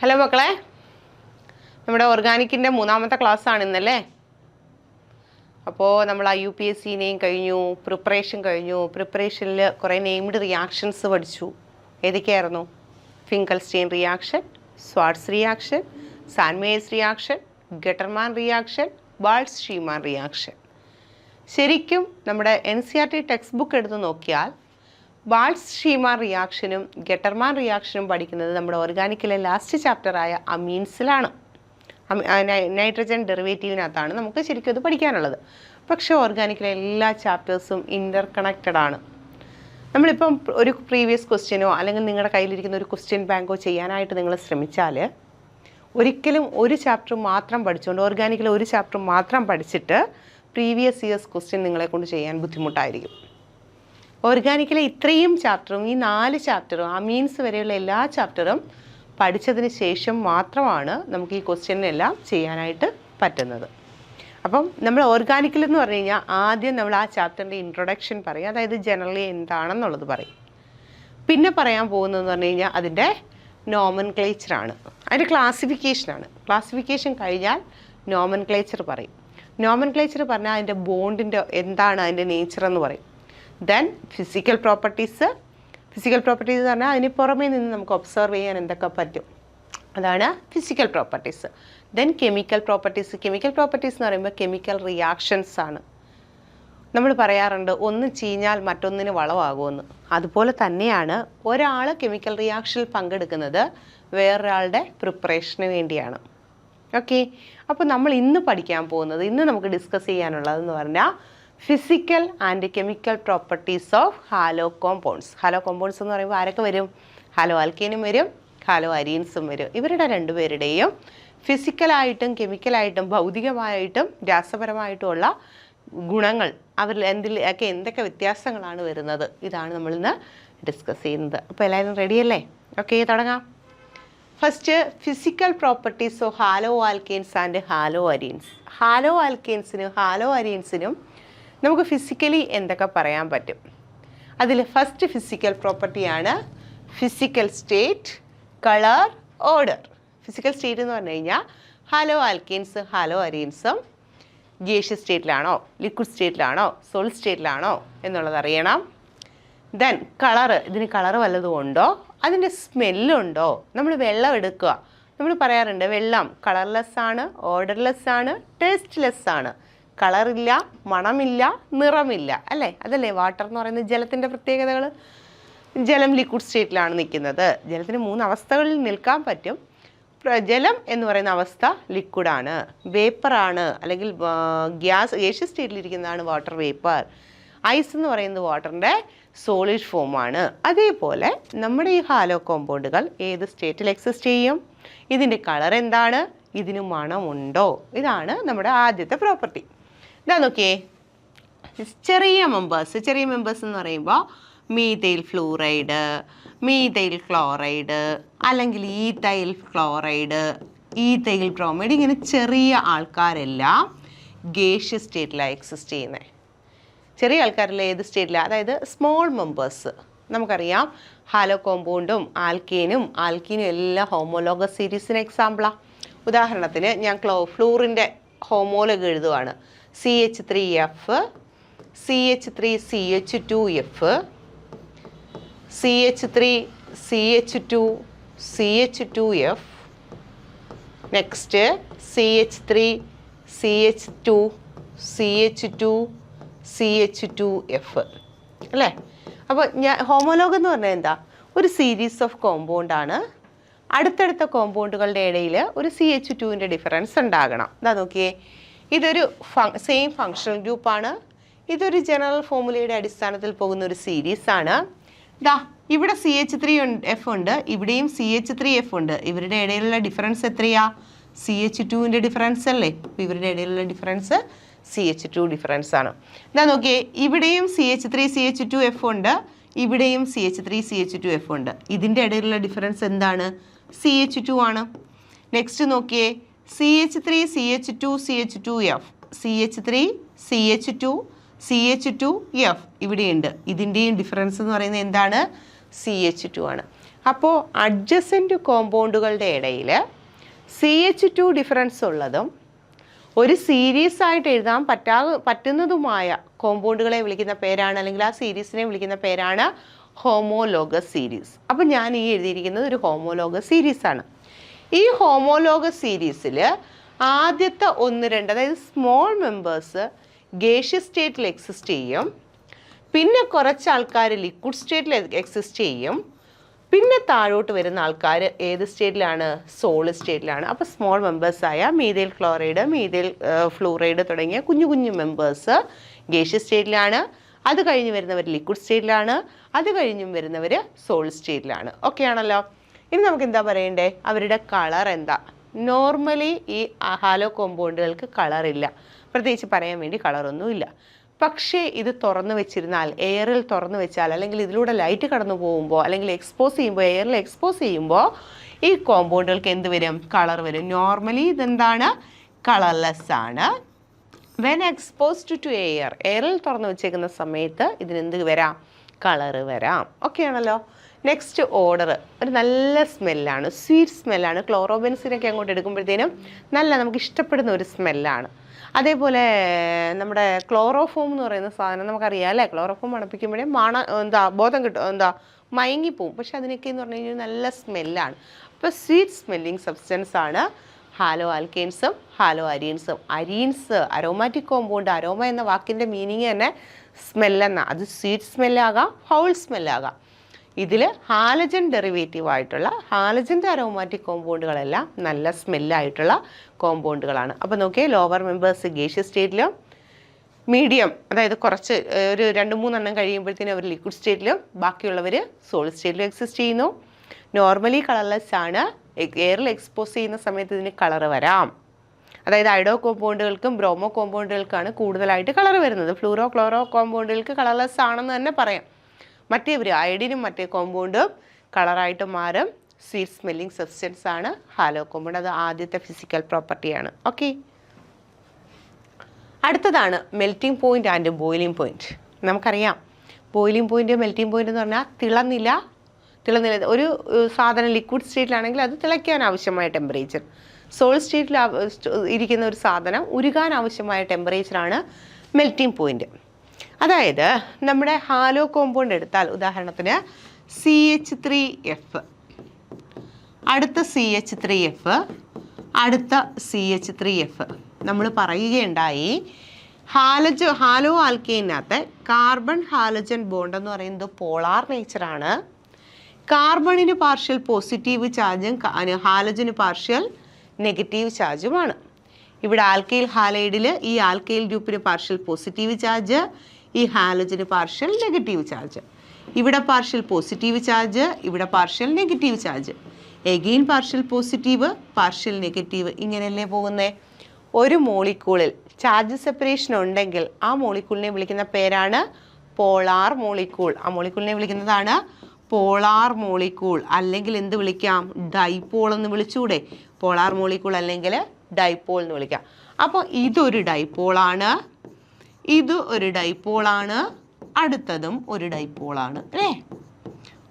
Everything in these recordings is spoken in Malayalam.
ഹലോ മക്കളെ, നമ്മുടെ ഓർഗാനിക്കിൻ്റെ മൂന്നാമത്തെ ക്ലാസ്സാണ് ഇന്നല്ലേ. അപ്പോൾ നമ്മൾ IUPACനെയും കഴിഞ്ഞു, പ്രിപ്പറേഷൻ കഴിഞ്ഞു. പ്രിപ്പറേഷനിൽ കുറേ നെയിംഡ് റിയാക്ഷൻസ് പഠിച്ചു. ഏതൊക്കെയായിരുന്നു? Finkelstein reaction, Swarts reaction, Sandmeyer's reaction, Gattermann reaction, Balz Schiemann reaction. ശരിക്കും നമ്മുടെ NCERT ടെക്സ്റ്റ് ബുക്ക് എടുത്ത് നോക്കിയാൽ ബാൾസ്-ഷീമാൻ റിയാക്ഷനും ഗട്ടർമാൻ റിയാക്ഷനും പഠിക്കുന്നത് നമ്മുടെ ഓർഗാനിക്കിലെ ലാസ്റ്റ് ചാപ്റ്ററായ അമീൻസിലാണ്. നൈട്രജൻ ഡെറിവേറ്റീവിനകത്താണ് നമുക്ക് ശരിക്കും ഇത് പഠിക്കാനുള്ളത്. പക്ഷേ ഓർഗാനിക്കിലെ എല്ലാ ചാപ്റ്റേഴ്സും ഇൻ്റർ കണക്റ്റഡ് ആണ്. നമ്മളിപ്പം ഒരു പ്രീവിയസ് ക്വസ്റ്റ്യനോ അല്ലെങ്കിൽ നിങ്ങളുടെ കയ്യിലിരിക്കുന്ന ഒരു ക്വസ്റ്റ്യൻ ബാങ്കോ ചെയ്യാനായിട്ട് നിങ്ങൾ ശ്രമിച്ചാൽ ഒരിക്കലും ഒരു ചാപ്റ്റർ മാത്രം പഠിച്ചുകൊണ്ട് ഓർഗാനിക്കിലെ ഒരു ചാപ്റ്റർ മാത്രം പഠിച്ചിട്ട് പ്രീവിയസ് ഇയേഴ്സ് ക്വസ്റ്റ്യൻ നിങ്ങളെ കൊണ്ട് ചെയ്യാൻ ബുദ്ധിമുട്ടായിരിക്കും. ഓർഗാനിക്കിലെ ഇത്രയും ചാപ്റ്ററും ഈ 4 ചാപ്റ്ററും അമീൻസ് വരെയുള്ള എല്ലാ ചാപ്റ്ററും പഠിച്ചതിന് ശേഷം മാത്രമാണ് നമുക്ക് ഈ ക്വസ്റ്റ്യനെല്ലാം ചെയ്യാനായിട്ട് പറ്റുന്നത്. അപ്പം നമ്മൾ ഓർഗാനിക്കിൽ എന്ന് പറഞ്ഞു കഴിഞ്ഞാൽ ആദ്യം നമ്മൾ ആ ചാപ്റ്ററിൻ്റെ ഇൻട്രൊഡക്ഷൻ പറയും, അതായത് ജനറലി എന്താണെന്നുള്ളത് പറയും. പിന്നെ പറയാൻ പോകുന്നതെന്ന് പറഞ്ഞു കഴിഞ്ഞാൽ അതിൻ്റെ നോമൻക്ലേച്ചറാണ്, അതിൻ്റെ ക്ലാസിഫിക്കേഷനാണ്. ക്ലാസിഫിക്കേഷൻ കഴിഞ്ഞാൽ നോമൻക്ലേച്ചർ പറയും. നോമൻക്ലേച്ചർ പറഞ്ഞാൽ അതിൻ്റെ ബോണ്ടിൻ്റെ എന്താണ് അതിൻ്റെ നേച്ചർ എന്ന് പറയും. Then physical properties. Physical properties എന്ന് പറഞ്ഞാൽ അതിന് പുറമേ നിന്ന് നമുക്ക് ഒബ്സർവ് ചെയ്യാൻ എന്തൊക്കെ പറ്റും, അതാണ് physical properties. Then chemical properties. Chemical properties എന്ന് പറയുമ്പോൾ കെമിക്കൽ റിയാക്ഷൻസ് ആണ്. നമ്മൾ പറയാറുണ്ട് ഒന്ന് ചീഞ്ഞാൽ മറ്റൊന്നിന് വളമാകുമെന്ന്. അതുപോലെ തന്നെയാണ് ഒരാൾ കെമിക്കൽ റിയാക്ഷനിൽ പങ്കെടുക്കുന്നത് വേറൊരാളുടെ പ്രിപ്പറേഷന് വേണ്ടിയാണ്. ഓക്കെ, അപ്പോൾ നമ്മൾ ഇന്ന് പഠിക്കാൻ പോകുന്നത്, ഇന്ന് നമുക്ക് ഡിസ്കസ് ചെയ്യാനുള്ളതെന്ന് പറഞ്ഞാൽ physical and chemical properties of halo compounds. Halo compounds എന്ന് പറയുമ്പോൾ ആരൊക്കെ വരും? ഹാലോ ആൽക്കേനും വരും, ഹാലോ അരീൻസും വരും. ഇവരുടെ രണ്ടുപേരുടെയും ഫിസിക്കലായിട്ടും കെമിക്കലായിട്ടും ഭൗതികമായിട്ടും രാസപരമായിട്ടുമുള്ള ഗുണങ്ങൾ, അവരിൽ എന്തൊക്കെ വ്യത്യാസങ്ങളാണ് വരുന്നത്, ഇതാണ് നമ്മളിന്ന് ഡിസ്കസ് ചെയ്യുന്നത്. അപ്പോൾ എല്ലാവരും റെഡിയല്ലേ? ഓക്കെ, തുടങ്ങാം. First, physical properties of halo alkanes and halo arenes. Halo ആൽക്കെയിൻസിനും ഹാലോ അരീൻസിനും നമുക്ക് ഫിസിക്കലി എന്തൊക്കെ പറയാൻ പറ്റും? അതിൽ ഫസ്റ്റ് ഫിസിക്കൽ പ്രോപ്പർട്ടിയാണ് physical state, colour, odour. Physical state എന്ന് പറഞ്ഞു കഴിഞ്ഞാൽ ഹാലോ ആൽക്കെയിൻസ് ഹാലോ അരീൻസും ഗ്യാഷ്യസ് സ്റ്റേറ്റിലാണോ, ലിക്വിഡ് സ്റ്റേറ്റിലാണോ, സോളിഡ് സ്റ്റേറ്റിലാണോ എന്നുള്ളത് അറിയണം. ദെൻ കളറ്, ഇതിന് കളറ് വല്ലതും ഉണ്ടോ, അതിൻ്റെ സ്മെല്ലുണ്ടോ. നമ്മൾ വെള്ളം എടുക്കുക, നമ്മൾ പറയാറുണ്ട് വെള്ളം കളർലെസ് ആണ്, ഓർഡർലെസ് ആണ്, ടേസ്റ്റ്ലെസ് ആണ്. കളറില്ല, മണമില്ല, നിറമില്ല, അല്ലേ? അതല്ലേ വാട്ടർ എന്ന് പറയുന്നത് ജലത്തിൻ്റെ പ്രത്യേകതകൾ. ജലം ലിക്വിഡ് സ്റ്റേറ്റിലാണ് നിൽക്കുന്നത്. ജലത്തിന് 3 അവസ്ഥകളിൽ നിൽക്കാൻ പറ്റും. ജലം എന്ന് പറയുന്ന അവസ്ഥ ലിക്വിഡാണ്, വേപ്പറാണ്, അല്ലെങ്കിൽ ഗ്യാഷ്യസ് സ്റ്റേറ്റിലിരിക്കുന്നതാണ് വാട്ടർ വേപ്പർ. ഐസ് എന്ന് പറയുന്നത് വാട്ടറിൻ്റെ സോളിഡ് ഫോമാണ്. അതേപോലെ നമ്മുടെ ഈ ഹാലോ കോമ്പൗണ്ടുകൾ ഏത് സ്റ്റേറ്റിൽ എക്സിസ്റ്റ് ചെയ്യും? ഇതിൻ്റെ കളർ എന്താണ്, ഇതിന് മണമുണ്ടോ, ഇതാണ് നമ്മുടെ ആദ്യത്തെ പ്രോപ്പർട്ടി. ഇതാ നോക്കിയേ, ചെറിയ മെമ്പേഴ്സ് എന്ന് പറയുമ്പോൾ മീഥൈൽ ഫ്ലൂറൈഡ്, മീഥൈൽ ക്ലോറൈഡ്, അല്ലെങ്കിൽ ഈഥൈൽ ക്ലോറൈഡ്, ഈഥൈൽ ബ്രോമൈഡ്, ഇങ്ങനെ ചെറിയ ആൾക്കാരെല്ലാം ഗേഷ്യസ് സ്റ്റേറ്റിലാണ് എക്സിസ്റ്റ് ചെയ്യുന്നത്. ചെറിയ ആൾക്കാരിൽ ഏത് സ്റ്റേറ്റിലാണ്? അതായത് സ്മോൾ മെമ്പേഴ്സ്. നമുക്കറിയാം ഹാലോ കോമ്പൗണ്ടും ആൽക്കീനും എല്ലാം ഹോമോലോഗസ് സീരീസിന് എക്സാമ്പിളാണ്. ഉദാഹരണത്തിന് ഞാൻ ഫ്ലൂറിൻ്റെ ഹോമോലോഗ് എഴുതുവാണ്. CH3F, CH3CH2F, CH3CH2 CH2F, next CH3CH2 CH2 CH2F, അല്ലേ? അപ്പോൾ ഹോമോലോഗ് എന്ന് പറഞ്ഞാൽ എന്താ? ഒരു സീരീസ് ഓഫ് കോമ്പൗണ്ടാണ്. അടുത്തടുത്ത കോമ്പൗണ്ടുകളുടെ ഇടയിൽ ഒരു CH2ൻ്റെ ഡിഫറൻസ് ഉണ്ടാകണം. ഇതാ നോക്കിയേ, ഇതൊരു സെയിം ഫങ്ഷണൽ ഗ്രൂപ്പാണ്. ഇതൊരു ജനറൽ ഫോർമുലയുടെ അടിസ്ഥാനത്തിൽ പോകുന്ന ഒരു സീരീസാണ്. ദാ ഇവിടെ CH3F ഉണ്ട്, ഇവിടെയും CH3F ഉണ്ട്. ഇവരുടെ ഇടയിലുള്ള ഡിഫറൻസ് എത്രയാ? CH2ൻ്റെ ഡിഫറൻസ് അല്ലേ? ഇവരുടെ ഇടയിലുള്ള ഡിഫറൻസ് CH2 ഡിഫറൻസ് ആണ്. ഇതാ നോക്കിയേ, ഇവിടെയും CH3CH2F ഉണ്ട്, ഇവിടെയും CH3CH2F ഉണ്ട്. ഇതിൻ്റെ ഇടയിലുള്ള ഡിഫറൻസ് എന്താണ്? CH2 ആണ്. നെക്സ്റ്റ് നോക്കിയേ, CH3CH2 CH2F, CH3CH2 CH2F ഇവിടെയുണ്ട്. ഇതിൻ്റെയും ഡിഫറൻസ് എന്ന് പറയുന്നത് എന്താണ്? CH2 ആണ്. അപ്പോൾ അഡ്ജസൻറ്റ് കോമ്പൗണ്ടുകളുടെ ഇടയിൽ CH2 ഡിഫറൻസ് ഉള്ളതും ഒരു സീരീസ് ആയിട്ട് എഴുതാൻ പറ്റുന്നതുമായ കോമ്പൗണ്ടുകളെ വിളിക്കുന്ന പേരാണ്, അല്ലെങ്കിൽ ആ സീരീസിനെ വിളിക്കുന്ന പേരാണ് ഹോമോലോഗസ് സീരീസ്. അപ്പം ഞാൻ ഈ എഴുതിയിരിക്കുന്നത് ഒരു ഹോമോലോഗസ് സീരീസാണ്. ഈ ഹോമോലോഗസ് സീരീസിൽ ആദ്യത്തെ 1-2, അതായത് സ്മോൾ മെമ്പേഴ്സ് ഗേഷ്യസ് സ്റ്റേറ്റിൽ എക്സിസ്റ്റ് ചെയ്യും, പിന്നെ കുറച്ച് ആൾക്കാർ ലിക്വിഡ് സ്റ്റേറ്റിൽ എക്സിസ്റ്റ് ചെയ്യും, പിന്നെ താഴോട്ട് വരുന്ന ആൾക്കാർ ഏത് സ്റ്റേറ്റിലാണ്? സോളിഡ് സ്റ്റേറ്റിലാണ്. അപ്പോൾ സ്മോൾ മെമ്പേഴ്സായ മീഥൈൽ ക്ലോറൈഡ്, മീഥൈൽ ഫ്ലൂറൈഡ് തുടങ്ങിയ കുഞ്ഞു കുഞ്ഞു മെമ്പേഴ്സ് ഗേഷ്യസ് സ്റ്റേറ്റിലാണ്. അത് കഴിഞ്ഞ് വരുന്നവർ ലിക്വിഡ് സ്റ്റേറ്റിലാണ്. അത് കഴിഞ്ഞും വരുന്നവർ സോളിഡ് സ്റ്റേറ്റിലാണ്. ഓക്കെ ആണല്ലോ. ഇനി നമുക്ക് എന്താ പറയണ്ടേ? അവരുടെ കളർ എന്താ? നോർമലി ഈ ഹാലോ കോമ്പൗണ്ടുകൾക്ക് കളറില്ല, പ്രത്യേകിച്ച് പറയാൻ വേണ്ടി കളറൊന്നുമില്ല. പക്ഷേ ഇത് തുറന്നു വെച്ചിരുന്നാൽ, എയറിൽ തുറന്നു വെച്ചാൽ, അല്ലെങ്കിൽ ഇതിലൂടെ ലൈറ്റ് കടന്നു പോകുമ്പോൾ, അല്ലെങ്കിൽ എക്സ്പോസ് ചെയ്യുമ്പോൾ, എയറിൽ എക്സ്പോസ് ചെയ്യുമ്പോൾ ഈ കോമ്പൗണ്ടുകൾക്ക് എന്ത് വരും? കളർ വരും. നോർമലി ഇതെന്താണ്? കളർലെസ് ആണ്. വെൻ എക്സ്പോസ്ഡ് ടു എയർ, എയറിൽ തുറന്നു വെച്ചേക്കുന്ന സമയത്ത് ഇതിനെന്ത് വരാം? കളറ് വരാം. ഓക്കെ ആണല്ലോ. നെക്സ്റ്റ് ഓർഡർ ഒരു നല്ല സ്മെല്ലാണ്, സ്വീറ്റ് സ്മെല്ലാണ്. ക്ലോറോബെൻസിനൊക്കെ അങ്ങോട്ട് എടുക്കുമ്പോഴത്തേനും നല്ല നമുക്ക് ഇഷ്ടപ്പെടുന്ന ഒരു സ്മെല്ലാണ്. അതേപോലെ നമ്മുടെ ക്ലോറോഫോം എന്ന് പറയുന്ന സാധനം നമുക്കറിയാം അല്ലേ? ക്ലോറോഫോം മണപ്പിക്കുമ്പോഴേ ബോധം കിട്ടും, മയങ്ങിപ്പോവും. പക്ഷെ അതിനൊക്കെ എന്ന് പറഞ്ഞു കഴിഞ്ഞാൽ നല്ല സ്മെല്ലാണ്. അപ്പോൾ സ്വീറ്റ് സ്മെല്ലിങ് സബ്സ്റ്റൻസ് ആണ് ഹാലോ ആൽക്കെയിൻസും ഹാലോ അരീൻസും. അരീൻസ് അരോമാറ്റിക് കോമ്പൗണ്ട്, അരോമ എന്ന വാക്കിൻ്റെ മീനിങ് തന്നെ സ്മെല്ലെന്ന. അത് സ്വീറ്റ് സ്മെല്ലാകാം, ഫൗൾ സ്മെല്ലാകാം. ഇതിൽ ഹാലജൻ ഡെറിവേറ്റീവ് ആയിട്ടുള്ള ഹാലജൻ്റെ അരോമാറ്റിക് കോമ്പൗണ്ടുകളെല്ലാം നല്ല സ്മെല്ലായിട്ടുള്ള കോമ്പൗണ്ടുകളാണ്. അപ്പോൾ നോക്കിയേ, ലോവർ മെമ്പേഴ്സ് ഗേഷ്യസ് സ്റ്റേറ്റിലും, മീഡിയം അതായത് കുറച്ച് ഒരു 2-3 എണ്ണം കഴിയുമ്പോഴത്തേനും അവർ ലിക്വിഡ് സ്റ്റേറ്റിലും, ബാക്കിയുള്ളവർ സോളിഡ് സ്റ്റേറ്റിലും എക്സിസ്റ്റ് ചെയ്യുന്നു. നോർമലി കളർലെസ് ആണ്. എയറിൽ എക്സ്പോസ് ചെയ്യുന്ന സമയത്ത് ഇതിന് കളർ വരാം. അതായത് അയഡോ കോമ്പൗണ്ടുകൾക്കും ബ്രോമോ കോമ്പൗണ്ടുകൾക്കാണ് കൂടുതലായിട്ട് കളർ വരുന്നത്. ഫ്ലൂറോ ക്ലോറോ കോമ്പൗണ്ടുകൾക്ക് കളർലെസ് ആണെന്ന് തന്നെ പറയാം. മറ്റേവർ അയഡിനും മറ്റേ കോമ്പൗണ്ടും കളറായിട്ട് മാറും. സ്വീറ്റ് സ്മെല്ലിംഗ് സബ്സ്റ്റൻസ് ആണ് ഹാലോ കോമ്പൗണ്ട്. അത് ആദ്യത്തെ ഫിസിക്കൽ പ്രോപ്പർട്ടിയാണ്. ഓക്കെ, അടുത്തതാണ് melting point and boiling point. നമുക്കറിയാം ബോയിലിംഗ് പോയിന്റ് മെൽറ്റിംഗ് പോയിന്റ് എന്ന് പറഞ്ഞാൽ തിളനില. ഒരു സാധനം ലിക്വിഡ് സ്റ്റേറ്റിലാണെങ്കിൽ അത് തിളയ്ക്കാൻ ആവശ്യമായ ടെമ്പറേച്ചർ, സോളിഡ് സ്റ്റേറ്റിൽ ഇരിക്കുന്ന ഒരു സാധനം ഉരുകാൻ ആവശ്യമായ ടെമ്പറേച്ചറാണ് മെൽറ്റിംഗ് പോയിന്റ്. അതായത് നമ്മുടെ ഹാലോ കോമ്പൗണ്ട് എടുത്താൽ ഉദാഹരണത്തിന് CH3F, അടുത്ത CH3F, അടുത്ത CH3F. നമ്മൾ പറയുകയുണ്ടായി ഹാലോ ആൽക്കെയിനകത്ത് കാർബൺ ഹാലജൻ ബോണ്ട് എന്ന് പറയുന്നത് പോളാർ നേച്ചറാണ്. കാർബണിന് പാർഷ്യൽ പോസിറ്റീവ് ചാർജും ഹാലജന് പാർഷ്യൽ നെഗറ്റീവ് ചാർജുമാണ്. ഇവിടെ ആൽക്കൈൽ ഹാലൈഡിൽ ഈ ആൽക്കൈൽ ഗ്രൂപ്പിന് പാർഷ്യൽ പോസിറ്റീവ് ചാർജ്, ഈ ഹാലജന് പാർഷ്യൽ നെഗറ്റീവ് ചാർജ്. ഇവിടെ പാർഷ്യൽ പോസിറ്റീവ് ചാർജ്, ഇവിടെ partial negative charge. Again partial positive, partial negative. ഇങ്ങനെയല്ലേ പോകുന്നേ? ഒരു മോളിക്യൂളിൽ ചാർജ് സെപ്പറേഷൻ ഉണ്ടെങ്കിൽ ആ മോളിക്യൂളിനെ വിളിക്കുന്ന പേരാണ് പോളാർ മോളിക്യൂൾ. ആ മോളിക്യൂളിനെ വിളിക്കുന്നതാണ് പോളാർ മോളിക്യൂൾ. അല്ലെങ്കിൽ എന്ത് വിളിക്കാം? ഡൈപോൾ എന്ന് വിളിച്ചൂടെ? പോളാർ മോളിക്യൂൾ അല്ലെങ്കിൽ ഡൈപോൾ എന്ന് വിളിക്കാം. അപ്പോൾ ഇതൊരു ഡൈപോളാണ്, ഇത് ഒരു ഡൈപോളാണ്, അടുത്തതും ഒരു ഡൈപോളാണ് അല്ലേ?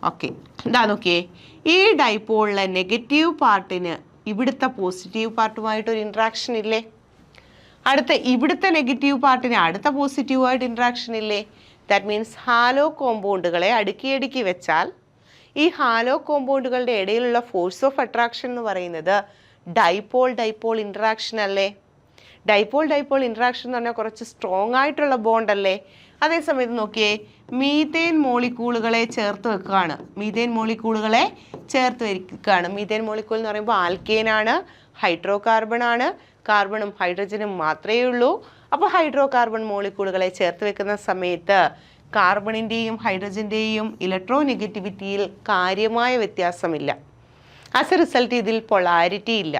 ഓക്കെ, എന്താ നോക്കിയേ, ഈ ഡൈപോളിലെ നെഗറ്റീവ് പാർട്ടിന് ഇവിടുത്തെ പോസിറ്റീവ് പാർട്ടുമായിട്ടൊരു ഇൻട്രാക്ഷൻ ഇല്ലേ? അടുത്ത ഇവിടുത്തെ നെഗറ്റീവ് പാർട്ടിന് അടുത്ത പോസിറ്റീവായിട്ട് ഇൻട്രാക്ഷൻ ഇല്ലേ? ദാറ്റ് മീൻസ് ഹാലോ കോമ്പൗണ്ടുകളെ അടുക്കി വെച്ചാൽ ഈ ഹാലോ കോമ്പൗണ്ടുകളുടെ ഇടയിലുള്ള ഫോഴ്സ് ഓഫ് അട്രാക്ഷൻ എന്ന് പറയുന്നത് ഡൈപോൾ ഇൻട്രാക്ഷൻ അല്ലേ? ഡൈപോൾ ഇൻട്രാക്ഷൻ എന്ന് പറഞ്ഞാൽ കുറച്ച് സ്ട്രോങ് ആയിട്ടുള്ള ബോണ്ട് അല്ലേ? അതേസമയത്ത് നോക്കിയേ, മീഥേൻ മോളിക്യൂളുകളെ ചേർത്ത് വെക്കുകയാണ്. മീഥേൻ മോളിക്യൂൾ എന്ന് പറയുമ്പോൾ ആൽക്കെയിനാണ്, ഹൈഡ്രോ കാർബൺ ആണ്. കാർബണും ഹൈഡ്രജനും മാത്രമേ ഉള്ളൂ. അപ്പോൾ ഹൈഡ്രോ കാർബൺ മോളിക്യൂളുകളെ ചേർത്ത് വെക്കുന്ന സമയത്ത് കാർബണിൻ്റെയും ഹൈഡ്രജൻ്റെയും ഇലക്ട്രോ നെഗറ്റിവിറ്റിയിൽ കാര്യമായ വ്യത്യാസമില്ല. ആസ് എ റിസൾട്ട് ഇതിൽ പൊളാരിറ്റി ഇല്ല.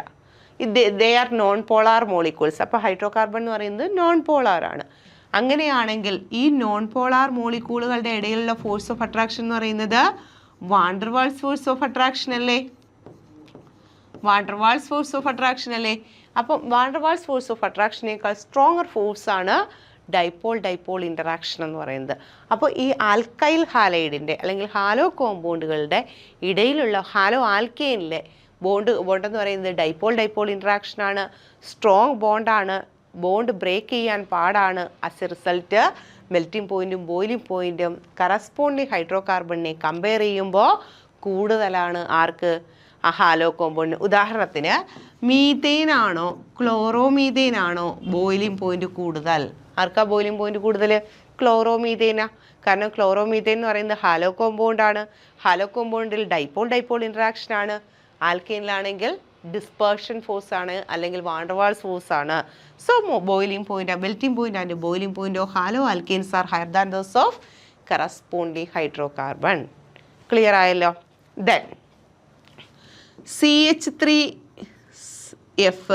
They are non polar molecules. അപ്പോൾ ഹൈഡ്രോ കാർബൺ എന്ന് പറയുന്നത് നോൺ പോളാർ ആണ്. അങ്ങനെയാണെങ്കിൽ ഈ നോൺ പോളാർ മോളിക്യൂളുകളുടെ ഇടയിലുള്ള ഫോഴ്സ് ഓഫ് അട്രാക്ഷൻ എന്ന് പറയുന്നത് വാണ്ടർവാൾസ് ഫോഴ്സ് ഓഫ് അട്രാക്ഷൻ അല്ലേ? അപ്പം വാണ്ടർവാൾസ് ഫോഴ്സ് ഓഫ് അട്രാക്ഷനേക്കാൾ സ്ട്രോങ്ങർ ഫോഴ്സാണ് ഡൈപോൾ ഡൈപോൾ ഇൻറ്ററാക്ഷൻ എന്ന് പറയുന്നത്. അപ്പോൾ ഈ ആൽക്കൈൽ ഹാലൈഡിൻ്റെ അല്ലെങ്കിൽ ഹാലോ കോമ്പൗണ്ടുകളുടെ ഇടയിലുള്ള ഹാലോ ആൽക്കെയിനിലെ ബോണ്ടെന്ന് പറയുന്നത് ഡൈപോൾ ഡൈപോൾ ഇൻറ്ററാക്ഷനാണ്, സ്ട്രോങ് ബോണ്ടാണ്, ബോണ്ട് ബ്രേക്ക് ചെയ്യാൻ പാടാണ്. ആസ് എ റിസൾട്ട് മെൽറ്റിംഗ് പോയിൻറ്റും ബോയിലിംഗ് പോയിൻറ്റും കറസ്പോണ്ടിങ് ഹൈഡ്രോ കാർബണിനെ കമ്പയർ ചെയ്യുമ്പോൾ കൂടുതലാണ് ആർക്ക്? ആ ഹാലോ കോമ്പൗണ്ടിന്. ഉദാഹരണത്തിന് മീതെയിൻ ആണോ ക്ലോറോമീതെയിൻ ആണോ ബോയിലിംഗ് പോയിൻറ്റ് കൂടുതൽ? ആർക്കാ ബോയിലിംഗ് പോയിൻറ്റ് കൂടുതൽ? ക്ലോറോമീതെയിനാ. കാരണം ക്ലോറോമീതെയിൻ എന്ന് പറയുന്നത് ഹാലോ കോമ്പൗണ്ടാണ്. ഹാലോ കോമ്പൗണ്ടിൽ ഡൈപോൾ ഡൈപോൾ ഇൻറ്ററാക്ഷൻ ആണ്. ആൽക്കെയിനിലാണെങ്കിൽ ഡിസ്പേർഷൻ ഫോഴ്സ് ആണ് അല്ലെങ്കിൽ വാണ്ടർവാൾസ് ഫോഴ്സ് ആണ്. So boiling point, melting point and boiling point of halo alkanes are higher than those of corresponding hydrocarbon. Clear ആയല്ലോ? Then CH3F,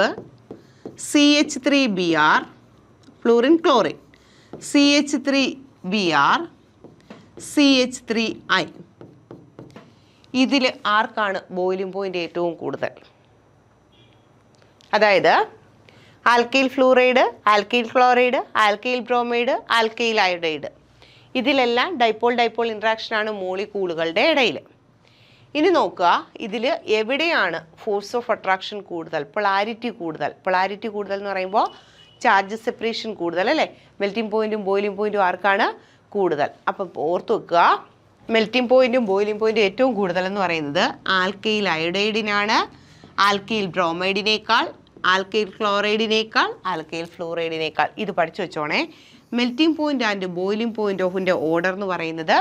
CH3Br, fluorine chlorine, CH3Br, CH3I. ഇതിൽ ആർക്കാണ് ബോയിലിംഗ് പോയിന്റ് ഏറ്റവും കൂടുതൽ? അതായത് alkyl fluoride, alkyl chloride, alkyl bromide, alkyl iodide, ഇതിലെല്ലാം ഡൈപോൾ ഡൈപോൾ ഇൻട്രാക്ഷനാണ് മോളിക്യൂളുകളുടെ ഇടയിൽ. ഇനി നോക്കുക, ഇതിൽ എവിടെയാണ് ഫോഴ്സ് ഓഫ് അട്രാക്ഷൻ കൂടുതൽ, പൊളാരിറ്റി കൂടുതൽ? പൊളാരിറ്റി കൂടുതൽ എന്ന് പറയുമ്പോൾ ചാർജ് സെപ്പറേഷൻ കൂടുതൽ അല്ലേ? മെൽറ്റിംഗ് പോയിന്റും ബോയിലിംഗ് പോയിന്റും ആർക്കാണ് കൂടുതൽ? അപ്പം ഓർത്ത് വെക്കുക, മെൽറ്റിംഗ് പോയിന്റും ബോയിലിംഗ് പോയിന്റും ഏറ്റവും കൂടുതൽ എന്ന് പറയുന്നത് ആൽക്കൈൽ അയോഡൈഡിനാണ്, ആൽക്കൈൽ ബ്രോമൈഡിനേക്കാൾ, ആൽക്കൈൽ ക്ലോറൈഡിനേക്കാൾ, ആൽക്കൈൽ ഫ്ലൂറൈഡിനേക്കാൾ. ഇത് പഠിച്ചു വെച്ചോണേ. Melting point and boiling point ഓഫിൻ്റെ ഓർഡർ എന്ന് പറയുന്നത്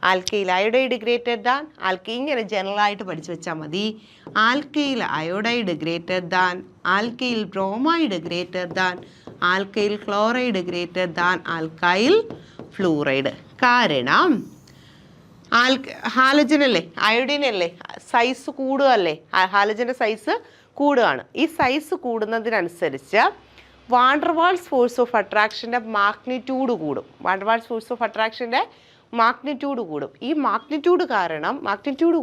ആൽക്കൈൽ അയോഡൈഡ് ഗ്രേറ്റർ ദാൻ, ഇങ്ങനെ ജനറലായിട്ട് പഠിച്ചു വെച്ചാൽ മതി. Alkyl iodide greater than, alkyl bromide greater than, alkyl chloride greater than, alkyl fluoride. കാരണം ഹാലജൻ അല്ലേ, അയോഡിൻ അല്ലേ, സൈസ് കൂടുകയല്ലേ, ഹാലജൻ്റെ സൈസ് കൂടുകയാണ്. ഈ സൈസ് കൂടുന്നതിനനുസരിച്ച് വാണ്ടർവാൾസ് ഫോഴ്സ് ഓഫ് അട്രാക്ഷൻ്റെ മാഗ്നിറ്റ്യൂഡ് കൂടും. വാണ്ടർവാൾസ് ഫോഴ്സ് ഓഫ് അട്രാക്ഷൻ്റെ മാഗ്നിറ്റ്യൂഡ് കൂടും. ഈ മാഗ്നിറ്റ്യൂഡ്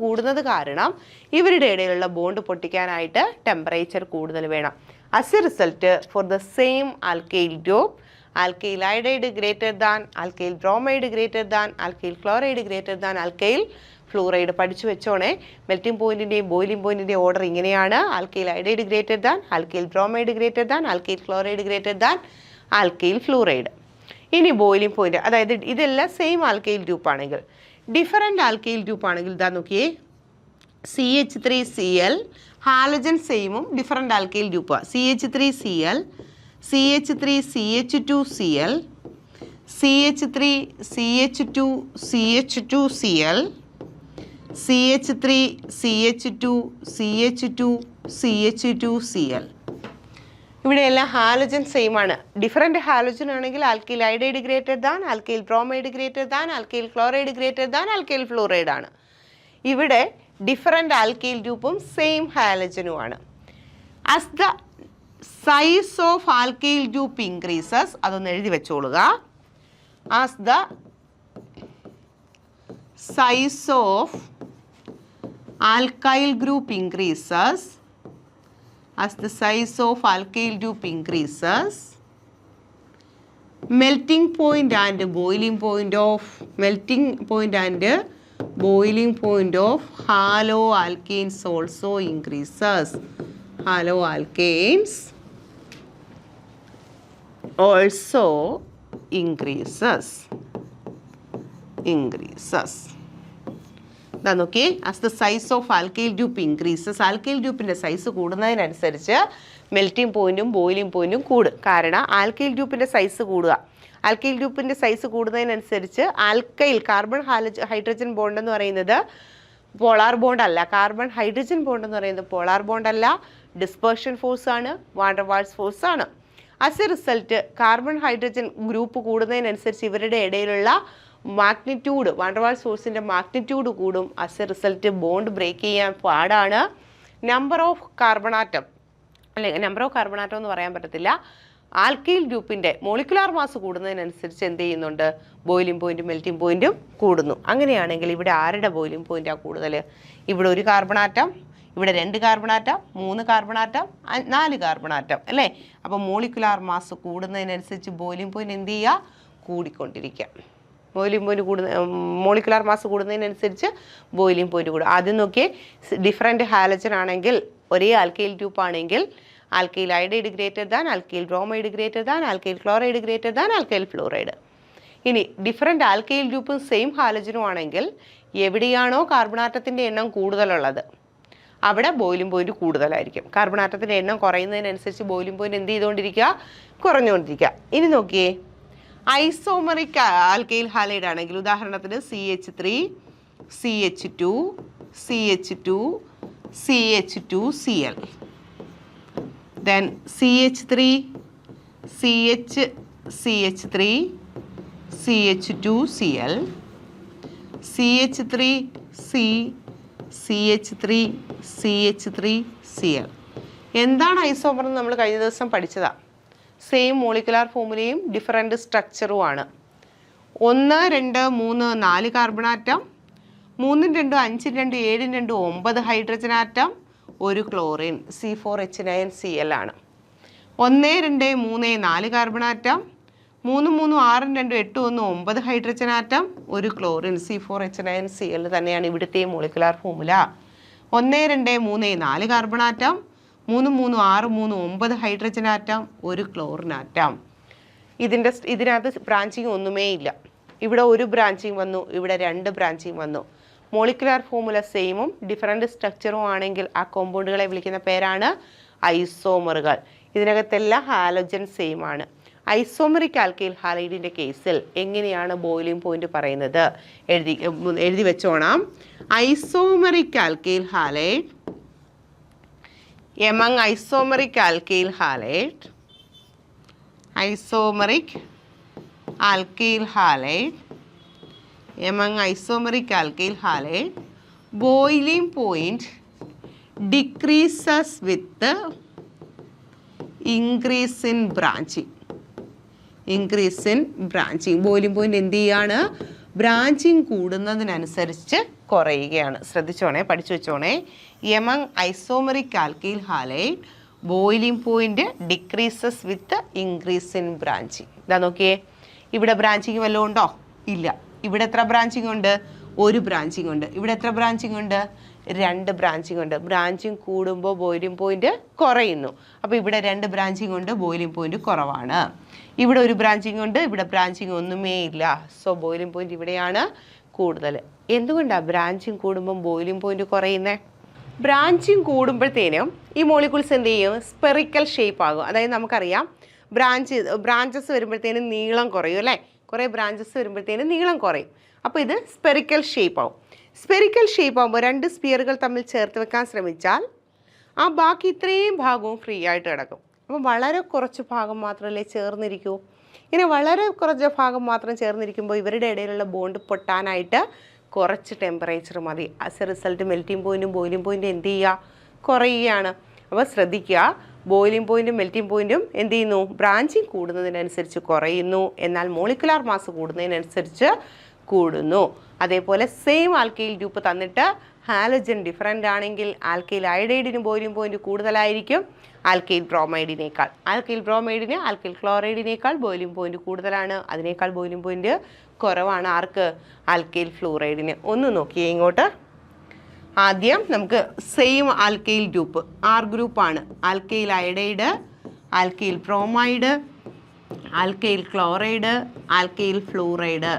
കൂടുന്നത് കാരണം ഇവരുടെ ഇടയിലുള്ള ബോണ്ട് പൊട്ടിക്കാനായിട്ട് ടെമ്പറേച്ചർ കൂടുതൽ വേണം. As a result for the same alkyl group, alkyl iodide greater than, alkyl bromide greater than, alkyl chloride greater than, alkyl fluoride. പഠിച്ചു വെച്ചോണേ. മെൽറ്റിംഗ് പോയിന്റിൻ്റെയും ബോയിലിംഗ് പോയിന്റിൻ്റെയും ഓർഡർ ഇങ്ങനെയാണ്: alkyl iodide greater than, alkyl bromide greater than, alkyl chloride greater than, alkyl fluoride. ഇനി ബോയിലിംഗ് പോയിന്റ്, അതായത് ഇതെല്ലാം സെയിം ആൽക്കൈൽ ഗ്രൂപ്പ് ആണെങ്കിൽ. ഡിഫറൻറ്റ് ആൽക്കൈൽ ഗ്രൂപ്പ് ആണെങ്കിൽ ഇതാ നോക്കിയേ, CH3Cl, ഹാലജൻ സെയിമും ഡിഫറൻറ്റ് ആൽക്കൈൽ ഗ്രൂപ്പാണ്. CH3Cl, CH3CH2Cl, CH3CH2CH2Cl, CH3CH2CH2CH2Cl. ഇവിടെയെല്ലാം ഹാലജൻ സെയിം ആണ്. ഡിഫറൻറ്റ് ഹാലജൻ ആണെങ്കിൽ alkyl iodide greater than, alkyl bromide greater than, alkyl chloride greater than, alkyl fluoride ആണ്. ഇവിടെ ഡിഫറൻറ്റ് ആൽക്കൈൽ ഗ്രൂപ്പും സെയിം ഹാലജനുമാണ്. As the size of alkyl group increases, അതൊന്ന് എഴുതി വെച്ചോളുക. As the size of alkyl group increases, as the size of alkyl group increases, melting point and boiling point of haloalkanes also increases. Haloalkanes also increases. Okay. As the size of alkyl group increases, alkyl ഗ്രൂപ്പിൻ്റെ സൈസ് കൂടുന്നതിനനുസരിച്ച് മെൽറ്റിംഗ് പോയിന്റും ബോയിലിംഗ് പോയിന്റും കൂടും. കാരണം ആൽക്കൈൽ ഗ്രൂപ്പിൻ്റെ സൈസ് കൂടുക. ആൽക്കൈൽ ഗ്രൂപ്പിൻ്റെ സൈസ് കൂടുന്നതിനനുസരിച്ച് ആൽക്കൈൽ കാർബൺ ഹൈഡ്രജൻ ബോണ്ട് എന്ന് പറയുന്നത് പോളാർ ബോണ്ട് അല്ല, കാർബൺ ഹൈഡ്രജൻ ബോണ്ട് എന്ന് പറയുന്നത് പോളാർ ബോണ്ട് അല്ല, ഡിസ്പേർഷൻ ഫോഴ്സ് ആണ്, വാണ്ടർവാൾസ് ഫോഴ്സ് ആണ്. As a result carbon hydrogen group കൂടുന്നതിനനുസരിച്ച് ഇവരുടെ ഇടയിലുള്ള മാഗ്നിറ്റ്യൂഡ്, വാണ്ടർവാൾസ് ഫോഴ്സിൻ്റെ മാഗ്നിറ്റ്യൂഡ് കൂടും. As a result bond break ചെയ്യാൻ പാടാണ്. നമ്പർ ഓഫ് കാർബൺ ആറ്റം എന്ന് പറയാൻ പറ്റത്തില്ല. ആൽക്കൈൽ ഗ്രൂപ്പിൻ്റെ മോളിക്കുലാർ മാസ് കൂടുന്നതിനനുസരിച്ച് എന്ത് ചെയ്യുന്നുണ്ട്? ബോയിലിംഗ് പോയിന്റും മെൽറ്റിംഗ് പോയിന്റും കൂടുന്നു. അങ്ങനെയാണെങ്കിൽ ഇവിടെ ആരുടെ ബോയിലിംഗ് പോയിന്റാണ് കൂടുതൽ? ഇവിടെ ഒരു കാർബൺ ആറ്റം, ഇവിടെ 2 carbon atom, 3 carbon atom, 4 carbon atom അല്ലേ. അപ്പോൾ മോളിക്കുലാർ മാസ് കൂടുന്നതിനനുസരിച്ച് ബോയിലിംഗ് പോയിന്റ് എന്ത് ചെയ്യുക? കൂടിക്കൊണ്ടിരിക്കുക. മോളിക്കുലാർ മാസ് കൂടുന്നതിനനുസരിച്ച് ബോയിലിംഗ് പോയിന്റ് കൂടും. ആദ്യം നോക്കിയേ, ഡിഫറെൻറ്റ് ഹാലജൻ ആണെങ്കിൽ, ഒരേ ആൽക്കൈൽ ഗ്രൂപ്പ് ആണെങ്കിൽ alkyl iodide greater than, alkyl bromide greater than, alkyl chloride greater than, alkyl fluoride. ഇനി ഡിഫറെൻറ്റ് ആൽക്കൈൽ ഗ്രൂപ്പും സെയിം ഹാലജനും ആണെങ്കിൽ എവിടെയാണോ കാർബണാറ്റത്തിൻ്റെ എണ്ണം കൂടുതലുള്ളത് അവിടെ ബോയിലിംഗ് പോയിന്റ് കൂടുതലായിരിക്കും. കാർബണാറ്റത്തിൻ്റെ എണ്ണം കുറയുന്നതിനനുസരിച്ച് ബോയിലിംഗ് പോയിന്റ് എന്ത് ചെയ്തുകൊണ്ടിരിക്കുക? കുറഞ്ഞുകൊണ്ടിരിക്കുക. ഇനി നോക്കിയേ, ഐസോമറിക് ആൽക്കൈൽ ഹാലൈഡ് ആണെങ്കിൽ ഉദാഹരണത്തിന് CH3, CH2, CH2, CH2Cl, then CH3, CH3, CH2Cl, CH3C, CH3CL. എന്താണ് ഐസോമർ എന്ന് നമ്മൾ കഴിഞ്ഞ ദിവസം പഠിച്ചതാണ്. സെയിം മോളിക്കുലാർ ഫോമുലയും ഡിഫറൻറ്റ് സ്ട്രക്ചറുമാണ്. 1, 2, 3, 4 carbon atom, 3, 2, 5, 2, 7, 2, 9 hydrogen atom, 1 chlorine C4H9Cl ആണ്. 1, 2, 3, 4 carbon atom, 3, 3, 6, 2, 8, 1, 9 hydrogen atom, 1 chlorine C4H9Cl തന്നെയാണ് ഇവിടുത്തെ molecular formula. 1, 2, 3, 4 carbon atom, 3, 3, 6, 3, 9 hydrogen atom, 1 chlorine atom. ഇതിനകത്ത് ബ്രാഞ്ചിങ് ഒന്നുമേ ഇല്ല. ഇവിടെ 1 ബ്രാഞ്ചിങ് വന്നു, ഇവിടെ 2 ബ്രാഞ്ചിങ് വന്നു. മോളിക്കുലാർ ഫോമുല സെയിമും ഡിഫറൻറ്റ് സ്ട്രക്ചറും ആണെങ്കിൽ ആ കോമ്പൗണ്ടുകളെ വിളിക്കുന്ന പേരാണ് ഐസോമറുകൾ. ഇതിനകത്തെല്ലാം ഹാലോജൻ സെയിം ആണ്. ഐസോമറിക് ആൽക്കൈൽ ഹാലൈഡിൻ്റെ കേസിൽ എങ്ങനെയാണ് ബോയിലിംഗ് പോയിന്റ് പറയുന്നത്? എഴുതി വെച്ചോണം. Isomeric alkyl halide among isomeric alkyl halide, isomeric alkyl halide, among isomeric alkyl halide, boiling point decreases with the increase in branching. Increase in branching. Boiling point എന്ത് ചെയ്യാണ്? ബ്രാഞ്ചിങ് കൂടുന്നതിനനുസരിച്ച് കുറയുകയാണ്. ശ്രദ്ധിച്ചോണേ, പഠിച്ചു വെച്ചോണേ. Among isomeric alkyl halide boiling point decreases with increase in branching. ഇതാ നോക്കിയേ, ഇവിടെ ബ്രാഞ്ചിങ് വല്ലതും ഉണ്ടോ? ഇല്ല. ഇവിടെ എത്ര ബ്രാഞ്ചിങ് ഉണ്ട്? 1 ബ്രാഞ്ചിങ് ഉണ്ട്. ഇവിടെ എത്ര ബ്രാഞ്ചിങ് ഉണ്ട്? 2 ബ്രാഞ്ചിങ് ഉണ്ട്. ബ്രാഞ്ചിങ് കൂടുമ്പോൾ ബോയിലിംഗ് പോയിന്റ് കുറയുന്നു. അപ്പോൾ ഇവിടെ 2 ബ്രാഞ്ചിങ് ഉണ്ട്, ബോയിലിംഗ് പോയിന്റ് കുറവാണ്. ഇവിടെ 1 ബ്രാഞ്ചിങ് ഉണ്ട്, ഇവിടെ ബ്രാഞ്ചിങ് ഒന്നുമേ ഇല്ല. സോ ബോയിലിംഗ് പോയിന്റ് ഇവിടെയാണ് കൂടുതൽ. എന്തുകൊണ്ടാണ് ബ്രാഞ്ചിങ് കൂടുമ്പം ബോയിലിംഗ് പോയിന്റ് കുറയുന്നത്? ബ്രാഞ്ചിങ് കൂടുമ്പോഴത്തേനും ഈ മോളിക്യൂൾസ് എന്ത് ചെയ്യും? സ്പെറിക്കൽ ഷേപ്പ് ആകും. അതായത് നമുക്കറിയാം ബ്രാഞ്ചസ് വരുമ്പോഴത്തേനും നീളം കുറയും അല്ലേ? കുറേ ബ്രാഞ്ചസ് വരുമ്പോഴത്തേനും നീളം കുറയും. അപ്പോൾ ഇത് സ്പെറിക്കൽ ഷേപ്പ് ആവും. സ്പെറിക്കൽ ഷേപ്പ് ആകുമ്പോൾ 2 സ്പിയറുകൾ തമ്മിൽ ചേർത്ത് വെക്കാൻ ശ്രമിച്ചാൽ ആ ബാക്കി ഇത്രയും ഭാഗവും ഫ്രീ ആയിട്ട് കിടക്കും. അപ്പോൾ വളരെ കുറച്ച് ഭാഗം മാത്രമല്ലേ ചേർന്നിരിക്കൂ. ഇങ്ങനെ വളരെ കുറച്ച് ഭാഗം മാത്രം ചേർന്നിരിക്കുമ്പോൾ ഇവരുടെ ഇടയിലുള്ള ബോണ്ട് പൊട്ടാനായിട്ട് കുറച്ച് ടെമ്പറേച്ചർ മതി. ആസ് എ റിസൾട്ട് മെൽറ്റിംഗ് പോയിൻറ്റും ബോയിലിംഗ് പോയിൻറ്റും എന്ത് ചെയ്യുക? കുറയുകയാണ്. അപ്പോൾ ശ്രദ്ധിക്കുക, ബോയിലിംഗ് പോയിൻറ്റും മെൽറ്റിംഗ് പോയിൻറ്റും എന്ത് ചെയ്യുന്നു? ബ്രാഞ്ചിങ് കൂടുന്നതിനനുസരിച്ച് കുറയുന്നു, എന്നാൽ മോളിക്കുലാർ മാസ് കൂടുന്നതിനനുസരിച്ച് കൂടുന്നു. അതേപോലെ സെയിം ആൽക്കൈൽ ഗ്രൂപ്പ് തന്നിട്ട് ഹാലജൻ ഡിഫറൻ്റ് ആണെങ്കിൽ ആൽക്കൈൽ അയഡൈഡിന് ബോയിലിംഗ് പോയിന്റ് കൂടുതലായിരിക്കും ആൽക്കൈൽ ബ്രോമൈഡിനേക്കാൾ. ആൽക്കൈൽ ബ്രോമൈഡിന് ആൽക്കൈൽ ക്ലോറൈഡിനേക്കാൾ ബോയിലിംഗ് പോയിന്റ് കൂടുതലാണ്. അതിനേക്കാൾ ബോയിലിംഗ് പോയിന്റ് കുറവാണ് ആർക്ക്? ആൽക്കൈൽ ഫ്ലൂറൈഡിന്. ഒന്ന് നോക്കിയേ ഇങ്ങോട്ട്. ആദ്യം നമുക്ക് സെയിം ആൽക്കൈൽ ഗ്രൂപ്പ് ആർ ഗ്രൂപ്പാണ്. Alkyl iodide, alkyl bromide, alkyl chloride, alkyl fluoride.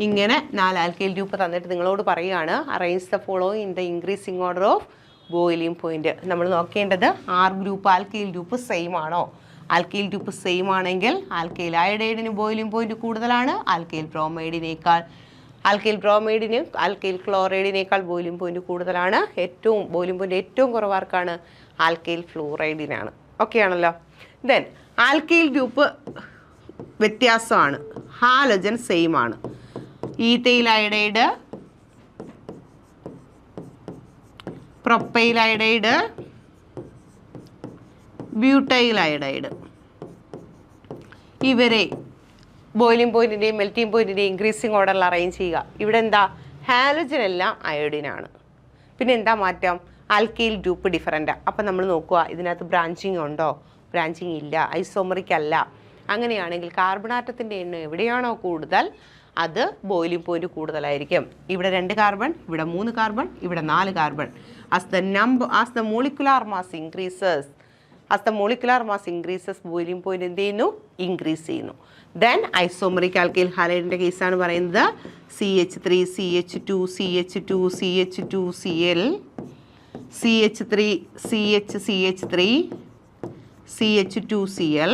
ഇങ്ങനെ 4 ആൽക്കൈൽ ഗ്രൂപ്പ് തന്നിട്ട് നിങ്ങളോട് പറയുകയാണ് arrange the following in the increasing order of boiling point. നമ്മൾ നോക്കേണ്ടത് R group alkyl group same ആണോ? ആൽക്കൈൽ ഗ്രൂപ്പ് സെയിം ആണെങ്കിൽ ആൽക്കൈൽ അയഡൈഡിന് ബോയിലിംഗ് പോയിന്റ് കൂടുതലാണ് ആൽക്കൈൽ ബ്രോമൈഡിനേക്കാൾ. ആൽക്കൈൽ ബ്രോമൈഡിന് ആൽക്കൈൽ ക്ലോറൈഡിനേക്കാൾ ബോയിലിംഗ് പോയിന്റ് കൂടുതലാണ്. ബോയിലിംഗ് പോയിന്റ് ഏറ്റവും കുറവാർക്കാണ്? ആൽക്കൈൽ ഫ്ലൂറൈഡിനാണ്. ഓക്കെ ആണല്ലോ. ദെൻ ആൽക്കൈൽ ഗ്രൂപ്പ് വ്യത്യാസമാണ്, ഹാലജൻ സെയിം ആണ്. Ethyl iodide, propyl iodide, butyl iodide, ഇവരെ ബോയിലിംഗ് പോയിന്റിൻ്റെയും മെൽറ്റിംഗ് പോയിന്റിൻ്റെയും ഇൻക്രീസിങ് ഓർഡറിൽ അറേഞ്ച് ചെയ്യുക. ഇവിടെ എന്താ? ഹാലജൻ എല്ലാം അയോഡിനാണ്. പിന്നെ എന്താ മാറ്റം? ആൽക്കൈൽ ഗ്രൂപ്പ് ഡിഫറൻറ്റാണ്. അപ്പം നമ്മൾ നോക്കുക ഇതിനകത്ത് ബ്രാഞ്ചിങ് ഉണ്ടോ? ബ്രാഞ്ചിങ് ഇല്ല, ഐസോമറിക് അല്ല. അങ്ങനെയാണെങ്കിൽ കാർബൺ ആറ്റത്തിൻ്റെ എണ്ണം എവിടെയാണോ കൂടുതൽ അത് ബോയിലിംഗ് പോയിന്റ് കൂടുതലായിരിക്കും. ഇവിടെ 2 കാർബൺ, ഇവിടെ 3 കാർബൺ, ഇവിടെ 4 carbon. As the molecular mass increases boiling point എന്ത് ചെയ്യുന്നു? ഇൻക്രീസ് ചെയ്യുന്നു. ദെൻ ഐസോമറിക് ആൽക്കൈൽ ഹാലൈഡിൻ്റെ കേസാണ് പറയുന്നത്. CH3 CH2 CH2 CH2 Cl CH3 CH3 CH2 Cl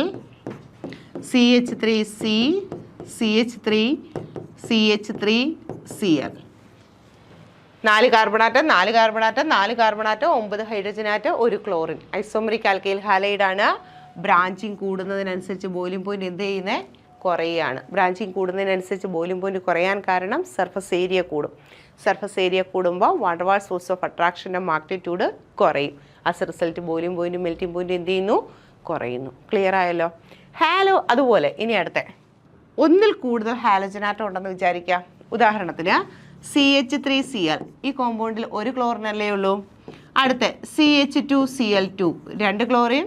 CH3C CH3 CH3 Cl. 4 carbon atom 4 carbon atom 4 carbon atom 9 hydrogen atom 1 chlorine. Isomeric alkyl ഹാലൈഡാണ്. ബ്രാഞ്ചിങ് കൂടുന്നതിനനുസരിച്ച് ബോയിലിംഗ് പോയിന്റ് എന്ത് ചെയ്യുന്നത്? കുറയുകയാണ്. ബ്രാഞ്ചിങ് കൂടുന്നതിനനുസരിച്ച് ബോയിലിംഗ് പോയിന്റ് കുറയാൻ കാരണം സർഫസ് ഏരിയ കൂടും. സർഫസ് ഏരിയ കൂടുമ്പോൾ വാട്ടർ വാൾ സോഴ്സ് ഓഫ് അട്രാക്ഷൻ്റെ മാഗ്നിറ്റ്യൂഡ് കുറയും. As a result boiling point melting point എന്ത് ചെയ്യുന്നു? കുറയുന്നു. ക്ലിയർ ആയല്ലോ? ഹാലോ അതുപോലെ ഇനി അടുത്ത ഒന്നിൽ കൂടുതൽ ഹാലജനാറ്റം ഉണ്ടെന്ന് വിചാരിക്കാം. ഉദാഹരണത്തിന് CH3Cl, ഈ കോമ്പൗണ്ടിൽ 1 ക്ലോറിൻ അല്ലേ ഉള്ളൂ. അടുത്ത CH2Cl2 2 chlorine,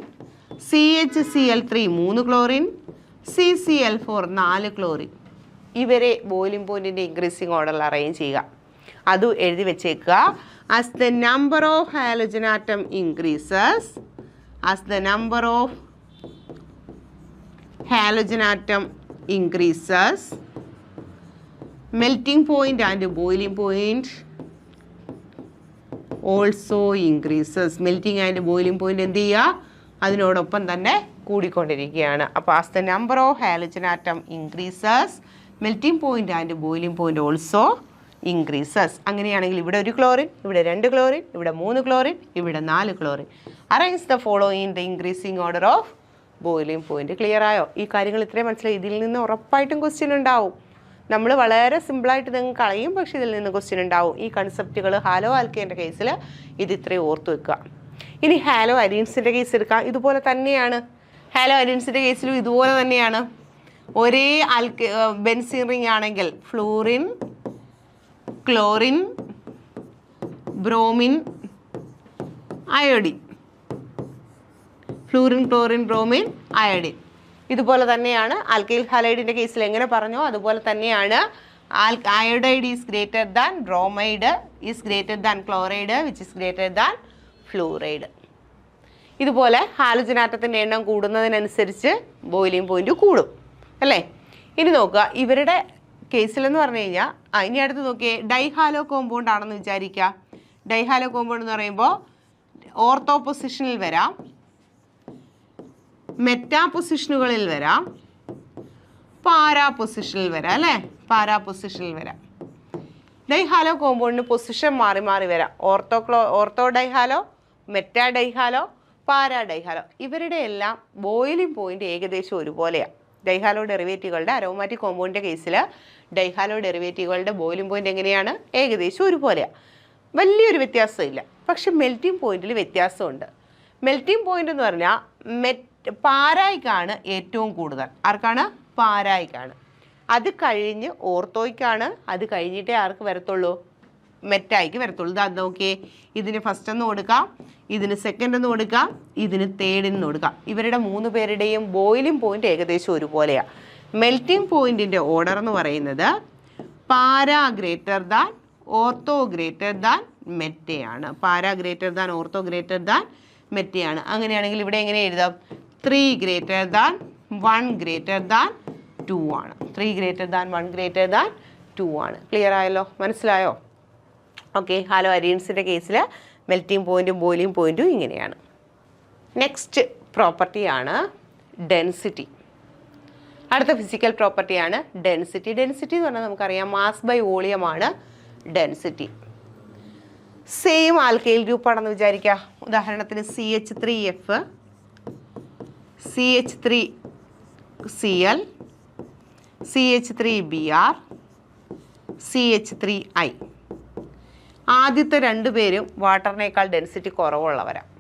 CHCl3 3 chlorine, CCl4 4 chlorine. ഇവരെ ബോയിലിംഗ് പോയിന്റിൻ്റെ ഇൻക്രീസിങ് ഓർഡറിൽ അറേഞ്ച് ചെയ്യുക. അത് എഴുതി വെച്ചേക്കുക. As the number of halogen atom increases, as the number of halogen atom increases, melting point and boiling point also increases. Melting and boiling point എന്ത് ചെയ്യുക? അതിനോടൊപ്പം തന്നെ കൂടിക്കൊണ്ടിരിക്കുകയാണ്. അപ്പോൾ as the number of halogen atom increases, melting point and boiling point also increases. അങ്ങനെയാണെങ്കിൽ ഇവിടെ 1 ക്ലോറിൻ, ഇവിടെ 2 ക്ലോറിൻ, ഇവിടെ 3 ക്ലോറിൻ, ഇവിടെ 4 chlorine. Arrange the following the increasing order of boiling point. Clear ആയോ? ഈ കാര്യങ്ങൾ ഇത്രയും മനസ്സിലായി. ഇതിൽ നിന്ന് ഉറപ്പായിട്ടും ക്വസ്റ്റ്യൻ ഉണ്ടാവും. നമ്മൾ വളരെ സിമ്പിളായിട്ട് നിങ്ങൾ കളയും, പക്ഷേ ഇതിൽ നിന്ന് ക്വസ്റ്റ്യൻ ഉണ്ടാവും. ഈ കൺസെപ്റ്റുകൾ ഹാലോ ആൽക്കേൻ്റെ കേസിൽ ഇത് ഇത്രയും ഓർത്ത് വെക്കുക. ഇനി ഹാലോ അരീൻസിൻ്റെ കേസ് എടുക്കാം. ഇതുപോലെ തന്നെയാണ്. ഹാലോ അരീൻസിൻ്റെ കേസിലും ഇതുപോലെ തന്നെയാണ്. ഒരേ ബെൻസീൻ റിംഗ് ആണെങ്കിൽ fluorine, chlorine, bromine, iodine. Fluorine, chlorine, bromine, iodine. ഇതുപോലെ തന്നെയാണ് ആൽക്കൈൽ ഹാലൈഡിൻ്റെ കേസിൽ എങ്ങനെ പറഞ്ഞോ അതുപോലെ തന്നെയാണ്. Iodide is greater than bromide, is greater than chloride, which is greater than fluoride. ഇതുപോലെ ഹാലജൻ ആറ്റത്തിൻ്റെ എണ്ണം കൂടുന്നതിനനുസരിച്ച് ബോയിലിംഗ് പോയിന്റ് കൂടും അല്ലേ? ഇനി നോക്കുക ഇവരുടെ കേസിലെന്ന് പറഞ്ഞു കഴിഞ്ഞാൽ, ഇനി അടുത്ത് നോക്കിയേ, ഡൈഹാലോ കോമ്പൗണ്ട് ആണെന്ന് വിചാരിക്കുക. ഡൈഹാലോ കോമ്പൗണ്ട് എന്ന് പറയുമ്പോൾ ഓർത്തോ പൊസിഷനിൽ വരാം, മെറ്റാ പൊസിഷനുകളിൽ വരാം, പാരാ പൊസിഷനിൽ വരാം അല്ലേ? പാരാ പൊസിഷനിൽ വരാം. ഡൈഹാലോ കോമ്പൗണ്ടിന് പൊസിഷൻ മാറി മാറി വരാം. Ortho dihalo, meta dihalo, para dihalo. ഇവരുടെ എല്ലാം ബോയിലിംഗ് പോയിന്റ് ഏകദേശം ഒരുപോലെയാണ്. ഡൈഹാലോ ഡെറിവേറ്റീവുകളുടെ അരോമാറ്റിക് കോമ്പൗണ്ടിൻ്റെ കേസിൽ ഡൈഹാലോ ഡെറിവേറ്റീവുകളുടെ ബോയിലിംഗ് പോയിന്റ് എങ്ങനെയാണ്? ഏകദേശം ഒരുപോലെയാണ്. വലിയൊരു വ്യത്യാസമില്ല. പക്ഷെ മെൽറ്റിംഗ് പോയിന്റിൽ വ്യത്യാസമുണ്ട്. മെൽറ്റിംഗ് പോയിന്റ് എന്ന് പറഞ്ഞാൽ പാരായ്ക്കാണ് ഏറ്റവും കൂടുതൽ. ആർക്കാണ്? പാരായ്ക്കാണ്. അത് കഴിഞ്ഞ് ഓർത്തോയ്ക്കാണ്. അത് കഴിഞ്ഞിട്ടേ ആർക്ക് വരത്തുള്ളൂ? മെറ്റായിക്ക് വരത്തുള്ളൂ. ഇത് അത് നോക്കിയേ, ഇതിന് ഫസ്റ്റ് എന്ന് കൊടുക്കാം, ഇതിന് സെക്കൻഡ് എന്ന് കൊടുക്കാം, ഇതിന് തേർഡ് എന്ന് കൊടുക്കാം. ഇവരുടെ 3 പേരുടെയും ബോയിലിംഗ് പോയിന്റ് ഏകദേശം ഒരുപോലെയാണ്. മെൽറ്റിംഗ് പോയിന്റിൻ്റെ ഓർഡർ എന്ന് പറയുന്നത് para greater than, ortho greater than, മെറ്റയാണ്. Para greater than, ortho greater than, മെറ്റയാണ്. അങ്ങനെയാണെങ്കിൽ ഇവിടെ എങ്ങനെ എഴുതാം? 3 ഗ്രേറ്റർ ദാൻ 1 ഗ്രേറ്റർ ദാൻ 2 ആണ്. 3 ഗ്രേറ്റർ ദാൻ 1 ഗ്രേറ്റർ ദാൻ 2 ആണ്. ക്ലിയർ ആയല്ലോ? മനസ്സിലായോ? ഓക്കെ. ഹാലോ അരീൻസിൻ്റെ കേസിൽ മെൽറ്റിംഗ് പോയിന്റും ബോയിലിംഗ് പോയിന്റും ഇങ്ങനെയാണ്. നെക്സ്റ്റ് പ്രോപ്പർട്ടിയാണ് ഡെൻസിറ്റി. അടുത്ത ഫിസിക്കൽ പ്രോപ്പർട്ടിയാണ് ഡെൻസിറ്റി. ഡെൻസിറ്റി എന്ന് പറഞ്ഞാൽ നമുക്കറിയാം മാസ് ബൈ വോളിയം ആണ് ഡെൻസിറ്റി. സെയിം ആൽക്കൈൽ ഗ്രൂപ്പാണെന്ന് വിചാരിക്കുക. ഉദാഹരണത്തിന് CH3F, CH3Cl, CH3Br, CH3I. ആദ്യത്തെ 2 പേരും വാട്ടറിനേക്കാൾ ഡെൻസിറ്റി കുറവുള്ളവരാണ്.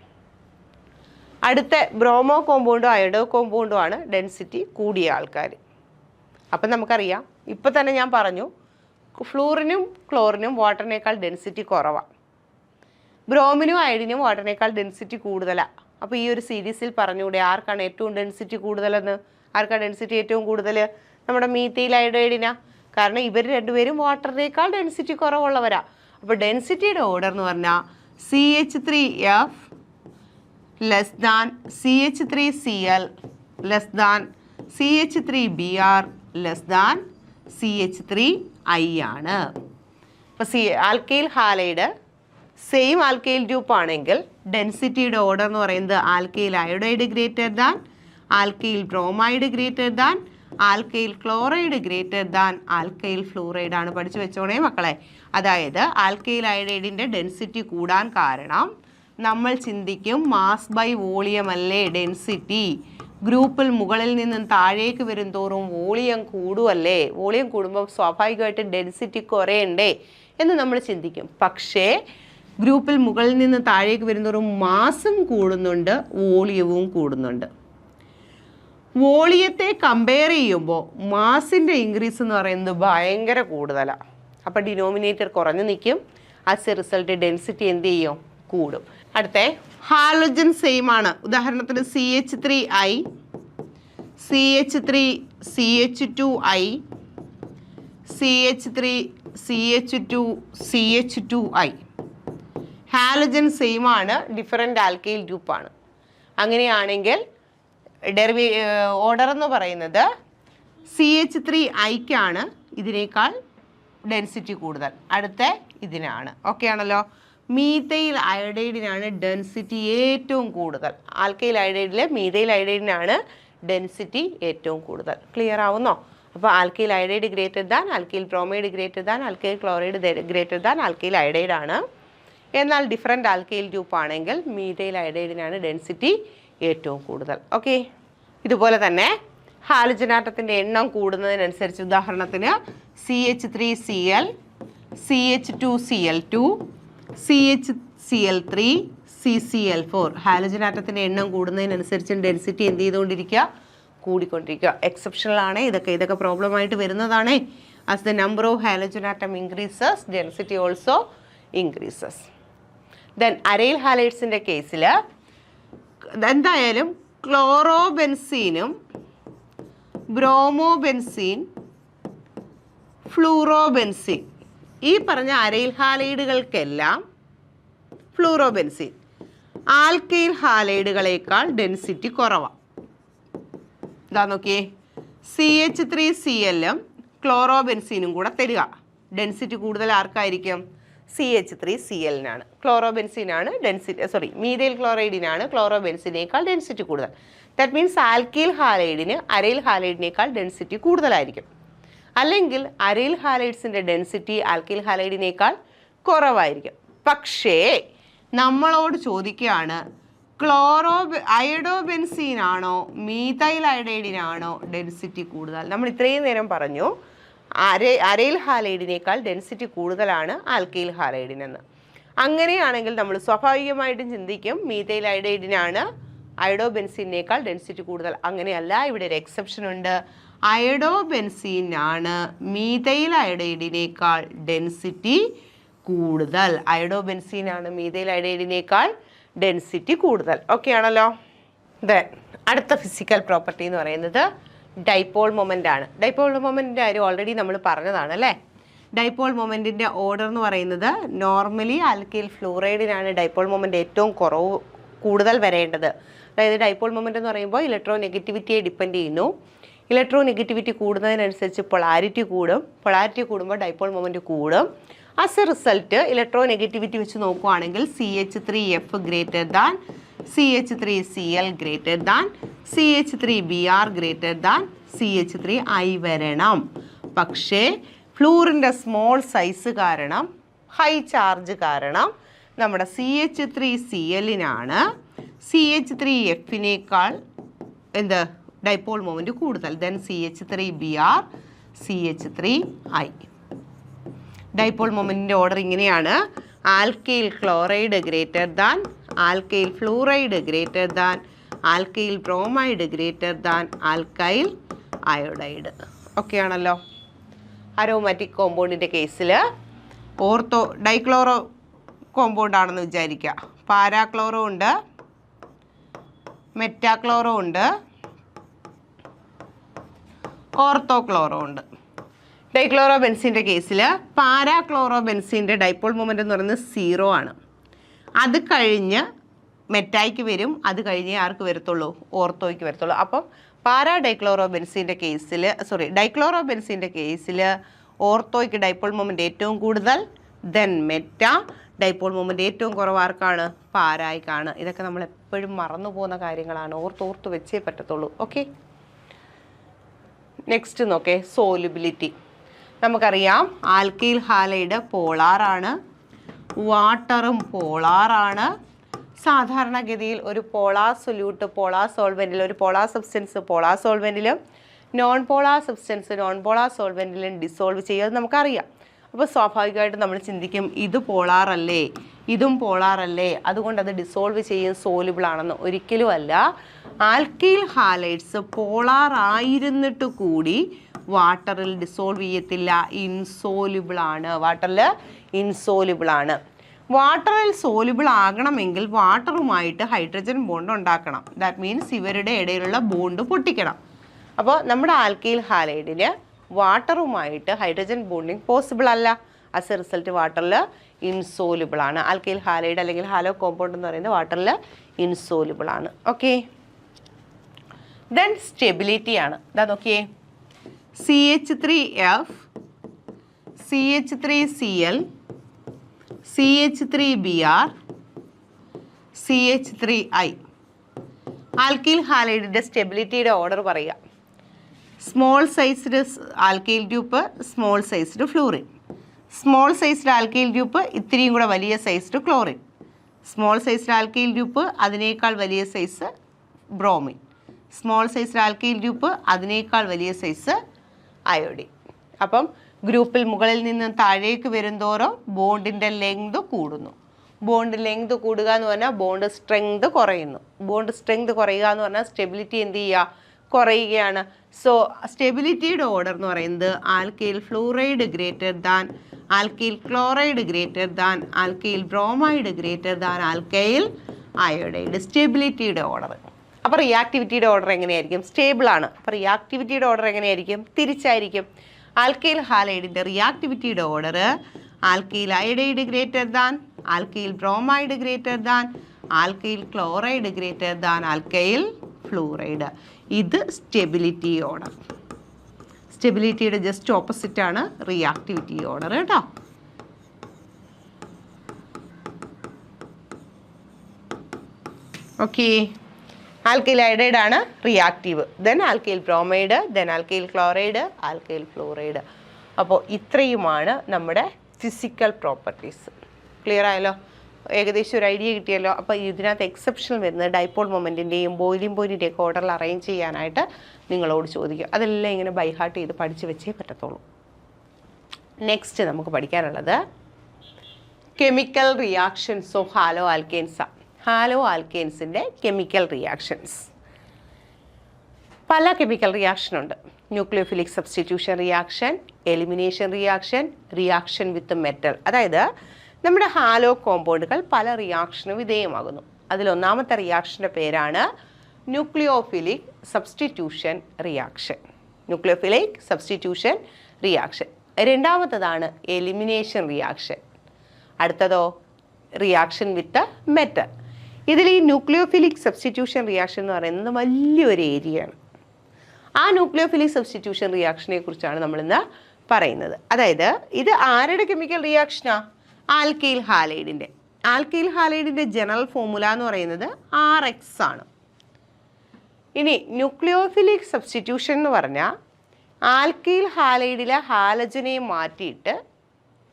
അടുത്ത ബ്രോമോ കോമ്പൗണ്ടും അയോഡോ കോമ്പൗണ്ടും ആണ് ഡെൻസിറ്റി കൂടിയ ആൾക്കാർ. അപ്പം നമുക്കറിയാം, ഇപ്പം തന്നെ ഞാൻ പറഞ്ഞു ഫ്ലൂറിനും ക്ലോറിനും വാട്ടറിനേക്കാൾ ഡെൻസിറ്റി കുറവാണ്. ബ്രോമിനും അയഡിനും വാട്ടറിനേക്കാൾ ഡെൻസിറ്റി കൂടുതലാണ്. അപ്പോൾ ഈ ഒരു സീരീസിൽ പറഞ്ഞുകൂടെ ആർക്കാണ് ഏറ്റവും ഡെൻസിറ്റി കൂടുതലെന്ന്? ആർക്കാണ് ഡെൻസിറ്റി ഏറ്റവും കൂടുതൽ? നമ്മുടെ മീഥൈൽ അയോഡൈഡിനാ. കാരണം ഇവർ രണ്ടുപേരും വാട്ടറിനേക്കാൾ ഡെൻസിറ്റി കുറവുള്ളവരാ. അപ്പോൾ ഡെൻസിറ്റിയുടെ ഓർഡർ എന്ന് പറഞ്ഞാൽ CH3F less than CH3Cl less than CH3Br less than CH3I ആണ്. അപ്പോൾ alkyl halide same alkyl group ആണെങ്കിൽ ഡെൻസിറ്റിയുടെ ഓർഡർ എന്ന് പറയുന്നത് alkyl iodide greater than, alkyl bromide greater than, alkyl chloride greater than alkyl fluoride ആണ്. പഠിച്ചു വെച്ചോണേ മക്കളെ. അതായത് ആൽക്കൈൽ അയോഡൈഡിൻ്റെ ഡെൻസിറ്റി കൂടാൻ കാരണം നമ്മൾ ചിന്തിക്കും മാസ് ബൈ വോളിയം അല്ലേ ഡെൻസിറ്റി. ഗ്രൂപ്പിൽ മുകളിൽ നിന്നും താഴേക്ക് വരും തോറും വോളിയം കൂടുമല്ലേ, വോളിയം കൂടുമ്പോൾ സ്വാഭാവികമായിട്ട് ഡെൻസിറ്റി കുറയണ്ടേ എന്ന് നമ്മൾ ചിന്തിക്കും. പക്ഷേ ഗ്രൂപ്പിൽ മുകളിൽ നിന്ന് താഴേക്ക് വരുന്നതോറും മാസും കൂടുന്നുണ്ട്, വോളിയവും കൂടുന്നുണ്ട്. വോളിയത്തെ കമ്പയർ ചെയ്യുമ്പോൾ മാസിൻ്റെ ഇൻക്രീസ് എന്ന് പറയുന്നത് ഭയങ്കര കൂടുതലാണ്. അപ്പോൾ ഡിനോമിനേറ്റർ കുറഞ്ഞു നിൽക്കും. ആസ് എ റിസൾട്ട് ഡെൻസിറ്റി എന്ത് ചെയ്യും? കൂടും. അടുത്ത ഹാലോജൻ സെയിം ആണ്. ഉദാഹരണത്തിന് CH3I, CH3CH2I, CH3CH2CH2I. Halogen same ആണ്, ഡിഫറെൻ്റ് ആൽക്കൈൽ ഗ്രൂപ്പാണ്. അങ്ങനെയാണെങ്കിൽ ഓർഡർ എന്ന് പറയുന്നത് CH3Iക്കാണ് ഇതിനേക്കാൾ ഡെൻസിറ്റി കൂടുതൽ. അടുത്ത ഇതിനാണ്. ഓക്കെ ആണല്ലോ. മീഥൈൽ അയോഡൈഡിനാണ് ഡെൻസിറ്റി ഏറ്റവും കൂടുതൽ. ആൽക്കൈൽ അയോഡൈഡിലെ മീഥൈൽ അയോഡൈഡിനാണ് ഡെൻസിറ്റി ഏറ്റവും കൂടുതൽ. ക്ലിയർ ആവുന്നോ? അപ്പോൾ alkyl iodide greater than, alkyl bromide greater than, alkyl chloride greater than alkyl iodide ആണ്. എന്നാൽ ഡിഫറെൻ്റ് ആൽക്കൈൽ ഗ്രൂപ്പ് ആണെങ്കിൽ മീഥൈൽ അയോഡൈഡിനാണ് ഡെൻസിറ്റി ഏറ്റവും കൂടുതൽ. ഓക്കെ. ഇതുപോലെ തന്നെ ഹാലോജൻ ആറ്റത്തിൻ്റെ എണ്ണം കൂടുന്നതിനനുസരിച്ച് ഉദാഹരണത്തിന് CH3Cl, CH2Cl2, CHCl3, CCl4. Halogen ആറ്റത്തിൻ്റെ എണ്ണം കൂടുന്നതിനനുസരിച്ച് ഡെൻസിറ്റി എന്ത് ചെയ്തുകൊണ്ടിരിക്കുക? കൂടിക്കൊണ്ടിരിക്കുക. എക്സെപ്ഷണൽ ആണ് ഇതൊക്കെ പ്രോബ്ലം ആയിട്ട് വരുന്നതാണ്. As the number of halogen atom increases density also increases. Then aryl ഹാലൈഡ്സിൻ്റെ കേസിൽ എന്തായാലും ക്ലോറോബെൻസീനും ബ്രോമോബെൻസീൻ, ഫ്ലൂറോബെൻസീൻ, ഈ പറഞ്ഞ അരൈൽ ഹാലൈഡുകൾക്കെല്ലാം ഫ്ലൂറോബെൻസീൻ ആൽക്കൈൽ ഹാലൈഡുകളേക്കാൾ ഡെൻസിറ്റി കുറവാണ്. ഇതാ നോക്കിയേ, CH3Cl-ഉം ക്ലോറോബെൻസീനും കൂടെ തരിക. ഡെൻസിറ്റി കൂടുതൽ ആർക്കായിരിക്കും? CH3Cl-നാണ്. ക്ലോറോബെൻസീനാണ് ഡെൻസിറ്റി, മീഥൈൽ ക്ലോറൈഡിനാണ് ക്ലോറോബെൻസീനേക്കാൾ ഡെൻസിറ്റി കൂടുതൽ. ദാറ്റ് മീൻസ് ആൽക്കൈൽ ഹാലൈഡിന് അരൈൽ ഹാലൈഡിനേക്കാൾ ഡെൻസിറ്റി കൂടുതലായിരിക്കും. അല്ലെങ്കിൽ അരൈൽ ഹാലൈഡ്സിൻ്റെ ഡെൻസിറ്റി ആൽക്കൈൽ ഹാലൈഡിനേക്കാൾ കുറവായിരിക്കും. പക്ഷേ നമ്മളോട് ചോദിക്കുകയാണ് അയോഡോബെൻസീനാണോ മീഥൈൽ അയോഡൈഡിനാണോ ഡെൻസിറ്റി കൂടുതൽ? നമ്മൾ ഇത്രയും നേരം പറഞ്ഞു അരൈൽ ഹാലൈഡിനേക്കാൾ ഡെൻസിറ്റി കൂടുതലാണ് ആൽക്കൈൽ ഹാലൈഡിനെന്ന്. അങ്ങനെയാണെങ്കിൽ നമ്മൾ സ്വാഭാവികമായിട്ടും ചിന്തിക്കും മീഥൈൽ അയോഡൈഡിനാണ് അയോഡോബെൻസീനേക്കാൾ ഡെൻസിറ്റി കൂടുതൽ. അങ്ങനെയല്ല, ഇവിടെ ഒരു എക്സെപ്ഷൻ ഉണ്ട്. അയോഡോബെൻസീനാണ് മീഥൈൽ അയോഡൈഡിനേക്കാൾ ഡെൻസിറ്റി കൂടുതൽ. അയോഡോബെൻസീനാണ് മീഥൈൽ അയോഡൈഡിനേക്കാൾ ഡെൻസിറ്റി കൂടുതൽ. ഓക്കെ ആണല്ലോ. ദെൻ അടുത്ത ഫിസിക്കൽ പ്രോപ്പർട്ടി എന്ന് പറയുന്നത് ഡൈപോൾ മൊമെൻ്റ് ആണ്. ഡൈപോൾ മൊമെൻറ്റിൻ്റെ കാര്യം ഓൾറെഡി നമ്മൾ പറഞ്ഞതാണ് അല്ലേ. ഡൈപോൾ മൊമെൻറ്റിൻ്റെ ഓർഡർ എന്ന് പറയുന്നത് നോർമലി ആൽക്കൈൽ ഫ്ലൂറൈഡിനാണ് ഡൈപോൾ മൊമെൻറ്റ് ഏറ്റവും കൂടുതൽ വരേണ്ടത്. അതായത് ഡൈപോൾ മൊമെൻറ്റ് എന്ന് പറയുമ്പോൾ ഇലക്ട്രോ നെഗറ്റിവിറ്റിയെ ഡിപ്പെൻഡ് ചെയ്യുന്നു. ഇലക്ട്രോ നെഗറ്റിവിറ്റി കൂടുന്നതിനനുസരിച്ച് പൊളാരിറ്റി കൂടും. പൊളാരിറ്റി കൂടുമ്പോൾ ഡൈപോൾ മൊമെൻറ്റ് കൂടും. As a result electronegativity വെച്ച് നോക്കുകയാണെങ്കിൽ CH3F greater than, CH3Cl greater than, CH3Br greater than CH3I വരണം. പക്ഷേ ഫ്ലൂറിൻ്റെ സ്മോൾ സൈസ് കാരണം, ഹൈ ചാർജ് കാരണം നമ്മുടെ CH3Cl-നാണ് CH3F-നേക്കാൾ ഡൈപോൾ മൊമെൻറ്റ് കൂടുതൽ. Then CH3Br, CH3I. ഡൈപോൾ മൊമെൻറ്റിൻ്റെ ഓർഡർ ഇങ്ങനെയാണ്: alkyl chloride greater than, alkyl fluoride greater than, alkyl bromide greater than alkyl iodide. Okay ആണല്ലോ. അരോമാറ്റിക് കോമ്പൗണ്ടിൻ്റെ കേസിൽ ഡൈക്ലോറോ കോമ്പൗണ്ട് ആണെന്ന് വിചാരിക്കുക. പാരാക്ലോറോ ഉണ്ട്, മെറ്റാക്ലോറോ ഉണ്ട്, ഓർത്തോക്ലോറോ ഉണ്ട്. ഡൈക്ലോറോ ബെൻസീൻ്റെ കേസിൽ പാരാക്ലോറോ ബെൻസീൻ്റെ ഡൈപോൾ മൊമെൻ്റ് എന്ന് പറയുന്നത് 0 ആണ്. അത് കഴിഞ്ഞ് മെറ്റായ്ക്ക് വരും, അത് കഴിഞ്ഞേ ആർക്ക് വരത്തുള്ളൂ? ഓർത്തോയ്ക്ക് വരത്തുള്ളൂ. അപ്പം ഡൈക്ലോറോ ബെൻസീൻ്റെ കേസിൽ ഓർത്തോയ്ക്ക് ഡൈപോൾ മൊമെൻ്റ് ഏറ്റവും കൂടുതൽ, ദെൻ മെറ്റ. ഡൈപോൾ മൊമെൻ്റ് ഏറ്റവും കുറവ് ആർക്കാണ്? പാരായ്ക്കാണ്. ഇതൊക്കെ നമ്മൾ എപ്പോഴും മറന്നു പോകുന്ന കാര്യങ്ങളാണ്, ഓർത്ത് വെച്ചേ പറ്റത്തുള്ളൂ. ഓക്കെ, നെക്സ്റ്റ് നോക്കേ, സോലുബിലിറ്റി. നമുക്കറിയാം ആൽക്കൈൽ ഹാലൈഡ് പോളാറാണ്, വാട്ടറും പോളാറാണ്. സാധാരണഗതിയിൽ ഒരു പോളാർ സൊല്യൂട്ട് പോളാർ സോൾവെൻറ്റിൽ, ഒരു പോളാർ സബ്സ്റ്റൻസ് പോളാർ സോൾവെൻറ്റിലും non polar substance non polar സോൾവെൻറ്റിലും ഡിസോൾവ് ചെയ്യുന്നത് നമുക്കറിയാം. അപ്പോൾ സ്വാഭാവികമായിട്ട് നമ്മൾ ചിന്തിക്കും ഇത് പോളാറല്ലേ, ഇതും പോളാറല്ലേ, അതുകൊണ്ട് അത് ഡിസോൾവ് ചെയ്യും, സോലുബിൾ ആണെന്ന്. ഒരിക്കലും അല്ല. ആൽക്കൈൽ ഹാലൈഡ്സ് പോളാർ ആയിരുന്നിട്ട് കൂടി വാട്ടറിൽ ഡിസോൾവ് ചെയ്യത്തില്ല, ഇൻസോലുബിൾ ആണ്. വാട്ടറിൽ സോലുബിൾ ആകണമെങ്കിൽ വാട്ടറുമായിട്ട് ഹൈഡ്രജൻ ബോണ്ട് ഉണ്ടാക്കണം. ദാറ്റ് മീൻസ് ഇവരുടെ ഇടയിലുള്ള ബോണ്ട് പൊട്ടിക്കണം. അപ്പോൾ നമ്മുടെ ആൽക്കൈൽ ഹാലൈഡിന് വാട്ടറുമായിട്ട് ഹൈഡ്രജൻ ബോണ്ടിങ് പോസിബിൾ അല്ല. ആസ് എ റിസൾട്ട് വാട്ടറിൽ ഇൻസോലുബിൾ ആണ്. ആൽക്കൈൽ ഹാലൈഡ് അല്ലെങ്കിൽ ഹാലോ കോമ്പൗണ്ട് എന്ന് പറയുന്നത് വാട്ടറിൽ ഇൻസോലുബിൾ ആണ്. ഓക്കെ, ദെൻ സ്റ്റെബിലിറ്റി ആണ്. ഇതാ നോക്കിയേ, CH3F, CH3Cl, CH3Br, CH3I. Alkyl ഹാലൈഡിൻ്റെ സ്റ്റെബിലിറ്റിയുടെ ഓർഡർ പറയുക. Small sized alkyl group, small sized fluorine. Small sized alkyl group ഇത്തിരിയും കൂടെ വലിയ sized chlorine. Small sized alkyl group അതിനേക്കാൾ വലിയ size bromine. Small sized alkyl group അതിനേക്കാൾ വലിയ സൈസ് അയോഡിൻ. അപ്പം ഗ്രൂപ്പിൽ മുകളിൽ നിന്ന് താഴേക്ക് വരുന്തോറും ബോണ്ടിൻ്റെ ലെങ്ത് കൂടുന്നു. ബോണ്ട് ലെങ്ത് കൂടുക എന്ന് പറഞ്ഞാൽ ബോണ്ട് സ്ട്രെങ്ത് കുറയുന്നു. ബോണ്ട് സ്ട്രെങ്ത് കുറയുക എന്ന് പറഞ്ഞാൽ സ്റ്റെബിലിറ്റി എന്ത് ചെയ്യുക? കുറയുകയാണ്. സോ സ്റ്റെബിലിറ്റിയുടെ ഓർഡർ എന്ന് പറയുന്നത് alkyl fluoride greater than alkyl chloride greater than alkyl bromide greater than alkyl iodide. സ്റ്റെബിലിറ്റിയുടെ ഓർഡർ. അപ്പോൾ റിയാക്ടിവിറ്റിയുടെ ഓർഡർ എങ്ങനെയായിരിക്കും? സ്റ്റേബിൾ ആണ്. അപ്പോൾ റിയാക്ടിവിറ്റിയുടെ ഓർഡർ എങ്ങനെയായിരിക്കും? തിരിച്ചായിരിക്കും. ആൽക്കൈൽ ഹാലൈഡിൻ്റെ റിയാക്ടിവിറ്റിയുടെ order alkyl iodide greater than alkyl bromide greater than alkyl chloride greater than alkyl fluoride. ഇത് സ്റ്റെബിലിറ്റി ഓർഡർ. സ്റ്റെബിലിറ്റിയുടെ ജസ്റ്റ് ഓപ്പോസിറ്റ് ആണ് റിയാക്ടിവിറ്റി ഓർഡർ കേട്ടോ. ഓക്കെ, ആൽക്കൈൽ അയോഡൈഡ് ആണ് reactive, then alkyl bromide, then alkyl chloride, alkyl fluoride. അപ്പോൾ ഇത്രയുമാണ് നമ്മുടെ ഫിസിക്കൽ പ്രോപ്പർട്ടീസ്. ക്ലിയർ ആയല്ലോ? ഏകദേശം ഒരു ഐഡിയ കിട്ടിയല്ലോ. അപ്പോൾ ഇതിനകത്ത് എക്സെപ്ഷൻ വരുന്നത് ഡൈപോൾ മൊമെൻറ്റിൻ്റെയും ബോയിലിംഗ് പോയിൻറ്റിൻ്റെയൊക്കെ ഓർഡറിൽ അറേഞ്ച് ചെയ്യാനായിട്ട് നിങ്ങളോട് ചോദിക്കും. അതെല്ലാം ഇങ്ങനെ ബൈഹാർട്ട് ചെയ്ത് പഠിച്ച് വെച്ചേ പറ്റത്തുള്ളൂ. നെക്സ്റ്റ് നമുക്ക് പഠിക്കാനുള്ളത് കെമിക്കൽ റിയാക്ഷൻസ് ഓഫ് ഹാലോ ആൽക്കെയിൻസാണ്. ഹാലോ ആൽക്കെയിൻസിൻ്റെ കെമിക്കൽ റിയാക്ഷൻസ്. പല കെമിക്കൽ റിയാക്ഷനുണ്ട്. Nucleophilic substitution reaction, elimination reaction, reaction with metal. അതായത് നമ്മുടെ ഹാലോ കോമ്പൗണ്ടുകൾ പല റിയാക്ഷനും വിധേയമാകുന്നു. അതിലൊന്നാമത്തെ റിയാക്ഷൻ്റെ പേരാണ് nucleophilic substitution reaction. Nucleophilic substitution reaction. രണ്ടാമത്തതാണ് എലിമിനേഷൻ റിയാക്ഷൻ. അടുത്തതോ റിയാക്ഷൻ വിത്ത് മെറ്റൽ. ഇതിൽ ഈ ന്യൂക്ലിയോഫിലിക് സബ്സ്റ്റിറ്റ്യൂഷൻ റിയാക്ഷൻ എന്ന് പറയുന്നത് വലിയൊരു ഏരിയയാണ്. ആ ന്യൂക്ലിയോഫിലിക് സബ്സ്റ്റിറ്റ്യൂഷൻ റിയാക്ഷനെ കുറിച്ചാണ് നമ്മളിന്ന് പറയുന്നത്. അതായത് ഇത് ആരുടെ കെമിക്കൽ റിയാക്ഷനാണ്? ആൽക്കൈൽ ഹാലൈഡിൻ്റെ. ആൽക്കൈൽ ഹാലൈഡിൻ്റെ ജനറൽ ഫോർമുല എന്ന് പറയുന്നത് RX ആണ്. ഇനി ന്യൂക്ലിയോഫിലിക് സബ്സ്റ്റിറ്റ്യൂഷൻ എന്ന് പറഞ്ഞാൽ ആൽക്കൈൽ ഹാലൈഡിലെ ഹാലജനെ മാറ്റിയിട്ട്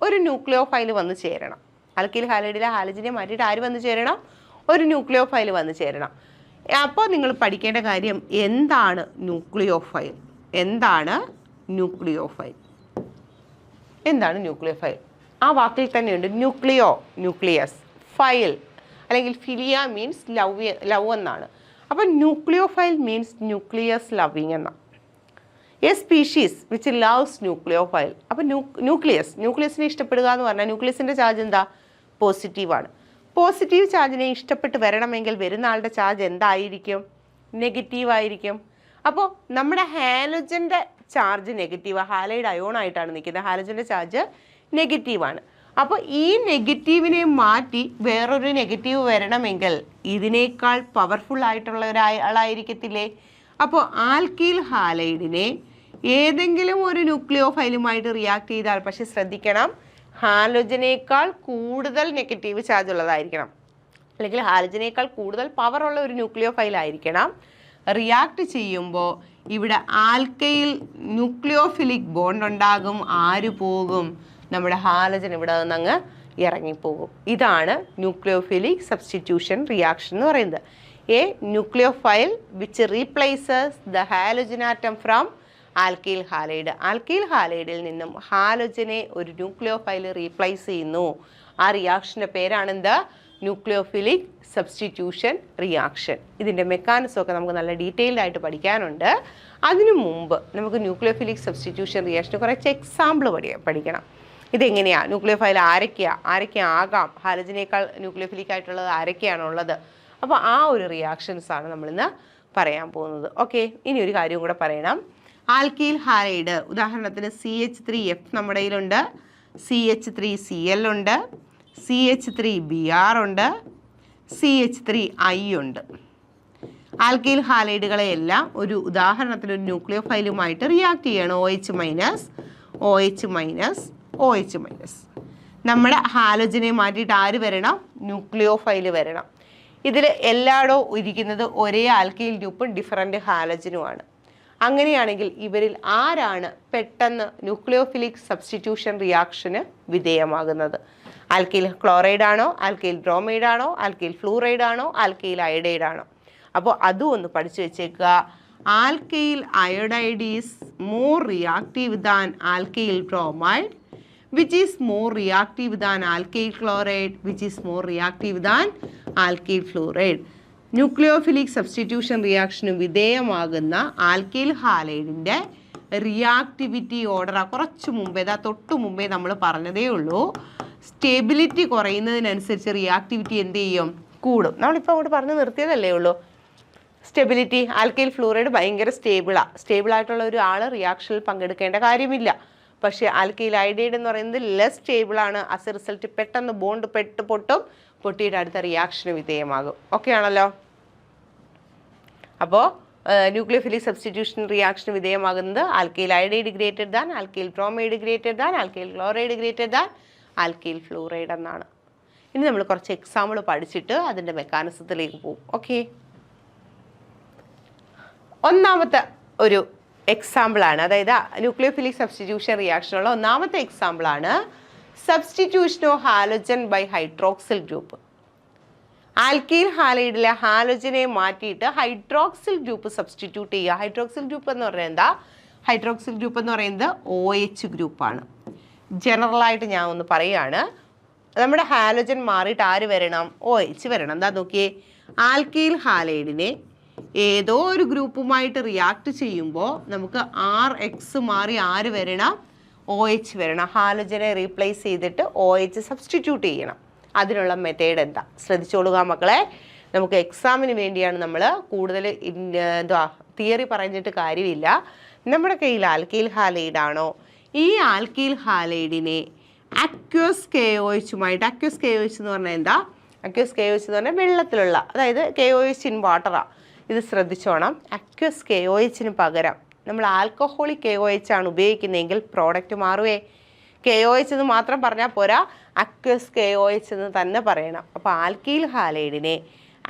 ഒരു ന്യൂക്ലിയോഫൈൽ വന്ന് ചേരണം. ആൽക്കൈൽ ഹാലൈഡിലെ ഹാലജനെ മാറ്റിയിട്ട് ആര് വന്ന് ചേരണം? ഒരു ന്യൂക്ലിയോഫൈൽ വന്ന് ചേരണം. അപ്പോൾ നിങ്ങൾ പഠിക്കേണ്ട കാര്യം എന്താണ് ന്യൂക്ലിയോഫൈൽ? എന്താണ് ന്യൂക്ലിയോഫൈൽ? എന്താണ് ന്യൂക്ലിയോഫൈൽ? ആ വാക്കിൽ തന്നെയുണ്ട് ന്യൂക്ലിയോ, ന്യൂക്ലിയസ്, ഫൈൽ അല്ലെങ്കിൽ ഫിലിയ മീൻസ് ലവ് എന്നാണ്. അപ്പോൾ ന്യൂക്ലിയോഫൈൽ മീൻസ് ന്യൂക്ലിയസ് ലവിങ് എന്നാണ്. A species which loves nucleophile. അപ്പോൾ ന്യൂക്ലിയസിനെ ഇഷ്ടപ്പെടുക എന്ന് പറഞ്ഞാൽ ന്യൂക്ലിയസിൻ്റെ ചാർജ് എന്താ? പോസിറ്റീവാണ്. പോസിറ്റീവ് ചാർജിനെ ഇഷ്ടപ്പെട്ട് വരണമെങ്കിൽ വരുന്ന ആളുടെ ചാർജ് എന്തായിരിക്കും? നെഗറ്റീവ് ആയിരിക്കും. അപ്പോൾ നമ്മുടെ ഹാലോജൻ്റെ ചാർജ് നെഗറ്റീവാണ്, ഹാലൈഡ് അയോൺ ആയിട്ടാണ് നിൽക്കുന്നത്, ഹാലോജൻ്റെ ചാർജ് നെഗറ്റീവാണ്. അപ്പോൾ ഈ നെഗറ്റീവിനെ മാറ്റി വേറൊരു നെഗറ്റീവ് വരണമെങ്കിൽ ഇതിനേക്കാൾ പവർഫുൾ ആയിട്ടുള്ള ഒരാളായിരിക്കത്തില്ലേ? അപ്പോൾ ആൽക്കീൽ ഹാലൈഡിനെ ഏതെങ്കിലും ഒരു ന്യൂക്ലിയോഫൈലുമായിട്ട് റിയാക്ട് ചെയ്താൽ, പക്ഷെ ശ്രദ്ധിക്കണം, ഹാലോജനേക്കാൾ കൂടുതൽ നെഗറ്റീവ് ചാർജ് ഉള്ളതായിരിക്കണം, അല്ലെങ്കിൽ ഹാലോജനേക്കാൾ കൂടുതൽ പവറുള്ള ഒരു ന്യൂക്ലിയോഫൈലായിരിക്കണം. റിയാക്ട് ചെയ്യുമ്പോൾ ഇവിടെ ആൽക്കൈൽ ന്യൂക്ലിയോഫിലിക് ബോണ്ട് ഉണ്ടാകും. ആര് പോകും? നമ്മുടെ ഹാലോജൻ ഇവിടെ നിന്ന് അങ്ങ് ഇറങ്ങിപ്പോകും. ഇതാണ് ന്യൂക്ലിയോഫിലിക് സബ്സ്റ്റിറ്റ്യൂഷൻ റിയാക്ഷൻ എന്ന് പറയുന്നത്. A nucleophile which replaces the halogen atom from alkyl halide. Alkyl ഹാലൈഡിൽ നിന്നും ഹാലോജനെ ഒരു ന്യൂക്ലിയോഫൈൽ റീപ്ലേസ് ചെയ്യുന്നു. ആ റിയാക്ഷൻ്റെ പേരാണെന്ത്? Nucleophilic substitution reaction. ഇതിൻ്റെ മെക്കാനിസം ഒക്കെ നമുക്ക് നല്ല ഡീറ്റെയിൽഡ് ആയിട്ട് പഠിക്കാനുണ്ട്. അതിനു മുമ്പ് നമുക്ക് ന്യൂക്ലിയോഫിലിക് സബ്സ്റ്റിറ്റ്യൂഷൻ റിയാക്ഷന് കുറച്ച് എക്സാമ്പിൾ പഠിക്കണം. ഇതെങ്ങനെയാണ്? ന്യൂക്ലിയോഫൈൽ ആരൊക്കെ ആകാം? ഹാലോജനേക്കാൾ ന്യൂക്ലിയോഫിലിക് ആയിട്ടുള്ളത് ആരൊക്കെയാണുള്ളത്? അപ്പോൾ ആ ഒരു റിയാക്ഷൻസാണ് നമ്മളിന്ന് പറയാൻ പോകുന്നത്. ഓക്കെ, ഇനി ഒരു കാര്യം കൂടെ പറയണം. ആൽക്കീൽ ഹാലൈഡ്, ഉദാഹരണത്തിന് CH3F നമ്മുടെ കയ്യിലുണ്ട്, CH3Cl ഉണ്ട്, CH3Br ഉണ്ട്, CH3I ഉണ്ട്. ആൽക്കൈൽ ഹാലൈഡുകളെയെല്ലാം ഒരു ഉദാഹരണത്തിന് ഒരു ന്യൂക്ലിയോഫൈലുമായിട്ട് റിയാക്ട് ചെയ്യണം. OH-, നമ്മുടെ ഹാലോജനെ മാറ്റിയിട്ട് ആര് വരണം? ന്യൂക്ലിയോഫൈൽ വരണം. ഇതിൽ എല്ലായിടവും ഇരിക്കുന്നത് ഒരേ ആൽക്കൈൽ ഗ്രൂപ്പും ഡിഫറൻറ്റ് ഹാലോജനുമാണ്. അങ്ങനെയാണെങ്കിൽ ഇവരിൽ ആരാണ് പെട്ടെന്ന് ന്യൂക്ലിയോഫിലിക് സബ്സ്റ്റിറ്റ്യൂഷൻ റിയാക്ഷന് വിധേയമാകുന്നത്? ആൽക്കൈൽ ക്ലോറൈഡ് ആണോ, ആൽക്കൈൽ ബ്രോമൈഡ് ആണോ, ആൽക്കൈൽ ഫ്ലൂറൈഡ് ആണോ, ആൽക്കൈൽ അയഡൈഡ് ആണോ? അപ്പോൾ അതും ഒന്ന് പഠിച്ചു വെച്ചേക്കുക. Alkyl iodide is more reactive than alkyl bromide, which is more reactive than alkyl chloride, which is more reactive than alkyl fluoride. Nucleophilic substitution റിയാക്ഷന് വിധേയമാകുന്ന ആൽക്കൈൽ ഹാലൈഡിൻ്റെ റിയാക്ടിവിറ്റി ഓർഡർ കുറച്ച് മുമ്പേ, തൊട്ട് മുമ്പേ നമ്മൾ പറഞ്ഞതേ ഉള്ളൂ. സ്റ്റെബിലിറ്റി കുറയുന്നതിനനുസരിച്ച് റിയാക്ടിവിറ്റി എന്ത് ചെയ്യും? കൂടും. നമ്മളിപ്പോൾ അങ്ങോട്ട് പറഞ്ഞ് നിർത്തിയതല്ലേ ഉള്ളൂ. സ്റ്റെബിലിറ്റി, ആൽക്കൈൽ ഫ്ലൂറൈഡ് ഭയങ്കര സ്റ്റേബിളായിട്ടുള്ള ഒരു ആൾ റിയാക്ഷനിൽ പങ്കെടുക്കേണ്ട കാര്യമില്ല. പക്ഷേ ആൽക്കൈൽ അയഡൈഡ് എന്ന് പറയുന്നത് ലെസ് സ്റ്റേബിളാണ്. ആസ് എ റിസൾട്ട് പെട്ടെന്ന് ബോണ്ട് പൊട്ടിയിട്ട് അടുത്ത റിയാക്ഷന് വിധേയമാകും. ഓക്കെ ആണല്ലോ? അപ്പോൾ ന്യൂക്ലിയോഫിലിക് സബ്സ്റ്റിറ്റ്യൂഷൻ റിയാക്ഷന് വിധേയമാകുന്നത് alkyl iodide greater than, alkyl bromide greater than, alkyl chloride greater than, alkyl fluoride എന്നാണ്. ഇനി നമ്മൾ കുറച്ച് എക്സാമ്പിൾ പഠിച്ചിട്ട് അതിൻ്റെ മെക്കാനിസത്തിലേക്ക് പോകും. ഓക്കെ, ഒന്നാമത്തെ ഒരു എക്സാമ്പിളാണ്, അതായത് ന്യൂക്ലിയോഫിലിക് സബ്സ്റ്റിറ്റ്യൂഷൻ റിയാക്ഷനുള്ള ഒന്നാമത്തെ എക്സാമ്പിളാണ് substitution of halogen by hydroxyl group. Alkyl ഹാലൈഡിലെ ഹാലോജനെ മാറ്റിയിട്ട് ഹൈഡ്രോക്സിൽ ഗ്രൂപ്പ് സബ്സ്റ്റിറ്റ്യൂട്ട് ചെയ്യുക. ഹൈഡ്രോക്സിൽ ഗ്രൂപ്പ് എന്ന് പറയുന്നത് എന്താ? ഹൈഡ്രോക്സിൽ ഗ്രൂപ്പ് എന്ന് പറയുന്നത് OH ഗ്രൂപ്പാണ്. ജനറലായിട്ട് ഞാൻ ഒന്ന് പറയുകയാണ്, നമ്മുടെ ഹാലോജൻ മാറിയിട്ട് ആര് വരണം? OH വരണം. എന്താ നോക്കിയേ, ആൽക്കൈൽ ഹാലൈഡിനെ ഏതോ ഒരു ഗ്രൂപ്പുമായിട്ട് റിയാക്ട് ചെയ്യുമ്പോൾ നമുക്ക് RX മാറി ആര് വരണം? OH വരണം. ഹാലോജനെ റീപ്ലേസ് ചെയ്തിട്ട് OH സബ്സ്റ്റിറ്റ്യൂട്ട് ചെയ്യണം. അതിനുള്ള മെത്തേഡ് എന്താ? ശ്രദ്ധിച്ചോളുക മക്കളെ. നമുക്ക് എക്സാമിന് വേണ്ടിയാണ് നമ്മൾ കൂടുതൽ തിയറി പറഞ്ഞിട്ട് കാര്യമില്ല. നമ്മുടെ കയ്യിൽ ആൽക്കൈൽ ഹാലൈഡ് ആണോ, ഈ ആൽക്കൈൽ ഹാലൈഡിനെ അക്വസ് KOHുമായിട്ട്, അക്വസ് KOH എന്ന് പറഞ്ഞാൽ എന്താ? അക്വസ് KOH എന്ന് പറഞ്ഞാൽ വെള്ളത്തിലുള്ള, അതായത് KOH ഇൻ വാട്ടറാണ്. ഇത് ശ്രദ്ധിച്ചോണം. അക്വസ് KOHന് പകരം നമ്മൾ ആൽക്കഹോളിക് KOH ആണ് ഉപയോഗിക്കുന്നതെങ്കിൽ പ്രോഡക്റ്റ് മാറുവേ. KOH എന്ന് മാത്രം പറഞ്ഞാൽ പോരാ, അക്വസ് KOH എന്ന് തന്നെ പറയണം. അപ്പോൾ ആൽക്കൈൽ ഹാലൈഡിനെ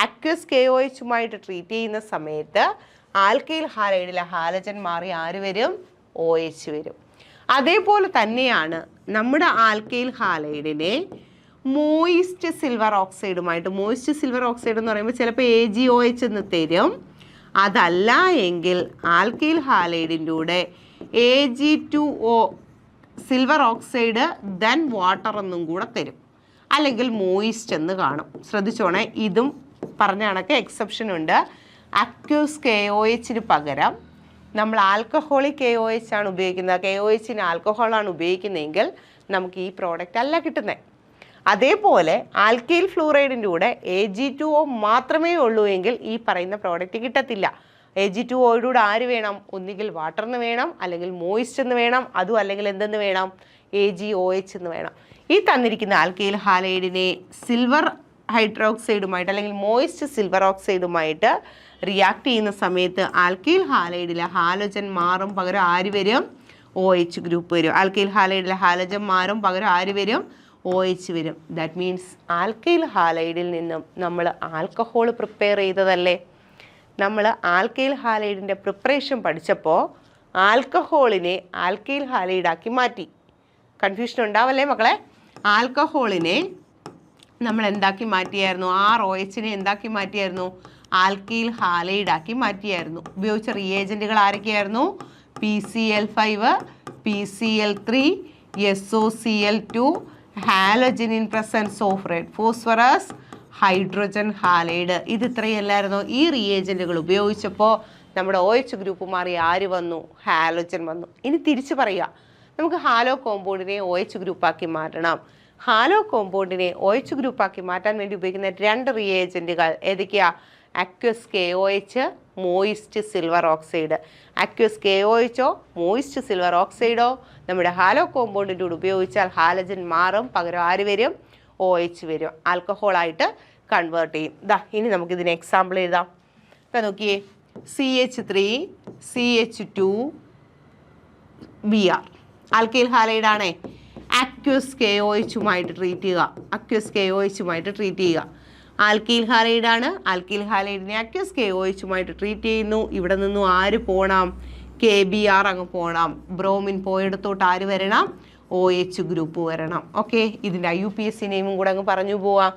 അക്വസ് KOHുമായിട്ട് ട്രീറ്റ് ചെയ്യുന്ന സമയത്ത് ആൽക്കൈൽ ഹാലൈഡിലെ ഹാലജൻ മാറി ആര് വരും? OH വരും. അതേപോലെ തന്നെയാണ് നമ്മുടെ ആൽക്കൈൽ ഹാലൈഡിനെ മോയിസ്റ്റ് സിൽവർ ഓക്സൈഡുമായിട്ട്, മോയിസ്റ്റ് സിൽവർ ഓക്സൈഡ് എന്ന് പറയുമ്പോൾ ചിലപ്പോൾ AgOH എന്ന് തരും. അതല്ല എങ്കിൽ ആൽക്കൈൽ ഹാലൈഡിൻ്റെ കൂടെ Ag2O silver oxide then water എന്നും കൂടെ തരും, അല്ലെങ്കിൽ മോയിസ്റ്റ് എന്ന് കാണും. ശ്രദ്ധിച്ചോണേ, ഇതും പറഞ്ഞ കണക്ക് എക്സെപ്ഷൻ ഉണ്ട്. അക്വസ് KOHന് പകരം നമ്മൾ ആൽക്കഹോളിക് KOH ആണ് ഉപയോഗിക്കുന്നത്, KOHന് ആൽക്കഹോളാണ് ഉപയോഗിക്കുന്നതെങ്കിൽ നമുക്ക് ഈ പ്രോഡക്റ്റ് അല്ല കിട്ടുന്നത്. അതേപോലെ ആൽക്കൈൽ ഫ്ലൂറൈഡിൻ്റെ കൂടെ Ag2O മാത്രമേ ഉള്ളൂ എങ്കിൽ ഈ പറയുന്ന പ്രോഡക്റ്റ് കിട്ടത്തില്ല. Ag2O കൂടെ ആര് വേണം? ഒന്നുകിൽ വാട്ടറിന് വേണം, അല്ലെങ്കിൽ മോയിസ്റ്റ് എന്ന് വേണം, അതും അല്ലെങ്കിൽ എന്തെന്ന് വേണം? AgOH എന്ന് വേണം. ഈ തന്നിരിക്കുന്ന ആൽക്കൈൽ ഹാലൈഡിനെ സിൽവർ ഹൈഡ്രോക്സൈഡുമായിട്ട് അല്ലെങ്കിൽ മോയിസ്റ്റ് സിൽവർ ഓക്സൈഡുമായിട്ട് റിയാക്ട് ചെയ്യുന്ന സമയത്ത് ആൽക്കൈൽ ഹാലൈഡിലെ ഹാലോജൻ മാറും, പകരം ആര് വരും? OH ഗ്രൂപ്പ് വരും. ആൽക്കൈൽ ഹാലൈഡിലെ ഹാലോജൻ മാറും, പകരം ആര് വരും? OH വരും. ദാറ്റ് മീൻസ് ആൽക്കൈൽ ഹാലൈഡിൽ നിന്നും നമ്മൾ ആൽക്കഹോൾ പ്രിപ്പയർ ചെയ്തതല്ലേ. നമ്മൾ ആൽക്കൈൽ ഹാലൈഡിൻ്റെ പ്രിപ്പറേഷൻ പഠിച്ചപ്പോൾ ആൽക്കഹോളിനെ ആൽക്കൈൽ ഹാലൈഡാക്കി മാറ്റി. കൺഫ്യൂഷൻ ഉണ്ടാവല്ലേ മക്കളെ? ആൽക്കഹോളിനെ നമ്മൾ എന്താക്കി മാറ്റിയായിരുന്നു? ROHനെ എന്താക്കി മാറ്റിയായിരുന്നു? ആൽക്കൈൽ ഹാലൈഡാക്കി മാറ്റിയായിരുന്നു. ഉപയോഗിച്ച റിയേജൻറ്റുകൾ ആരൊക്കെയായിരുന്നു? PCl5, PCl3, SOCl2, halogen in presence of red phosphorus, hydrogen halide. ഇത് ഇത്രയല്ലായിരുന്നോ? ഈ റിയേജൻറ്റുകൾ ഉപയോഗിച്ചപ്പോൾ നമ്മുടെ OH ഗ്രൂപ്പ് മാറി ആര് വന്നു? ഹാലോജൻ വന്നു. ഇനി തിരിച്ചു പറയുക, നമുക്ക് ഹാലോ കോമ്പൗണ്ടിനെ OH ഗ്രൂപ്പാക്കി മാറ്റണം. ഹാലോ കോമ്പൗണ്ടിനെ OH ഗ്രൂപ്പാക്കി മാറ്റാൻ വേണ്ടി ഉപയോഗിക്കുന്ന 2 റിയേജൻറ്റുകൾ ഏതൊക്കെയാ? Aqueous KOH, moist silver oxide. Aqueous KOHോ മോയിസ്റ്റ് സിൽവർ ഓക്സൈഡോ നമ്മുടെ ഹാലോ കോമ്പൗണ്ടിൻ്റെ കൂടെ ഉപയോഗിച്ചാൽ ഹാലജൻ മാറും, പകരം ആര് വരും? OH വരും. ആൽക്കഹോളായിട്ട് കൺവേർട്ട് ചെയ്യും. ഇനി നമുക്കിതിന് എക്സാമ്പിൾ എഴുതാം. ഇപ്പം നോക്കിയേ, CH3 CH2 Br ആൽക്കൈൽ ഹാലൈഡാണേ. അക്വസ് KOHുമായിട്ട് ട്രീറ്റ് ചെയ്യുക. അക്വസ് KOHുമായിട്ട് ട്രീറ്റ് ചെയ്യുക. ആൽക്കൈൽ ഹാലൈഡാണ്. ആൽക്കൈൽ ഹാലൈഡിനെ അക്വസ് KOHുമായിട്ട് ട്രീറ്റ് ചെയ്യുന്നു. ഇവിടെ നിന്നും ആര് പോകണം? KBr അങ്ങ് പോകണം. ബ്രോമിൻ പോയിടത്തോട്ട് ആര് വരണം? OH ഗ്രൂപ്പ് വരണം. ഓക്കെ, ഇതിൻ്റെ IUPAC നെയിമും കൂടെ അങ്ങ് പറഞ്ഞു പോവാം.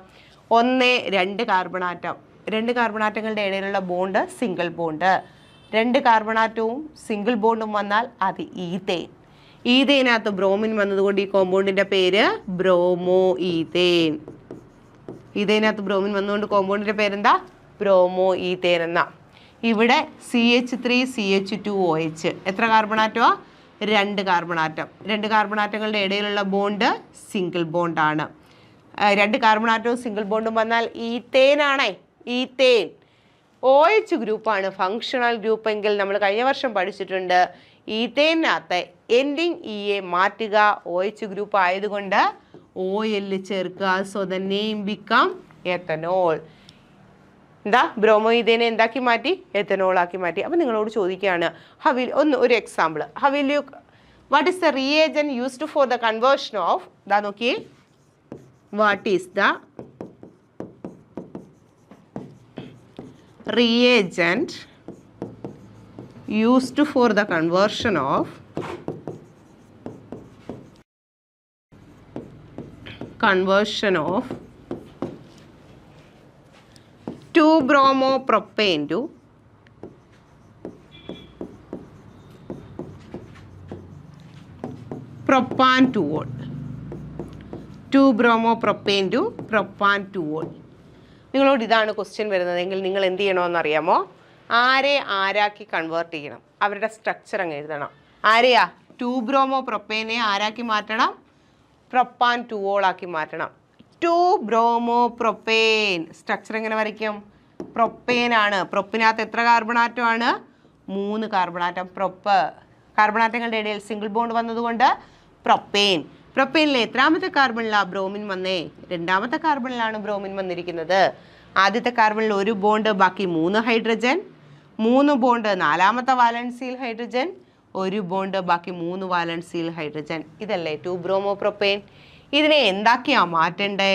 1, 2 കാർബൺ ആറ്റം. 2 കാർബൺ ആറ്റങ്ങളുടെ ഇടയിലുള്ള ബോണ്ട് സിംഗിൾ ബോണ്ട്. 2 കാർബൺ ആറ്റവും സിംഗിൾ ബോണ്ടും വന്നാൽ അത് ഈതേൻ. ഈതേനകത്ത് ബ്രോമിൻ വന്നതുകൊണ്ട് ഈ കോമ്പൗണ്ടിൻ്റെ പേര് ബ്രോമോ ഈതേൻ. ഈതേനകത്ത് ബ്രോമിൻ വന്നുകൊണ്ട് കോമ്പൗണ്ടിൻ്റെ പേരെന്താ? ബ്രോമോ ഈതേൻ എന്നാ. ഇവിടെ CH3 CH2OH എത്ര കാർബൺ ആറ്റമാ? 2 carbon atom. 2 കാർബൺ ആറ്റങ്ങളുടെ ഇടയിലുള്ള ബോണ്ട് സിംഗിൾ ബോണ്ടാണ്. 2 കാർബൺ ആറ്റവും സിംഗിൾ ബോണ്ടും വന്നാൽ ഈതേനാണേ. ഈതേൻ OH ഗ്രൂപ്പാണ് ഫങ്ഷണൽ ഗ്രൂപ്പ് എങ്കിൽ നമ്മൾ കഴിഞ്ഞ വർഷം പഠിച്ചിട്ടുണ്ട്. ഈതേനകത്ത് എൻഡിങ് EA മാറ്റുക, OH ഗ്രൂപ്പ് ആയതുകൊണ്ട് OL ചേർക്കുക. So the name become ethanol. എന്താ? ബ്രോമോ ഈതേനെ എന്താക്കി മാറ്റി? എത്തനോളാക്കി മാറ്റി. അപ്പം നിങ്ങളോട് ചോദിക്കുകയാണ്, ഒരു example. What is the reagent used for the conversion of നോക്കിയേ, what is the reagent used for the conversion of 2-bromopropane to propan 2-ol. 2-bromopropane to propan 2-ol. നിങ്ങളോട് ഇതാണ് ക്വസ്റ്റ്യൻ വരുന്നതെങ്കിൽ നിങ്ങൾ എന്ത് ചെയ്യണമെന്ന് അറിയാമോ? ആരെ ആരാക്കി കൺവേർട്ട് ചെയ്യണം? അവരുടെ സ്ട്രക്ചർ അങ്ങ് എഴുതണം. ആരെയാ? 2-bromopropane ആരാക്കി മാറ്റണം? പ്രൊപ്പാൻ 2-ol ആക്കി മാറ്റണം. 2-bromopropane സ്ട്രക്ചർ എങ്ങനെ വരയ്ക്കും? പ്രൊപ്പേൻ ആണ്. പ്രൊപ്പിനകത്ത് എത്ര കാർബണാറ്റമാണ്? 3 കാർബണാറ്റം. കാർബണാറ്റങ്ങളുടെ ഇടയിൽ സിംഗിൾ ബോണ്ട് വന്നതുകൊണ്ട് പ്രൊപ്പേൻ. പ്രൊപ്പേനിലെ എത്രാമത്തെ കാർബണിലാണ് ബ്രോമിൻ വന്നേ? 2ാമത്തെ കാർബണിലാണ് ബ്രോമിൻ വന്നിരിക്കുന്നത്. ആദ്യത്തെ കാർബണിൽ 1 ബോണ്ട്, ബാക്കി 3 ഹൈഡ്രജൻ. 3 ബോണ്ട് 4ാമത്തെ വാലൻസിയിൽ ഹൈഡ്രജൻ. 1 ബോണ്ട്, ബാക്കി 3 വാലൻസിയിൽ ഹൈഡ്രജൻ. ഇതല്ലേ 2-bromopropane. ഇതിനെ എന്താക്കിയാ മാറ്റണ്ടേ?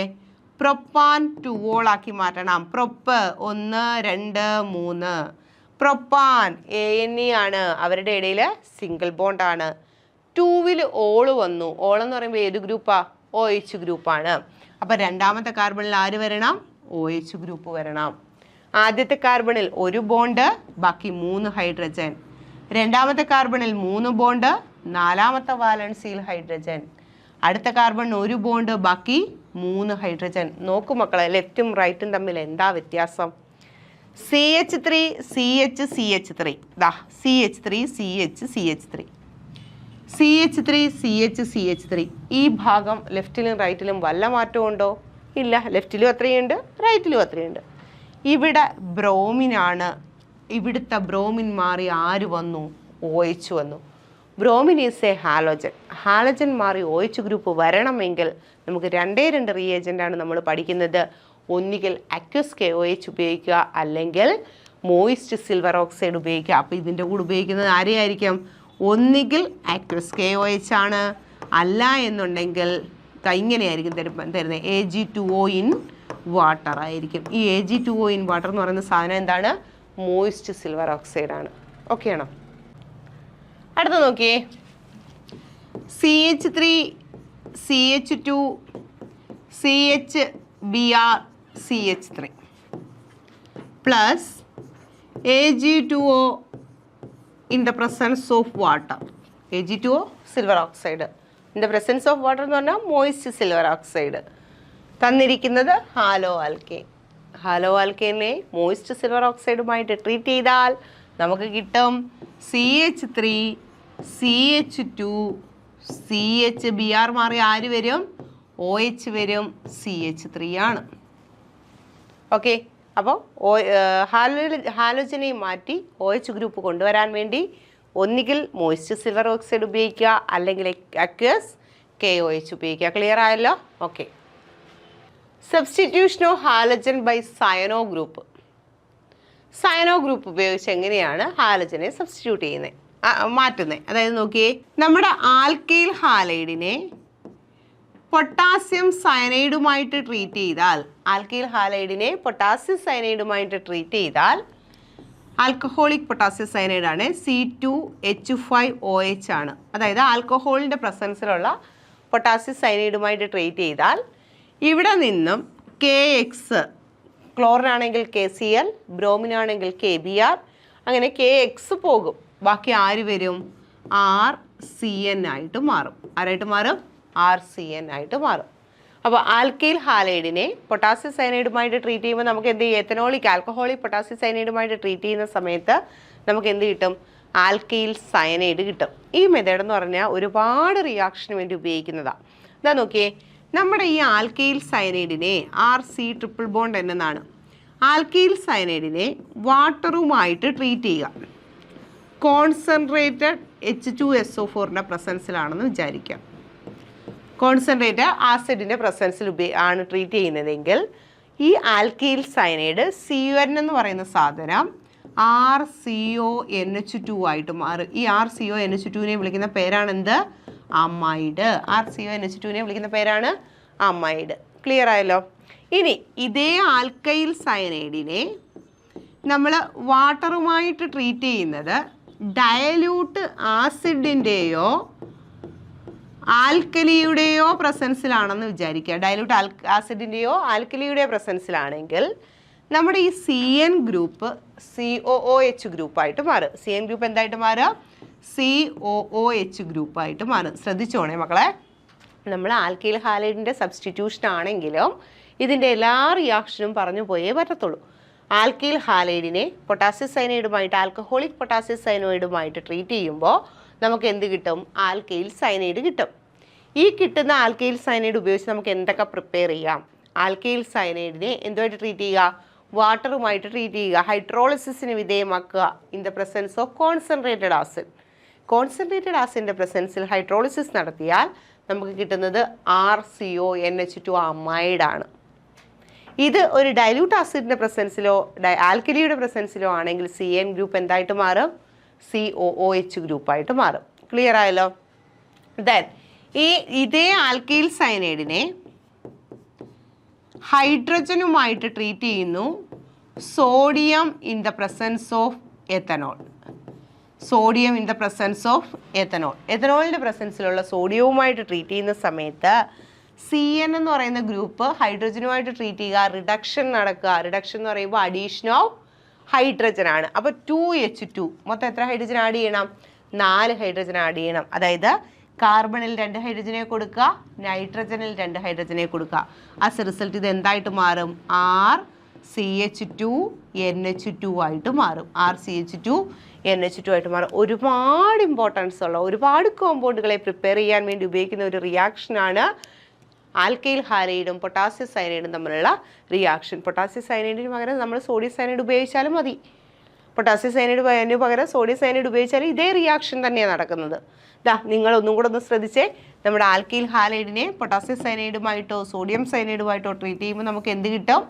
പ്രൊപ്പാൻ 2-ol ആക്കി മാറ്റണം. പ്രൊപ്പ് 1, 2, 3. പ്രൊപ്പാൻ ANE ആണ്. അവരുടെ ഇടയിൽ സിംഗിൾ ബോണ്ടാണ്. 2-ൽ ഓള് വന്നു. ഓളെന്ന് പറയുമ്പോൾ ഏത് ഗ്രൂപ്പാ? OH ഗ്രൂപ്പാണ്. അപ്പം 2ാമത്തെ കാർബണിൽ ആര് വരണം? OH ഗ്രൂപ്പ് വരണം. ആദ്യത്തെ കാർബണിൽ 1 ബോണ്ട്, ബാക്കി 3 ഹൈഡ്രജൻ. 2ാമത്തെ കാർബണിൽ 3 ബോണ്ട്, 4ാമത്തെ വാലൻസിയിൽ ഹൈഡ്രജൻ. അടുത്ത കാർബണിൽ 1 ബോണ്ട്, ബാക്കി 3 ഹൈഡ്രജൻ. നോക്കൂ മക്കളെ, ലെഫ്റ്റും റൈറ്റും തമ്മിൽ എന്താ വ്യത്യാസം? CH3 CH CH3 CH3 CH CH3 CH3 CH ഈ ഭാഗം ലെഫ്റ്റിലും റൈറ്റിലും വല്ല മാറ്റവും ഉണ്ടോ? ഇല്ല. ലെഫ്റ്റിലും അത്രയുണ്ട്, റൈറ്റിലും അത്രയുണ്ട്. ഇവിടെ ബ്രോമിനാണ്. ഇവിടുത്തെ ബ്രോമിൻ മാറി ആര് വന്നു? OH വന്നു. Bromine is A halogen. Halogen മാറി OH ഗ്രൂപ്പ് വരണമെങ്കിൽ നമുക്ക് രണ്ട് റിയേജൻ്റാണ് നമ്മൾ പഠിക്കുന്നത്. ഒന്നുകിൽ അക്വസ് KOH ഉപയോഗിക്കുക, അല്ലെങ്കിൽ മോയിസ്റ്റ് സിൽവർ ഓക്സൈഡ് ഉപയോഗിക്കുക. അപ്പോൾ ഇതിൻ്റെ കൂടെ ഉപയോഗിക്കുന്നത് ആരെയായിരിക്കും? ഒന്നുകിൽ അക്വസ് KOH ആണ്, അല്ല എന്നുണ്ടെങ്കിൽ ഇങ്ങനെയായിരിക്കും തരുന്നത് Ag2O ഇൻ വാട്ടർ ആയിരിക്കും. ഈ Ag2O ഇൻ വാട്ടർ എന്ന് പറയുന്ന സാധനം എന്താണ്? മോയിസ്റ്റ് സിൽവർ ഓക്സൈഡ് ആണ്. ഓക്കെ ആണോ? അടുത്ത നോക്കിയേ, CH3 CH2 CHBr CH3 plus Ag2O in the presence of water. Ag2O silver oxide in the presence of water എന്ന് പറഞ്ഞാൽ മോയിസ്റ്റ് സിൽവർ ഓക്സൈഡ്. തന്നിരിക്കുന്നത് ഹാലോ ആൽക്കെയിൻ. ഹാലോ ആൽക്കെയിനെ മോയിസ്റ്റ് സിൽവർ ഓക്സൈഡുമായിട്ട് ട്രീറ്റ് ചെയ്താൽ നമുക്ക് കിട്ടും CH3 CH2 CHBr മാറി ആര് വരും? OH വരും. CH3 ആണ്. ഓക്കെ. അപ്പോൾ ഹാലോജനെ മാറ്റി OH ഗ്രൂപ്പ് കൊണ്ടുവരാൻ വേണ്ടി ഒന്നുകിൽ മോയിസ്റ്റ് സിൽവർ ഓക്സൈഡ് ഉപയോഗിക്കുക, അല്ലെങ്കിൽ അക്വസ് KOH ഉപയോഗിക്കുക. ക്ലിയർ ആയല്ലോ? Okay. Substitution of halogen by cyano group. Cyano group ഉപയോഗിച്ച് എങ്ങനെയാണ് ഹാലജനെ സബ്സ്റ്റിറ്റ്യൂട്ട് ചെയ്യുന്നത്, മാറ്റുന്നത്? അതായത് നോക്കിയേ, നമ്മുടെ ആൽക്കൈൽ ഹാലൈഡിനെ പൊട്ടാസ്യം സയനൈഡുമായിട്ട് ട്രീറ്റ് ചെയ്താൽ, ആൽക്കൈൽ ഹാലൈഡിനെ പൊട്ടാസ്യം സയനൈഡുമായിട്ട് ട്രീറ്റ് ചെയ്താൽ, ആൽക്കഹോളിക് പൊട്ടാസ്യം സയനൈഡ് ആണ്, C2H5OH ആണ്. അതായത് ആൽക്കഹോളിൻ്റെ പ്രസൻസിലുള്ള പൊട്ടാസ്യം സയനൈഡുമായിട്ട് ട്രീറ്റ് ചെയ്താൽ ഇവിടെ നിന്നും KX, ക്ലോറിനാണെങ്കിൽ KCl, ബ്രോമിനാണെങ്കിൽ KBr, അങ്ങനെ KX പോകും. ബാക്കി ആര് വരും? RCN ആയിട്ട് മാറും. ആരായിട്ട് മാറും? RCN ആയിട്ട് മാറും. അപ്പോൾ ആൽക്കൈൽ ഹാലൈഡിനെ പൊട്ടാസ്യം സയനൈഡുമായിട്ട് ട്രീറ്റ് ചെയ്യുമ്പോൾ നമുക്ക് എന്ത് ചെയ്യും? എത്തനോളിക് ആൽക്കഹോളിക് പൊട്ടാസ്യം സയനൈഡുമായിട്ട് ട്രീറ്റ് ചെയ്യുന്ന സമയത്ത് നമുക്ക് എന്ത് കിട്ടും? ആൽക്കൈൽ സയനൈഡ് കിട്ടും. ഈ മെത്തേഡ് എന്ന് പറഞ്ഞാൽ ഒരുപാട് റിയാക്ഷന് വേണ്ടി ഉപയോഗിക്കുന്നതാണ്. എന്താ നോക്കിയേ, നമ്മുടെ ഈ ആൽക്കൈൽ സയനൈഡിനെ RC ട്രിപ്പിൾ ബോണ്ട് എന്നാണ്. ആൽക്കൈൽ സയനൈഡിനെ വാട്ടറുമായിട്ട് ട്രീറ്റ് ചെയ്യുക. കോൺസെൻട്രേറ്റഡ് H2SO4ൻ്റെ പ്രസൻസിലാണെന്ന് വിചാരിക്കാം. കോൺസെൻട്രേറ്റ് ആസിഡിൻ്റെ പ്രസൻസിൽ ആണ് ട്രീറ്റ് ചെയ്യുന്നതെങ്കിൽ ഈ ആൽക്കൈൽ സയനൈഡ് CN എന്ന് പറയുന്ന സാധനം RCONH2 ആയിട്ട് മാറും. ഈ RCONH2നെ വിളിക്കുന്ന പേരാണ് എന്ത്? അമൈഡ്. RCONH2നെ വിളിക്കുന്ന പേരാണ് അമൈഡ്. ക്ലിയർ ആയല്ലോ? ഇനി ഇതേ ആൽക്കൈൽ സയനൈഡിനെ നമ്മൾ വാട്ടറുമായിട്ട് ട്രീറ്റ് ചെയ്യുന്നത് ഡയലൂട്ട് ആസിഡിൻ്റെയോ ആൽക്കലിയുടെയോ പ്രസൻസിലാണെന്ന് വിചാരിക്കുക. ഡയലൂട്ട് ആസിഡിൻ്റെയോ ആൽക്കലിയുടെയോ പ്രസൻസിലാണെങ്കിൽ നമ്മുടെ ഈ CN ഗ്രൂപ്പ് COOH ഗ്രൂപ്പായിട്ട് മാറും. CN ഗ്രൂപ്പ് എന്തായിട്ട് മാറുക? COOH ഗ്രൂപ്പായിട്ട് മാറും. ശ്രദ്ധിച്ചോണേ മക്കളെ, നമ്മൾ ആൽക്കൈൽ ഹാലൈഡിൻ്റെ സബ്സ്റ്റിറ്റ്യൂഷൻ ആണെങ്കിലും ഇതിൻ്റെ എല്ലാ റിയാക്ഷനും പറഞ്ഞു പോയേ പറ്റത്തുള്ളൂ. ആൽക്കൈൽ ഹാലൈഡിനെ പൊട്ടാസ്യം സയനൈഡുമായിട്ട്, ആൽക്കഹോളിക് പൊട്ടാസ്യം സയനൈഡുമായിട്ട് ട്രീറ്റ് ചെയ്യുമ്പോൾ നമുക്ക് എന്ത് കിട്ടും? ആൽക്കൈൽ സയനൈഡ് കിട്ടും. ഈ കിട്ടുന്ന ആൽക്കൈൽ സയനൈഡ് ഉപയോഗിച്ച് നമുക്ക് എന്തൊക്കെ പ്രിപ്പയർ ചെയ്യാം? ആൽക്കൈൽ സയനൈഡിനെ എന്തുമായിട്ട് ട്രീറ്റ് ചെയ്യുക? വാട്ടറുമായിട്ട് ട്രീറ്റ് ചെയ്യുക. ഹൈഡ്രോളിസിന് വിധേയമാക്കുക in the presence of concentrated acid. Concentrated ആസിഡിൻ്റെ പ്രസൻസിൽ ഹൈഡ്രോളിസിസ് നടത്തിയാൽ നമുക്ക് കിട്ടുന്നത് RCONH2 അമൈഡാണ്. ഇത് ഒരു ഡൈല്യൂട്ട് ആസിഡിൻ്റെ പ്രസൻസിലോ ആൽക്കലിയുടെ പ്രസൻസിലോ ആണെങ്കിൽ CN ഗ്രൂപ്പ് എന്തായിട്ട് മാറും? COOH ഗ്രൂപ്പായിട്ട് മാറും. ക്ലിയർ ആയല്ലോ? ദെൻ ഇതേ ആൽക്കൈൽ സയനൈഡിനെ ഹൈഡ്രജനുമായിട്ട് ട്രീറ്റ് ചെയ്യുന്നു. Sodium in the presence of ethanol. Sodium in the presence of ethanol. എത്തനോളിൻ്റെ പ്രസൻസിലുള്ള സോഡിയവുമായിട്ട് ട്രീറ്റ് ചെയ്യുന്ന സമയത്ത് CN എന്ന് പറയുന്ന ഗ്രൂപ്പ് ഹൈഡ്രജനുമായിട്ട് ട്രീറ്റ് ചെയ്യുക, റിഡക്ഷൻ നടക്കുക. റിഡക്ഷൻ എന്ന് പറയുമ്പോൾ അഡീഷൻ ഓഫ് ഹൈഡ്രജൻ ആണ്. അപ്പോൾ 2H2 മൊത്തം എത്ര ഹൈഡ്രജൻ ആഡ് ചെയ്യണം? 4 ഹൈഡ്രജൻ ആഡ് ചെയ്യണം. അതായത് കാർബണിൽ 2 ഹൈഡ്രജനെ കൊടുക്കുക, നൈട്രജനിൽ 2 ഹൈഡ്രജനെ കൊടുക്കുക. ആസ് എ റിസൾട്ട് ഇത് എന്തായിട്ട് മാറും? RCH2NH2 ആയിട്ട് മാറും. RCH2NH2 ആയിട്ട് മാറും. ഒരുപാട് ഇമ്പോർട്ടൻസ് ഉള്ള ഒരുപാട് കോമ്പൗണ്ടുകളെ പ്രിപ്പയർ ചെയ്യാൻ വേണ്ടി ഉപയോഗിക്കുന്ന ഒരു റിയാക്ഷനാണ് ആൽക്കൈൽ ഹാലൈഡും പൊട്ടാസ്യം സയനൈഡും തമ്മിലുള്ള റിയാക്ഷൻ. പൊട്ടാസ്യം സയനൈഡിന് പകരം നമ്മൾ സോഡിയം സയനൈഡ് ഉപയോഗിച്ചാലും മതി. പൊട്ടാസ്യം സയനൈഡിന് പകരം സോഡിയം സയനൈഡ് ഉപയോഗിച്ചാലും ഇതേ റിയാക്ഷൻ തന്നെയാണ് നടക്കുന്നത്. നിങ്ങൾ ഒന്നും കൂടെ ഒന്ന് ശ്രദ്ധിച്ചേ. നമ്മുടെ ആൽക്കൈൽ ഹാലൈഡിനെ പൊട്ടാസ്യം സയനൈഡുമായിട്ടോ സോഡിയം സയനൈഡുമായിട്ടോ ട്രീറ്റ് ചെയ്യുമ്പോൾ നമുക്ക് എന്ത് കിട്ടും?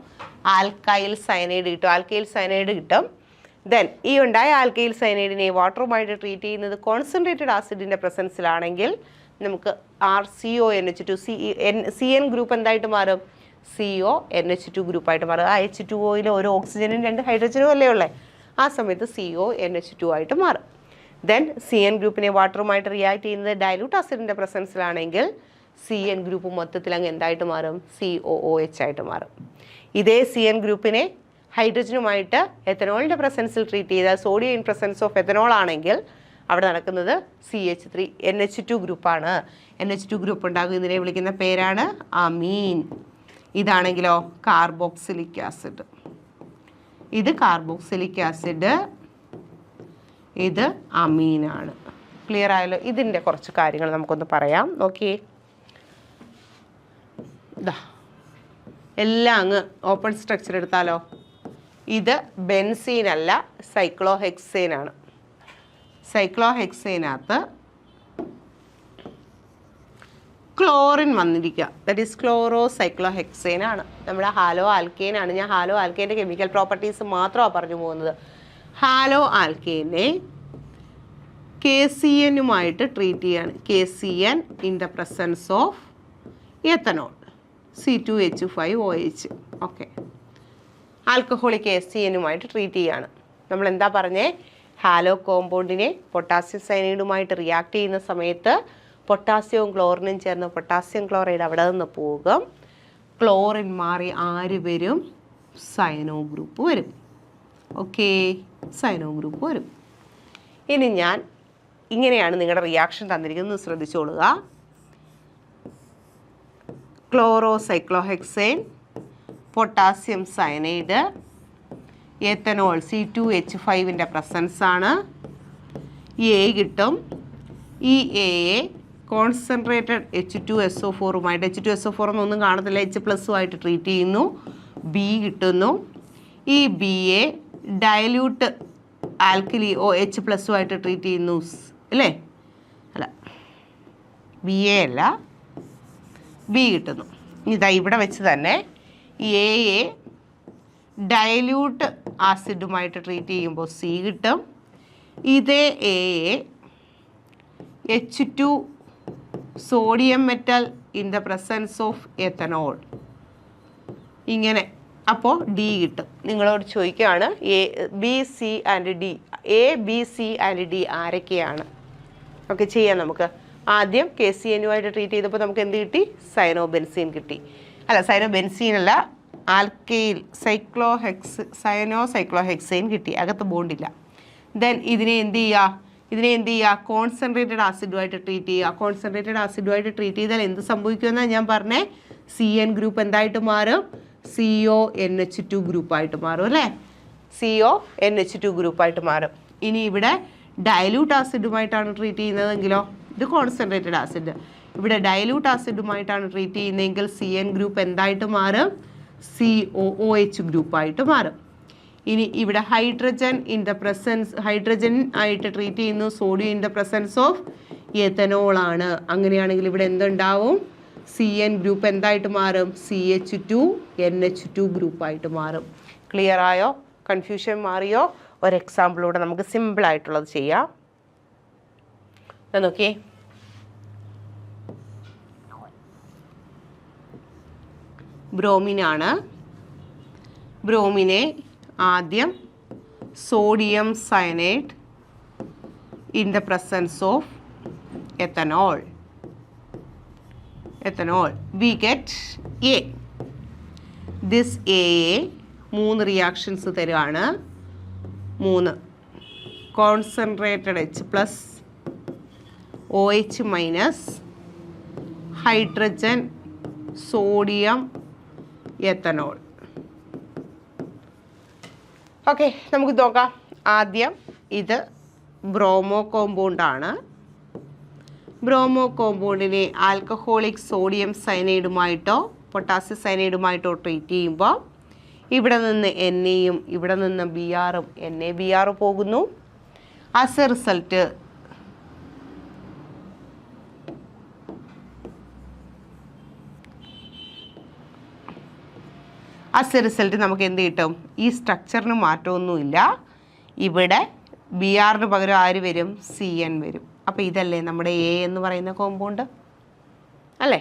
ആൽക്കൈൽ സയനൈഡ് കിട്ടും. ആൽക്കൈൽ സയനൈഡ് കിട്ടും. ദെൻ ഈ ഉണ്ടായ ആൽക്കൈൽ സയനൈഡിനെ വാട്ടറുമായിട്ട് ട്രീറ്റ് ചെയ്യുന്നത് കോൺസെൻട്രേറ്റഡ് ആസിഡിൻ്റെ പ്രസൻസിലാണെങ്കിൽ നമുക്ക് RCONH2 CN ഗ്രൂപ്പ് എന്തായിട്ട് മാറും? CONH2 ഗ്രൂപ്പായിട്ട് മാറും. ആ H2Oയിൽ ഒരു ഓക്സിജനും 2 ഹൈഡ്രജനും അല്ലേ ഉള്ളേ? ആ സമയത്ത് CONH2 ആയിട്ട് മാറും. ദെൻ CN ഗ്രൂപ്പിനെ വാട്ടറുമായിട്ട് റിയാക്ട് ചെയ്യുന്നത് ഡൈലൂട്ട് ആസിഡിൻ്റെ പ്രസൻസിലാണെങ്കിൽ CN ഗ്രൂപ്പ് മൊത്തത്തിൽ അങ്ങ് എന്തായിട്ട് മാറും? COOH ആയിട്ട് മാറും. ഇതേ CN ഗ്രൂപ്പിനെ ഹൈഡ്രജനുമായിട്ട് എത്തനോളിൻ്റെ പ്രസൻസിൽ ട്രീറ്റ് ചെയ്താൽ sodium in presence of ethanol ആണെങ്കിൽ അവിടെ നടക്കുന്നത് CH3NH2 ഗ്രൂപ്പാണ്. NH2 ഗ്രൂപ്പ് ഉണ്ടാകും. ഇതിനെ വിളിക്കുന്ന പേരാണ് അമീൻ. ഇതാണെങ്കിലോ കാർബോക്സിലിക് ആസിഡ്. ഇത് കാർബോക്സിലിക് ആസിഡ്, ഇത് അമീനാണ്. ക്ലിയർ ആയല്ലോ? ഇതിൻ്റെ കുറച്ച് കാര്യങ്ങൾ നമുക്കൊന്ന് പറയാം. നോക്കിയേ, എല്ലാം അങ്ങ് ഓപ്പൺ സ്ട്രക്ചർ എടുത്താലോ. ഇത് ബെൻസീൻ അല്ല, സൈക്ലോഹെക്സേൻ ആണ്. സൈക്ലോഹെക്സേനകത്ത് ക്ലോറിൻ വന്നിരിക്കുക. ദാറ്റ് ഈസ് ക്ലോറോ സൈക്ലോഹെക്സേൻ ആണ്. നമ്മുടെ ഹാലോ ആൽക്കെയിൻ ആണ്. ഞാൻ ഹാലോ ആൽക്കെയിൻ്റെ കെമിക്കൽ പ്രോപ്പർട്ടീസ് മാത്രമാണ് പറഞ്ഞു പോകുന്നത്. ഹാലോ ആൽക്കെയിനെ KCNുമായിട്ട് ട്രീറ്റ് ചെയ്യാണ്. KCN in the presence of ethanol C2H5OH. Okay, alcoholic KCNുമായിട്ട് ട്രീറ്റ് ചെയ്യാണ്. നമ്മൾ എന്താ പറഞ്ഞേ? ഹാലോ കോമ്പൗണ്ടിനെ പൊട്ടാസ്യം സയനൈഡുമായിട്ട് റിയാക്ട് ചെയ്യുന്ന സമയത്ത് പൊട്ടാസ്യവും ക്ലോറിനും ചേർന്ന് പൊട്ടാസ്യം ക്ലോറൈഡ് അവിടെ നിന്ന് പോകും. ക്ലോറിൻ മാറി ആര് വരും? സയനോ ഗ്രൂപ്പ് വരും. ഓക്കെ, സയനോ ഗ്രൂപ്പ് വരും. ഇനി ഞാൻ ഇങ്ങനെയാണ് നിങ്ങളുടെ റിയാക്ഷൻ തന്നിരിക്കുന്നത്, ശ്രദ്ധിച്ചോളുക. Chloro cyclohexane, potassium cyanide, ethanol C2H5ൻ്റെ പ്രസൻസാണ്. എ കിട്ടും. ഈ എയെ കോൺസെൻട്രേറ്റഡ് H2SO4വുമായിട്ട്, H2SO4 എന്നൊന്നും കാണത്തില്ല, H+ഉമായിട്ട് ട്രീറ്റ് ചെയ്യുന്നു. ബി കിട്ടുന്നു. ഈ ബിയെ ഡയല്യൂട്ട് ആൽക്കലി OH+ഉമായിട്ട് ട്രീറ്റ് ചെയ്യുന്നു അല്ലേ? അല്ല, BA അല്ല, ബി കിട്ടുന്നു. ഇതാ ഇവിടെ വെച്ച് തന്നെ എയെ ഡയല്യൂട്ട് ആസിഡുമായിട്ട് ട്രീറ്റ് ചെയ്യുമ്പോൾ സി കിട്ടും. ഇതേ എയെ H2 sodium metal in the presence of ethanol, ഇങ്ങനെ, അപ്പോൾ ഡി കിട്ടും. നിങ്ങളോട് ചോദിക്കുകയാണ് A, B, C and D ആരൊക്കെയാണ്? ഓക്കെ, ചെയ്യാം നമുക്ക്. ആദ്യം KCNുമായിട്ട് ട്രീറ്റ് ചെയ്തപ്പോൾ നമുക്ക് എന്ത് കിട്ടി? സയനോബെൻസീൻ കിട്ടി. അല്ല, സയനോബെൻസീൻ അല്ല, ആൽക്കൈൽ സൈക്ലോഹെക്സൈൻ കിട്ടി. അകത്ത് ബോണ്ടില്ല. ദെൻ ഇതിനെ എന്ത് ചെയ്യുക? കോൺസെൻട്രേറ്റഡ് ആസിഡുമായിട്ട് ട്രീറ്റ് ചെയ്യുക. കോൺസെൻട്രേറ്റഡ് ആസിഡുമായിട്ട് ട്രീറ്റ് ചെയ്താൽ എന്ത് സംഭവിക്കുമെന്നാണ് ഞാൻ പറഞ്ഞേ? CN ഗ്രൂപ്പ് എന്തായിട്ട് മാറും? CONH2 ഗ്രൂപ്പായിട്ട് മാറും അല്ലേ? CONH2 ഗ്രൂപ്പായിട്ട് മാറും. ഇനി ഇവിടെ ഡയലൂട്ട് ആസിഡുമായിട്ടാണ് ട്രീറ്റ് ചെയ്യുന്നതെങ്കിലോ, ഇത് കോൺസെൻട്രേറ്റഡ് ആസിഡ്, ഇവിടെ ഡയലൂട്ട് ആസിഡുമായിട്ടാണ് ട്രീറ്റ് ചെയ്യുന്നതെങ്കിൽ CN ഗ്രൂപ്പ് എന്തായിട്ട് മാറും? COOH ഗ്രൂപ്പായിട്ട് മാറും. ഇനി ഇവിടെ ഹൈഡ്രജൻ ആയിട്ട് ട്രീറ്റ് ചെയ്യുന്നു, sodium in the presence of ethanol ആണ്. അങ്ങനെയാണെങ്കിൽ ഇവിടെ എന്തുണ്ടാവും? CN ഗ്രൂപ്പ് എന്തായിട്ട് മാറും? CH2NH2 ഗ്രൂപ്പായിട്ട് മാറും. ക്ലിയർ ആയോ? കൺഫ്യൂഷൻ മാറിയോ? ഒരു എക്സാമ്പിളൂടെ നമുക്ക് സിമ്പിളായിട്ടുള്ളത് ചെയ്യാം. നോക്കിയേ, ബ്രോമിനാണ്. ബ്രോമിനെ ആദ്യം sodium cyanide in the presence of ethanol, we get A. This A 3 reactions തരുവാണ്. 3 concentrated H+, OH- hydrogen, sodium, ethanol. Okay, നമുക്ക് നോക്കാം. ആദ്യം ഇത് ബ്രോമോ കോമ്പൗണ്ടാണ്. ബ്രോമോ കോമ്പൗണ്ടിനെ ആൽക്കഹോളിക് സോഡിയം സയനൈഡുമായിട്ടോ പൊട്ടാസ്യം സയനൈഡുമായിട്ടോ ട്രീറ്റ് ചെയ്യുമ്പോൾ ഇവിടെ നിന്ന് എയും ഇവിടെ നിന്ന് BRഉം NaBr പോകുന്നു. ആസ് എ റിസൾട്ട് നമുക്ക് എന്ത് കിട്ടും? ഈ സ്ട്രക്ചറിന് മാറ്റമൊന്നുമില്ല. ഇവിടെ BRന് പകരം ആര് വരും? CN വരും. അപ്പോൾ ഇതല്ലേ നമ്മുടെ A എന്ന് പറയുന്ന കോമ്പൗണ്ട് അല്ലേ?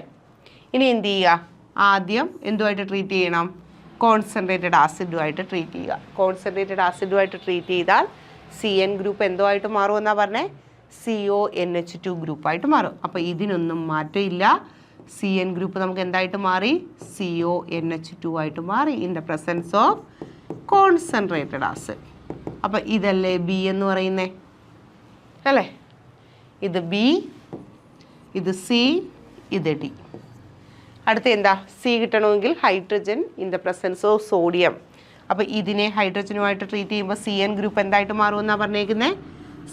ഇനി എന്ത് ചെയ്യുക? ആദ്യം എന്തുമായിട്ട് ട്രീറ്റ് ചെയ്യണം? കോൺസെൻട്രേറ്റഡ് ആസിഡുമായിട്ട് ട്രീറ്റ് ചെയ്യുക. കോൺസെൻട്രേറ്റഡ് ആസിഡുമായിട്ട് ട്രീറ്റ് ചെയ്താൽ CN ഗ്രൂപ്പ് എന്തോമായിട്ട് മാറുമെന്നാണ് പറഞ്ഞത്? CONH2 ഗ്രൂപ്പായിട്ട് മാറും. അപ്പോൾ ഇതിനൊന്നും മാറ്റമില്ല. CN ഗ്രൂപ്പ് നമുക്ക് എന്തായിട്ട് മാറി? CONH2 ആയിട്ട് മാറി in the presence of concentrated acid. അപ്പോൾ ഇതല്ലേ B എന്ന് പറയുന്നേ അല്ലേ? ഇത് B, ഇത് C, ഇത് D. അടുത്ത എന്താ? C കിട്ടണമെങ്കിൽ hydrogen in the presence of sodium. അപ്പോൾ ഇതിനെ ഹൈഡ്രജനുമായിട്ട് ട്രീറ്റ് ചെയ്യുമ്പോൾ CN ഗ്രൂപ്പ് എന്തായിട്ട് മാറുമെന്നാണ് പറഞ്ഞേക്കുന്നത്?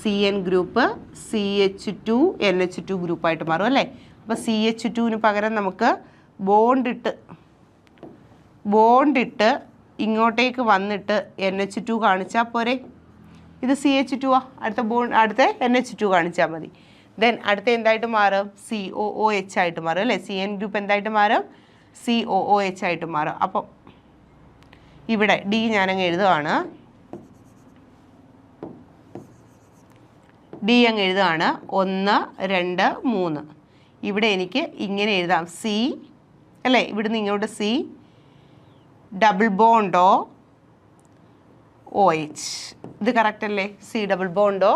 CN ഗ്രൂപ്പ് CH2NH2 ഗ്രൂപ്പായിട്ട് മാറും അല്ലേ? അപ്പോൾ CH2ന് പകരം നമുക്ക് ബോണ്ടിട്ട് ഇങ്ങോട്ടേക്ക് വന്നിട്ട് NH2 കാണിച്ചാൽ പോരെ? ഇത് CH2 അടുത്ത NH2 കാണിച്ചാൽ മതി. ദെൻ അടുത്ത എന്തായിട്ട് മാറും? COOH ആയിട്ട് മാറും അല്ലേ? CN ഗ്രൂപ്പ് എന്തായിട്ട് മാറും? COOH ആയിട്ട് മാറും. അപ്പം ഇവിടെ D ഞാനങ്ങ് എഴുതുകയാണ്. D അങ്ങ് എഴുതുകയാണ്. 1, 2, 3. ഇവിടെ എനിക്ക് ഇങ്ങനെ എഴുതാം C അല്ലേ? ഇവിടുന്ന് ഇങ്ങോട്ട് C ഡബിൾ ബോണ്ടോ OH. ഇത് കറക്റ്റ് അല്ലേ? C ഡബിൾ ബോണ്ടോ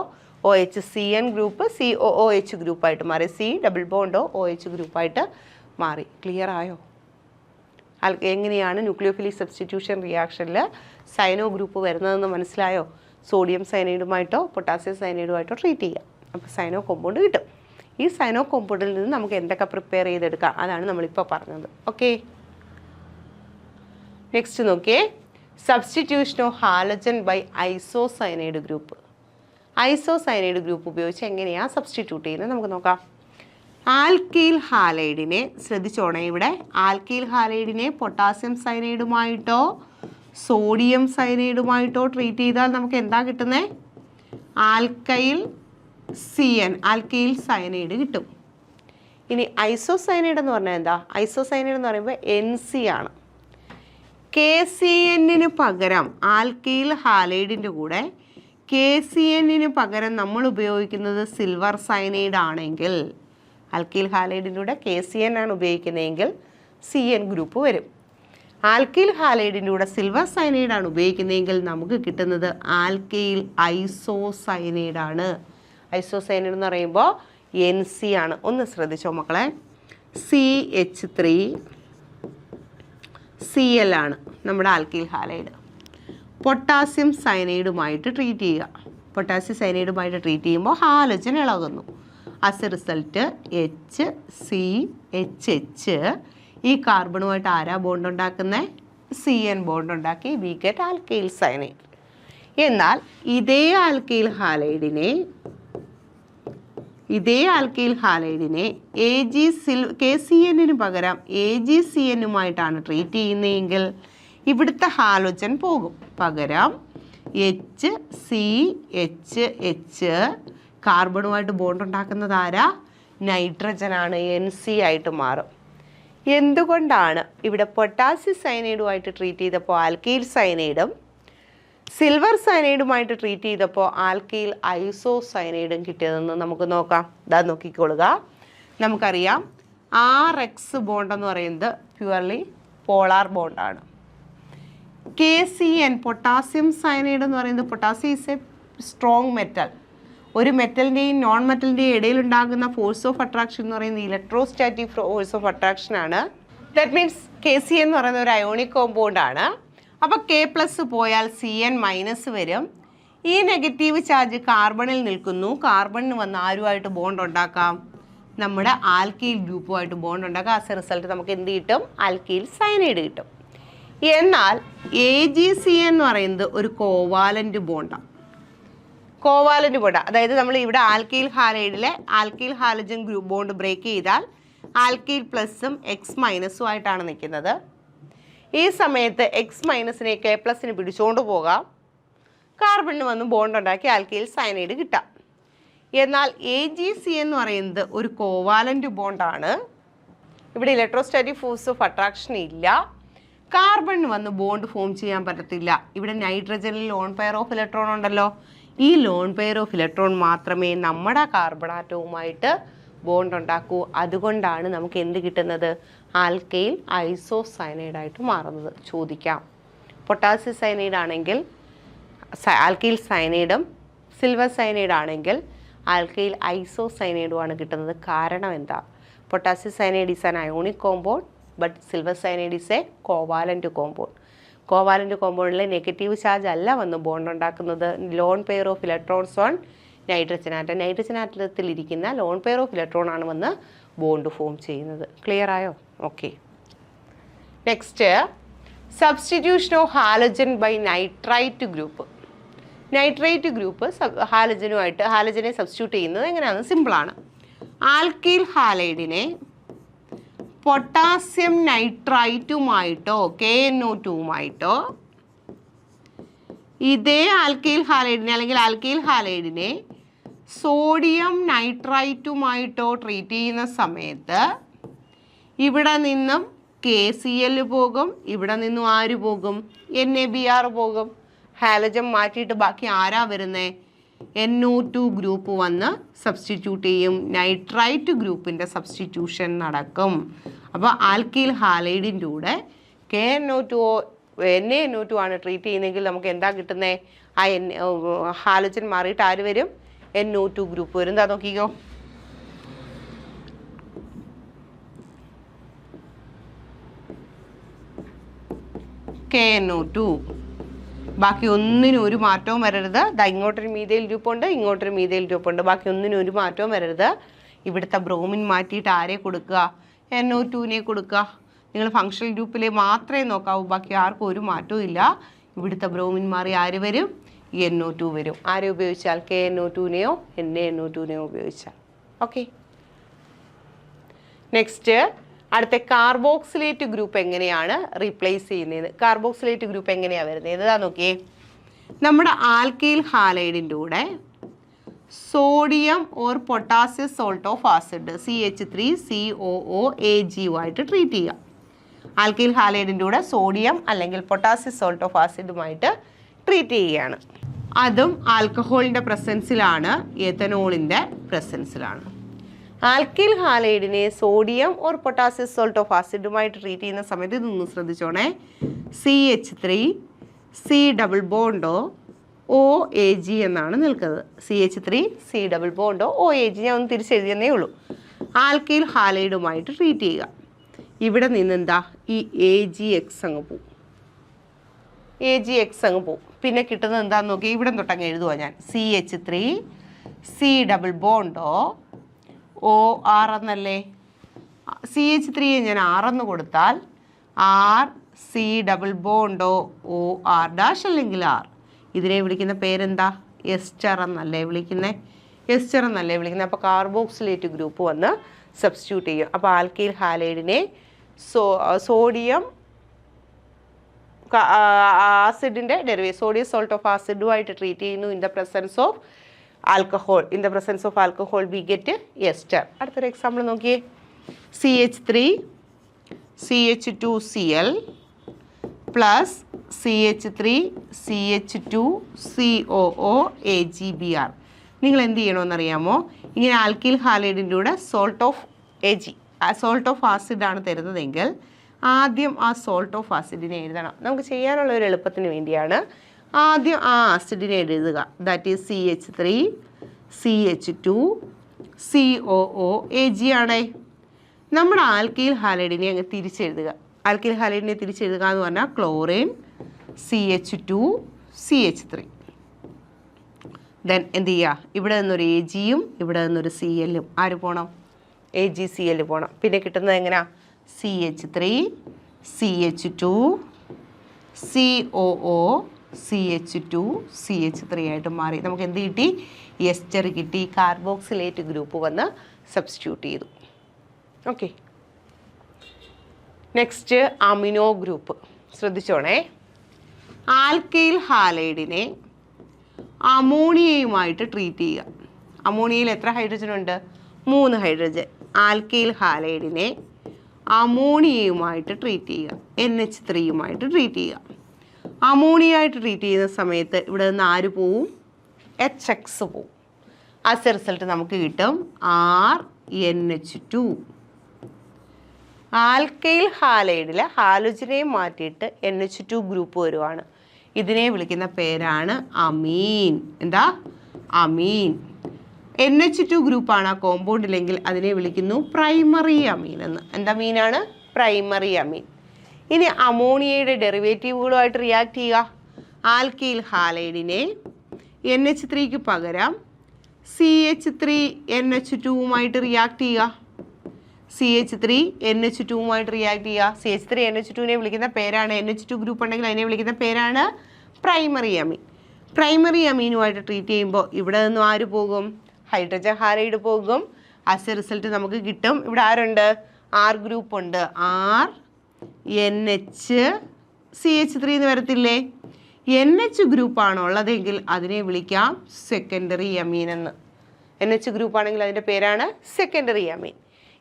OH. CN ഗ്രൂപ്പ് COOH ഗ്രൂപ്പായിട്ട് മാറി. C ഡബിൾ ബോണ്ടോ OH ഗ്രൂപ്പായിട്ട് മാറി. ക്ലിയർ ആയോ? എങ്ങനെയാണ് ന്യൂക്ലിയോഫിലിക് സബ്സ്റ്റിറ്റ്യൂഷൻ റിയാക്ഷനിൽ സൈനോ ഗ്രൂപ്പ് വരുന്നതെന്ന് മനസ്സിലായോ? സോഡിയം സയനൈഡുമായിട്ടോ പൊട്ടാസ്യം സയനൈഡുമായിട്ടോ ട്രീറ്റ് ചെയ്യുക. അപ്പോൾ സൈനോ കോമ്പൗണ്ട് കിട്ടും. ഈ സൈനോ കോമ്പൗണ്ടിൽ നിന്ന് നമുക്ക് എന്തൊക്കെ പ്രിപ്പയർ ചെയ്തെടുക്കാം അതാണ് നമ്മളിപ്പോൾ പറഞ്ഞത്. ഓക്കെ, നെക്സ്റ്റ് നോക്കിയേ. Substitution of halogen by isocyanide group. Isocyanide group ഉപയോഗിച്ച് എങ്ങനെയാണ് സബ്സ്റ്റിറ്റ്യൂട്ട് ചെയ്യുന്നത് നമുക്ക് നോക്കാം. ആൽക്കൈൽ ഹാലൈഡിനെ ശ്രദ്ധിച്ചോണേ. ഇവിടെ ആൽക്കൈൽ ഹാലൈഡിനെ പൊട്ടാസ്യം സയനൈഡുമായിട്ടോ സോഡിയം സയനൈഡുമായിട്ടോ ട്രീറ്റ് ചെയ്താൽ നമുക്ക് എന്താ കിട്ടുന്നത്? ആൽക്കൈൽ CN ആൽക്കൈൽ സയനൈഡ് കിട്ടും. ഇനി ഐസോസയനൈഡ് എന്ന് പറഞ്ഞാൽ എന്താ? ഐസോസയനൈഡ് എന്ന് പറയുമ്പോൾ NC ആണ്. KCNന് പകരം ആൽക്കൈൽ ഹാലൈഡിൻ്റെ കൂടെ KCNന് പകരം നമ്മൾ ഉപയോഗിക്കുന്നത് സിൽവർ സയനൈഡ് ആണെങ്കിൽ, ആൽക്കൈൽ ഹാലൈഡിൻ്റെ കൂടെ KCN ആണ് ഉപയോഗിക്കുന്നതെങ്കിൽ CN ഗ്രൂപ്പ് വരും. ആൽക്കൈൽ ഹാലൈഡിൻ്റെ കൂടെ സിൽവർ സയനൈഡാണ് ഉപയോഗിക്കുന്നതെങ്കിൽ നമുക്ക് കിട്ടുന്നത് ആൽക്കൈൽ ഐസോസയനൈഡാണ്. ഐസോസയനൈഡ് എന്ന് പറയുമ്പോൾ NC ആണ്. ഒന്ന് ശ്രദ്ധിച്ചോ മക്കളെ. CH3Cl ആണ് നമ്മുടെ ആൽക്കൈൽ ഹാലൈഡ്. പൊട്ടാസ്യം സയനൈഡുമായിട്ട് ട്രീറ്റ് ചെയ്യുക. പൊട്ടാസ്യം സയനൈഡുമായിട്ട് ട്രീറ്റ് ചെയ്യുമ്പോൾ ഹാലജൻ ഇളകുന്നു. ആസ് എ റിസൾട്ട് HCHH ഈ കാർബണുമായിട്ട് ആരാ ബോണ്ട് ഉണ്ടാക്കുന്നത്? CN ബോണ്ട് ഉണ്ടാക്കി വി ഗെറ്റ് ആൽക്കൈൽ സയനൈഡ്. എന്നാൽ ഇതേ ആൽക്കൈൽ ഹാലൈഡിനെ KCNന് പകരം AgCNുമായിട്ടാണ് ട്രീറ്റ് ചെയ്യുന്നതെങ്കിൽ ഇവിടുത്തെ ഹാലോജൻ പോകും. പകരം HCHH കാർബണുമായിട്ട് ബോണ്ട് ഉണ്ടാക്കുന്നത് ആരാ? നൈട്രജനാണ്. NC ആയിട്ട് മാറും. എന്തുകൊണ്ടാണ് ഇവിടെ പൊട്ടാസ്യം സയനൈഡുമായിട്ട് ട്രീറ്റ് ചെയ്തപ്പോൾ ആൽക്കൈൽ സയനൈഡും സിൽവർ സയനൈഡുമായിട്ട് ട്രീറ്റ് ചെയ്തപ്പോൾ ആൽക്കൈൽ ഐസോസയനൈഡും കിട്ടിയതെന്ന് നമുക്ക് നോക്കാം. ഇതാ നോക്കിക്കൊള്ളുക. നമുക്കറിയാം RX ബോണ്ട് എന്ന് പറയുന്നത് പ്യുവർലി പോളാർ ബോണ്ടാണ്. KCN പൊട്ടാസ്യം സയനൈഡ് എന്ന് പറയുന്നത്, potassium is a strong metal. ഒരു മെറ്റലിൻ്റെയും നോൺ മെറ്റലിൻ്റെയും ഇടയിലുണ്ടാകുന്ന ഫോഴ്സ് ഓഫ് അട്രാക്ഷൻ എന്ന് പറയുന്നത് ഇലക്ട്രോസ്റ്റാറ്റിക് ഫോഴ്സ് ഓഫ് അട്രാക്ഷൻ ആണ്. ദാറ്റ് മീൻസ് KCN എന്ന് പറയുന്ന ഒരു അയോണിക് കോമ്പൗണ്ട് ആണ്. അപ്പോൾ K+ പോയാൽ CN- വരും. ഈ നെഗറ്റീവ് ചാർജ് കാർബണിൽ നിൽക്കുന്നു. കാർബണിന് വന്ന് ആരുമായിട്ട് ബോണ്ട് ഉണ്ടാക്കാം? നമ്മുടെ ആൽക്കൈൽ ഗ്രൂപ്പുമായിട്ട് ബോണ്ട് ഉണ്ടാക്കാം. ആസ് എ റിസൾട്ട് നമുക്ക് എന്ത് കിട്ടും? ആൽക്കൈൽ സയനൈഡ് കിട്ടും. എന്നാൽ AgC എന്ന് പറയുന്നത് ഒരു കോവാലന്റ് ബോണ്ടാണ്. കോവാലന്റ് ബോണ്ട്, അതായത് നമ്മൾ ഇവിടെ ആൽക്കൈൽ ഹാലൈഡിലെ alkyl halogen group bond break ചെയ്താൽ ആൽക്കൈൽ പ്ലസും എക്സ് മൈനസും ആയിട്ടാണ് നിൽക്കുന്നത്. ഈ സമയത്ത് എക്സ് മൈനസിനെ കെ പ്ലസിന് പിടിച്ചുകൊണ്ട് പോകാം, കാർബണിന് വന്ന് ബോണ്ട് ഉണ്ടാക്കി ആൽക്കൈൽ സയനൈഡ് കിട്ടാം. എന്നാൽ AgC എന്ന് പറയുന്നത് ഒരു കോവാലന്റ് ബോണ്ടാണ്. ഇവിടെ ഇലക്ട്രോസ്റ്റാറ്റിക് ഫോഴ്സ് ഓഫ് അട്രാക്ഷൻ ഇല്ല, കാർബണിന് വന്ന് ബോണ്ട് ഫോം ചെയ്യാൻ പറ്റത്തില്ല. ഇവിടെ നൈട്രജനിൽ ലോൺ പെയർ ഓഫ് ഇലക്ട്രോൺ ഉണ്ടല്ലോ, ഈ ലോൺ പെയർ ഓഫ് ഇലക്ട്രോൺ മാത്രമേ നമ്മുടെ കാർബൺ ആറ്റവുമായിട്ട് ബോണ്ട് ഉണ്ടാക്കൂ. അതുകൊണ്ടാണ് നമുക്ക് എന്ത് കിട്ടുന്നത്? ആൽക്കൈൽ ഐസോസയനൈഡായിട്ട് മാറുന്നത്. ചോദിക്കാം, പൊട്ടാസ്യം സയനൈഡ് ആണെങ്കിൽ ആൽക്കൈൽ സയനൈഡും സിൽവർ സയനൈഡ് ആണെങ്കിൽ ആൽക്കൈൽ ഐസോസയനൈഡുമാണ് കിട്ടുന്നത്. കാരണം എന്താ? Potassium cyanide is an ionic compound but silver cyanide is a covalent compound. Covalent കോമ്പൗണ്ടിൽ നെഗറ്റീവ് ചാർജ് അല്ല വന്ന് ബോണ്ട് ഉണ്ടാക്കുന്നത്. Lone pair of electrons on nitrogen atom, nitrogen ആറ്റത്തിൽ ഇരിക്കുന്ന ലോൺ പെയർ ഓഫ് ഇലക്ട്രോൺ ആണ് വന്ന് ബോണ്ട് ഫോം ചെയ്യുന്നത്. ക്ലിയർ ആയോ? Okay. Next, substitution of halogen by nitrite group. Nitrite group ഹാലജനെ substitute ചെയ്യുന്നത് എങ്ങനെയാണെന്ന് സിമ്പിളാണ്. ആൽക്കൈൽ ഹാലൈഡിനെ പൊട്ടാസ്യം നൈട്രൈറ്റുമായിട്ടോ KNO2മായിട്ടോ ഇതേ ആൽക്കൈൽ ഹാലൈഡിനെ അല്ലെങ്കിൽ ആൽക്കൈൽ ഹാലൈഡിനെ സോഡിയം നൈട്രൈറ്റുമായിട്ടോ ട്രീറ്റ് ചെയ്യുന്ന സമയത്ത് ഇവിടെ നിന്നും KCl പോകും, ഇവിടെ നിന്നും ആര് പോകും? NaBr പോകും. ഹാലജൻ മാറ്റിയിട്ട് ബാക്കി ആരാ വരുന്നത്? NO2 ഗ്രൂപ്പ് വന്ന് സബ്സ്റ്റിറ്റ്യൂട്ട് ചെയ്യും. നൈട്രൈറ്റ് ഗ്രൂപ്പിൻ്റെ സബ്സ്റ്റിറ്റ്യൂഷൻ നടക്കും. അപ്പോൾ ആൽക്കൈൽ ഹാലൈഡിൻ്റെ കൂടെ KNO2 NaNO2 ആണ് ട്രീറ്റ് ചെയ്യുന്നതെങ്കിൽ നമുക്ക് എന്താ കിട്ടുന്നത്? ആ ഹാലജൻ മാറിയിട്ട് ആര് വരും? NO2 ഗ്രൂപ്പ് വരും. എന്താ നോക്കിക്കോ, KNO2. ബാക്കി ഒന്നിനും ഒരു മാറ്റവും വരരുത്. ഇങ്ങോട്ടൊരു മീഥൈൽ ഗ്രൂപ്പുണ്ട്, ഇങ്ങോട്ടൊരു മീഥൈൽ ഗ്രൂപ്പുണ്ട്. ബാക്കി ഒന്നിനും ഒരു മാറ്റവും വരരുത്. ഇവിടുത്തെ ബ്രോമിൻ മാറ്റിയിട്ട് ആരെ കൊടുക്കുക? NO2നെ കൊടുക്കുക. നിങ്ങൾ ഫങ്ഷണൽ ഗ്രൂപ്പിലെ മാത്രമേ നോക്കാവൂ, ബാക്കി ആർക്കും ഒരു മാറ്റവും ഇല്ല. ഇവിടുത്തെ ബ്രോമിൻ മാറി ആര് വരും? NO2 വരും. ആരെ ഉപയോഗിച്ചാൽ? KNO2നെയോ NaNO2നെയോ ഉപയോഗിച്ചാൽ. ഓക്കെ. നെക്സ്റ്റ്, അടുത്ത കാർബോക്സിലേറ്റ് ഗ്രൂപ്പ് എങ്ങനെയാണ് റീപ്ലേസ് ചെയ്യുന്നത്? കാർബോക്സിലേറ്റ് ഗ്രൂപ്പ് എങ്ങനെയാണ് വരുന്നത്? ഏതാ നോക്കിയേ, നമ്മുടെ ആൽക്കൈൽ ഹാലൈഡിൻ്റെ കൂടെ sodium or potassium salt of acid CH3COOAG ആയിട്ട് ട്രീറ്റ് ചെയ്യുക. ആൽക്കൈൽ ഹാലൈഡിൻ്റെ കൂടെ സോഡിയം അല്ലെങ്കിൽ പൊട്ടാസ്യം സോൾട്ട് ഓഫ് ആസിഡുമായിട്ട് ട്രീറ്റ് ചെയ്യുകയാണ്. അതും ആൽക്കഹോളിൻ്റെ പ്രസൻസിലാണ്, എഥനോളിൻ്റെ പ്രസൻസിലാണ്. ആൽക്കൈൽ ഹാലൈഡിനെ sodium or potassium salt of ആസിഡുമായിട്ട് ട്രീറ്റ് ചെയ്യുന്ന സമയത്ത് ഇതൊന്ന് ശ്രദ്ധിച്ചോണേ. CH3C ഡബിൾ ബോണ്ടോ OAG എന്നാണ് നിൽക്കുന്നത്. CH3C ഡബിൾ ബോണ്ടോ OAG ഞാൻ ഒന്ന് തിരിച്ചെഴുതിയെന്നേ ഉള്ളൂ. ആൽക്കൈൽ ഹാലൈഡുമായിട്ട് ട്രീറ്റ് ചെയ്യുക. ഇവിടെ നിന്നെന്താ ഈ AgX അങ്ങ് പോവും. AgX അങ്ങ് പോവും. പിന്നെ കിട്ടുന്നത് എന്താണെന്ന് നോക്കി, ഇവിടെ തൊട്ടങ്ങ് എഴുതുക ഞാൻ. CH3C ഡബിൾ ബോണ്ടോ OR എന്നല്ലേ, CH3യെ ഞാൻ R എന്ന് കൊടുത്താൽ RC ഡബിൾ ബോണ്ടോ OR ഡാഷ് അല്ലെങ്കിൽ R. ഇതിനെ വിളിക്കുന്ന പേരെന്താ? എസ്റ്റർ എന്നല്ലേ വിളിക്കുന്നത്? എസ്റ്റർ എന്നല്ലേ വിളിക്കുന്നത്? അപ്പോൾ കാർബോക്സിലേറ്റ് ഗ്രൂപ്പ് വന്ന് സബ്സ്റ്റിറ്റ്യൂട്ട് ചെയ്യും. അപ്പോൾ ആൽക്കൈൽ ഹാലൈഡിനെ സോഡിയം ആസിഡിൻ്റെ ഡെറിവേറ്റീവ് സോഡിയം സോൾട്ട് ഓഫ് ആസിഡുമായിട്ട് ട്രീറ്റ് ചെയ്യുന്നു. In the presence of alcohol. In the presence of alcohol we get ester. അടുത്തൊരു എക്സാമ്പിൾ നോക്കിയേ. CH3CH2Cl plus CH3CH2COOAGBr. നിങ്ങൾ എന്ത് ചെയ്യണമെന്നറിയാമോ? ഇങ്ങനെ ആൽക്കൈൽ ഹാലൈഡിൻ്റെ കൂടെ സോൾട്ട് ഓഫ് ആസിഡാണ് തരുന്നതെങ്കിൽ ആദ്യം ആ സോൾട്ട് ഓഫ് ആസിഡിനെ എഴുതണം. നമുക്ക് ചെയ്യാനുള്ള ഒരു എളുപ്പത്തിന് വേണ്ടിയാണ് ആദ്യം ആ ആസിഡിനെ എഴുതുക. ദാറ്റ് ഈസ് CH3CH2COOAG ആണേ. നമ്മുടെ ആൽക്കൈൽ ഹാലൈഡിനെ അങ്ങ് തിരിച്ചെഴുതുക. ആൽക്കൈൽ ഹാലൈഡിനെ തിരിച്ചെഴുതുക എന്ന് പറഞ്ഞാൽ ക്ലോറിൻ CH2CH3. ദെൻ എന്ത് ചെയ്യുക? ഇവിടെ നിന്നൊരു AGയും ഇവിടെ നിന്നൊരു CLും ആര് പോകണം? AgCl പോകണം. പിന്നെ കിട്ടുന്നത് എങ്ങനെയാ? CH3CH2 COO CH2 CH3 ആയിട്ട് മാറി. നമുക്ക് എന്ത് കിട്ടി? എസ്റ്റർ കിട്ടി. കാർബോക്സിലേറ്റ് ഗ്രൂപ്പ് വന്ന് സബ്സ്റ്റിറ്റ്യൂട്ട് ചെയ്തു. Okay, next amino group. ശ്രദ്ധിച്ചോണേ, ആൽക്കൈൽ ഹാലൈഡിനെ അമോണിയയുമായിട്ട് ട്രീറ്റ് ചെയ്യുക. അമോണിയയിൽ എത്ര ഹൈഡ്രജൻ ഉണ്ട്? 3 ഹൈഡ്രജൻ. ആൽക്കൈൽ ഹാലൈഡിനെ അമോണിയയുമായിട്ട് ട്രീറ്റ് ചെയ്യുക, NH3യുമായിട്ട് ട്രീറ്റ് ചെയ്യുക. അമോണിയയായിട്ട് ട്രീറ്റ് ചെയ്യുന്ന സമയത്ത് ഇവിടെ നിന്ന് ആര് പോവും? HX പോവും. ആസ് എ റിസൾട്ട് നമുക്ക് കിട്ടും RNH2. ആൽക്കൈൽ ഹാലൈഡിൽ ഹാലോജനെ മാറ്റിയിട്ട് NH2 ഗ്രൂപ്പ് വരുവാണ്. ഇതിനെ വിളിക്കുന്ന പേരാണ് അമീൻ. എന്താ? അമീൻ. NH2 ഗ്രൂപ്പാണ് ആ കോമ്പൗണ്ടിലെങ്കിൽ അതിനെ വിളിക്കുന്നു പ്രൈമറി അമീൻ എന്ന്. എന്താ മീനാണ്? പ്രൈമറി അമീൻ. ഇനി അമോണിയയുടെ ഡെറിവേറ്റീവുകളുമായിട്ട് റിയാക്ട് ചെയ്യുക. ആൽക്കൈൽ ഹാലൈഡിനെ NH3ക്ക് പകരം CH3NH2വുമായിട്ട് റിയാക്ട് ചെയ്യുക. CH3NH2വുമായിട്ട് റിയാക്ട് ചെയ്യുക. CH3NH2നെ വിളിക്കുന്ന പേരാണ്, NH2 ഗ്രൂപ്പ് ഉണ്ടെങ്കിൽ അതിനെ വിളിക്കുന്ന പേരാണ് പ്രൈമറി അമീൻ. പ്രൈമറി അമീനുമായിട്ട് ട്രീറ്റ് ചെയ്യുമ്പോൾ ഇവിടെ നിന്നും ആര് പോകും? ഹൈഡ്രജൻ ഹാലൈഡ് പോകും. ആസ് എ റിസൾട്ട് നമുക്ക് കിട്ടും, ഇവിടെ ആരുണ്ട്? R ഗ്രൂപ്പ് ഉണ്ട്. RNH CH3 എന്ന് വരത്തില്ലേ? NH ഗ്രൂപ്പാണ് ഉള്ളതെങ്കിൽ അതിനെ വിളിക്കാം സെക്കൻഡറി അമീൻ എന്ന്. NH ഗ്രൂപ്പാണെങ്കിൽ അതിൻ്റെ പേരാണ് സെക്കൻഡറി അമീൻ.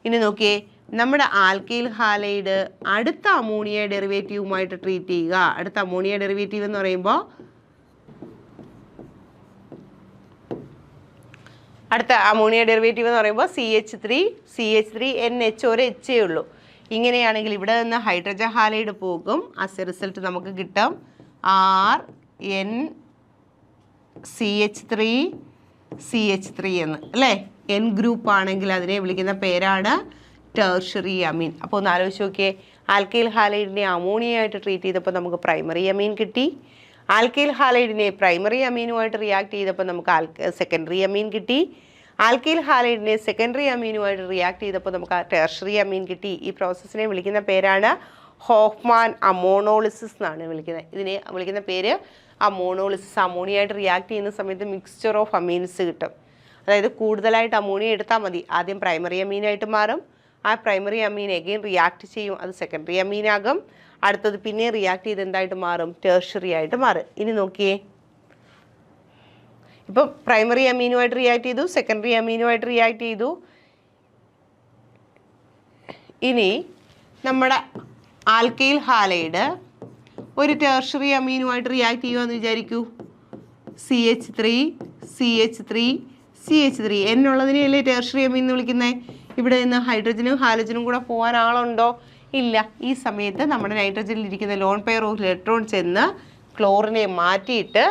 ഇനി നോക്കിയേ, നമ്മുടെ ആൽക്കൈൽ ഹാലൈഡ് അടുത്ത അമോണിയ ഡെറിവേറ്റീവുമായിട്ട് ട്രീറ്റ് ചെയ്യുക. അടുത്ത അമോണിയ ഡെറിവേറ്റീവ് എന്ന് പറയുമ്പോൾ CH3NH ഒരു എച്ചേ ഉള്ളൂ. ഇങ്ങനെയാണെങ്കിൽ ഇവിടെ നിന്ന് ഹൈഡ്രജൻ ഹാലൈഡ് പോകും. ആസ് എ റിസൾട്ട് നമുക്ക് കിട്ടും RNCH3CH3 എന്ന് അല്ലേ? N ഗ്രൂപ്പ് ആണെങ്കിൽ അതിനെ വിളിക്കുന്ന പേരാണ് ടെർഷ്യറി അമീൻ. അപ്പോൾ ഒന്ന് ആലോചിച്ച് നോക്കിയേ, ആൽക്കൈൽ ഹാലൈഡിനെ അമോണിയയായിട്ട് ട്രീറ്റ് ചെയ്തപ്പോൾ നമുക്ക് പ്രൈമറി അമീൻ കിട്ടി. ആൽക്കൈൽ ഹാലൈഡിനെ പ്രൈമറി അമീനുമായിട്ട് റിയാക്ട് ചെയ്തപ്പോൾ നമുക്ക് സെക്കൻഡറി അമീൻ കിട്ടി. ആൽക്കൈൽ ഹാലൈഡിനെ സെക്കൻഡറി അമീനുമായിട്ട് റിയാക്ട് ചെയ്തപ്പോൾ നമുക്ക് ടെർഷ്യറി അമീൻ കിട്ടി. ഈ പ്രോസസ്സിനെ വിളിക്കുന്ന പേരാണ് ഹോഫ്മാൻ അമോണോളിസിസ് എന്നാണ് വിളിക്കുന്നത്. ഇതിനെ വിളിക്കുന്ന പേര് അമോണോളിസിസ്. അമോണിയയായിട്ട് റിയാക്ട് ചെയ്യുന്ന സമയത്ത് മിക്സ്ചർ ഓഫ് അമീൻസ് കിട്ടും. അതായത് കൂടുതലായിട്ട് അമോണിയ എടുത്താൽ മതി. ആദ്യം പ്രൈമറി അമീനായിട്ട് മാറും. ആ പ്രൈമറി അമീൻ എഗെയിൻ റിയാക്ട് ചെയ്യും, അത് സെക്കൻഡറി അമീനാകും. അടുത്തത് പിന്നെ റിയാക്ട് ചെയ്ത് എന്തായിട്ട് മാറും? ടെർഷ്യറി ആയിട്ട് മാറും. ഇനി നോക്കിയേ, ഇപ്പോൾ പ്രൈമറി അമീനുമായിട്ട് റിയാക്ട് ചെയ്തു, സെക്കൻഡറി അമീനുമായിട്ട് റിയാക്ട് ചെയ്തു. ഇനി നമ്മുടെ ആൽക്കൈൽ ഹാലൈഡ് ഒരു ടെർഷ്യറി അമീനുമായിട്ട് റിയാക്ട് ചെയ്യുമെന്ന് വിചാരിക്കൂ. CH3 എന്നുള്ളതിനെയല്ലേ ടെർഷ്യറി അമീൻ എന്ന് വിളിക്കുന്നത്? ഇവിടെ നിന്ന് ഹൈഡ്രജനും ഹാലജനും കൂടെ പോകാൻ ആളുണ്ടോ? ഇല്ല. ഈ സമയത്ത് നമ്മുടെ നൈട്രജനിൽ ഇരിക്കുന്ന ലോൺ പെയർ ഓഫ് ഇലക്ട്രോൺ ചെന്ന് ക്ലോറിനെ മാറ്റിയിട്ട്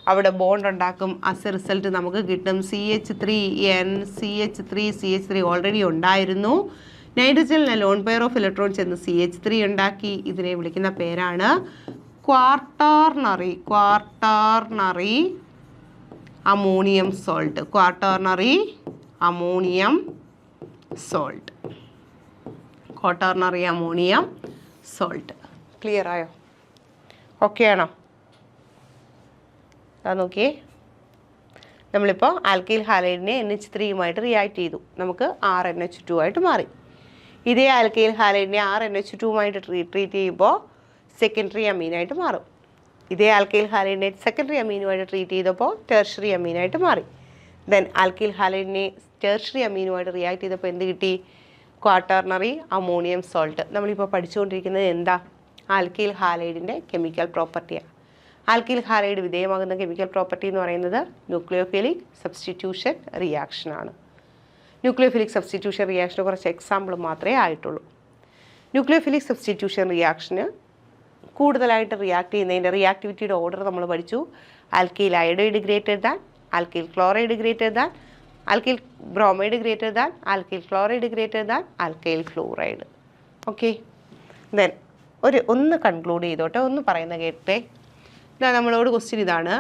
അവിടെ ബോണ്ട് ഉണ്ടാക്കും. ആസ് എ റിസൾട്ട് നമുക്ക് കിട്ടും CH3 ഓൾറെഡി ഉണ്ടായിരുന്നു. നൈട്രജനിലെ ലോൺ പെയർ ഓഫ് ഇലക്ട്രോൺ ചെന്ന് CH3 ഉണ്ടാക്കി. ഇതിനെ വിളിക്കുന്ന പേരാണ് quaternary ammonium salt. Quaternary ammonium salt. Clear ആയോ? ഓക്കെ ആണോ? നോക്കിയേ, നമ്മളിപ്പോൾ ആൽക്കൈൽ ഹാലൈഡിനെ NH3യുമായിട്ട് റിയാക്ട് ചെയ്തു, നമുക്ക് RNH2 ആയിട്ട് മാറി. ഇതേ ആൽക്കൈൽ ഹാലൈഡിനെ RNH2വുമായിട്ട് ട്രീറ്റ് ചെയ്യുമ്പോൾ സെക്കൻഡറി അമീനായിട്ട് മാറും. ഇതേ ആൽക്കൈൽ ഹാലൈഡിനെ സെക്കൻഡറി അമീനുമായിട്ട് ട്രീറ്റ് ചെയ്തപ്പോൾ ടെർഷ്യറി അമീനായിട്ട് മാറി. ദെൻ ആൽക്കൈൽ ഹാലൈഡിനെ ടെർഷ്യറി അമീനുമായിട്ട് റിയാക്ട് ചെയ്തപ്പോൾ എന്ത് കിട്ടി? ക്വാർട്ടർണറി അമോണിയം സോൾട്ട്. നമ്മളിപ്പോൾ പഠിച്ചുകൊണ്ടിരിക്കുന്നത് എന്താ? ആൽക്കൈൽ ഹാലൈഡിൻ്റെ കെമിക്കൽ പ്രോപ്പർട്ടിയാണ്. ആൽക്കൈൽ ഹാലൈഡ് വിധേയമാകുന്ന കെമിക്കൽ പ്രോപ്പർട്ടി എന്ന് പറയുന്നത് ന്യൂക്ലിയോഫിലിക് സബ്സ്റ്റിറ്റ്യൂഷൻ റിയാക്ഷനാണ്. ന്യൂക്ലിയോഫിലിക് സബ്സ്റ്റിറ്റ്യൂഷൻ റിയാക്ഷന് കുറച്ച് എക്സാമ്പിൾ മാത്രമേ ആയിട്ടുള്ളൂ. ന്യൂക്ലിയോഫിലിക് സബ്സ്റ്റിറ്റ്യൂഷൻ റിയാക്ഷന് കൂടുതലായിട്ട് റിയാക്ട് ചെയ്യുന്നതിൻ്റെ റിയാക്ടിവിറ്റിയുടെ ഓർഡർ നമ്മൾ പഠിച്ചു. Alkyl iodide greater than, alkyl chloride greater than, alkyl bromide greater than, alkyl chloride greater than, alkyl fluoride. Okay, then ഒന്ന് കൺക്ലൂഡ് ചെയ്തോട്ടെ, ഒന്ന് പറയുന്ന കേട്ടെ. ഇതാ നമ്മളോട് ക്വസ്റ്റ്യൻ ഇതാണ്,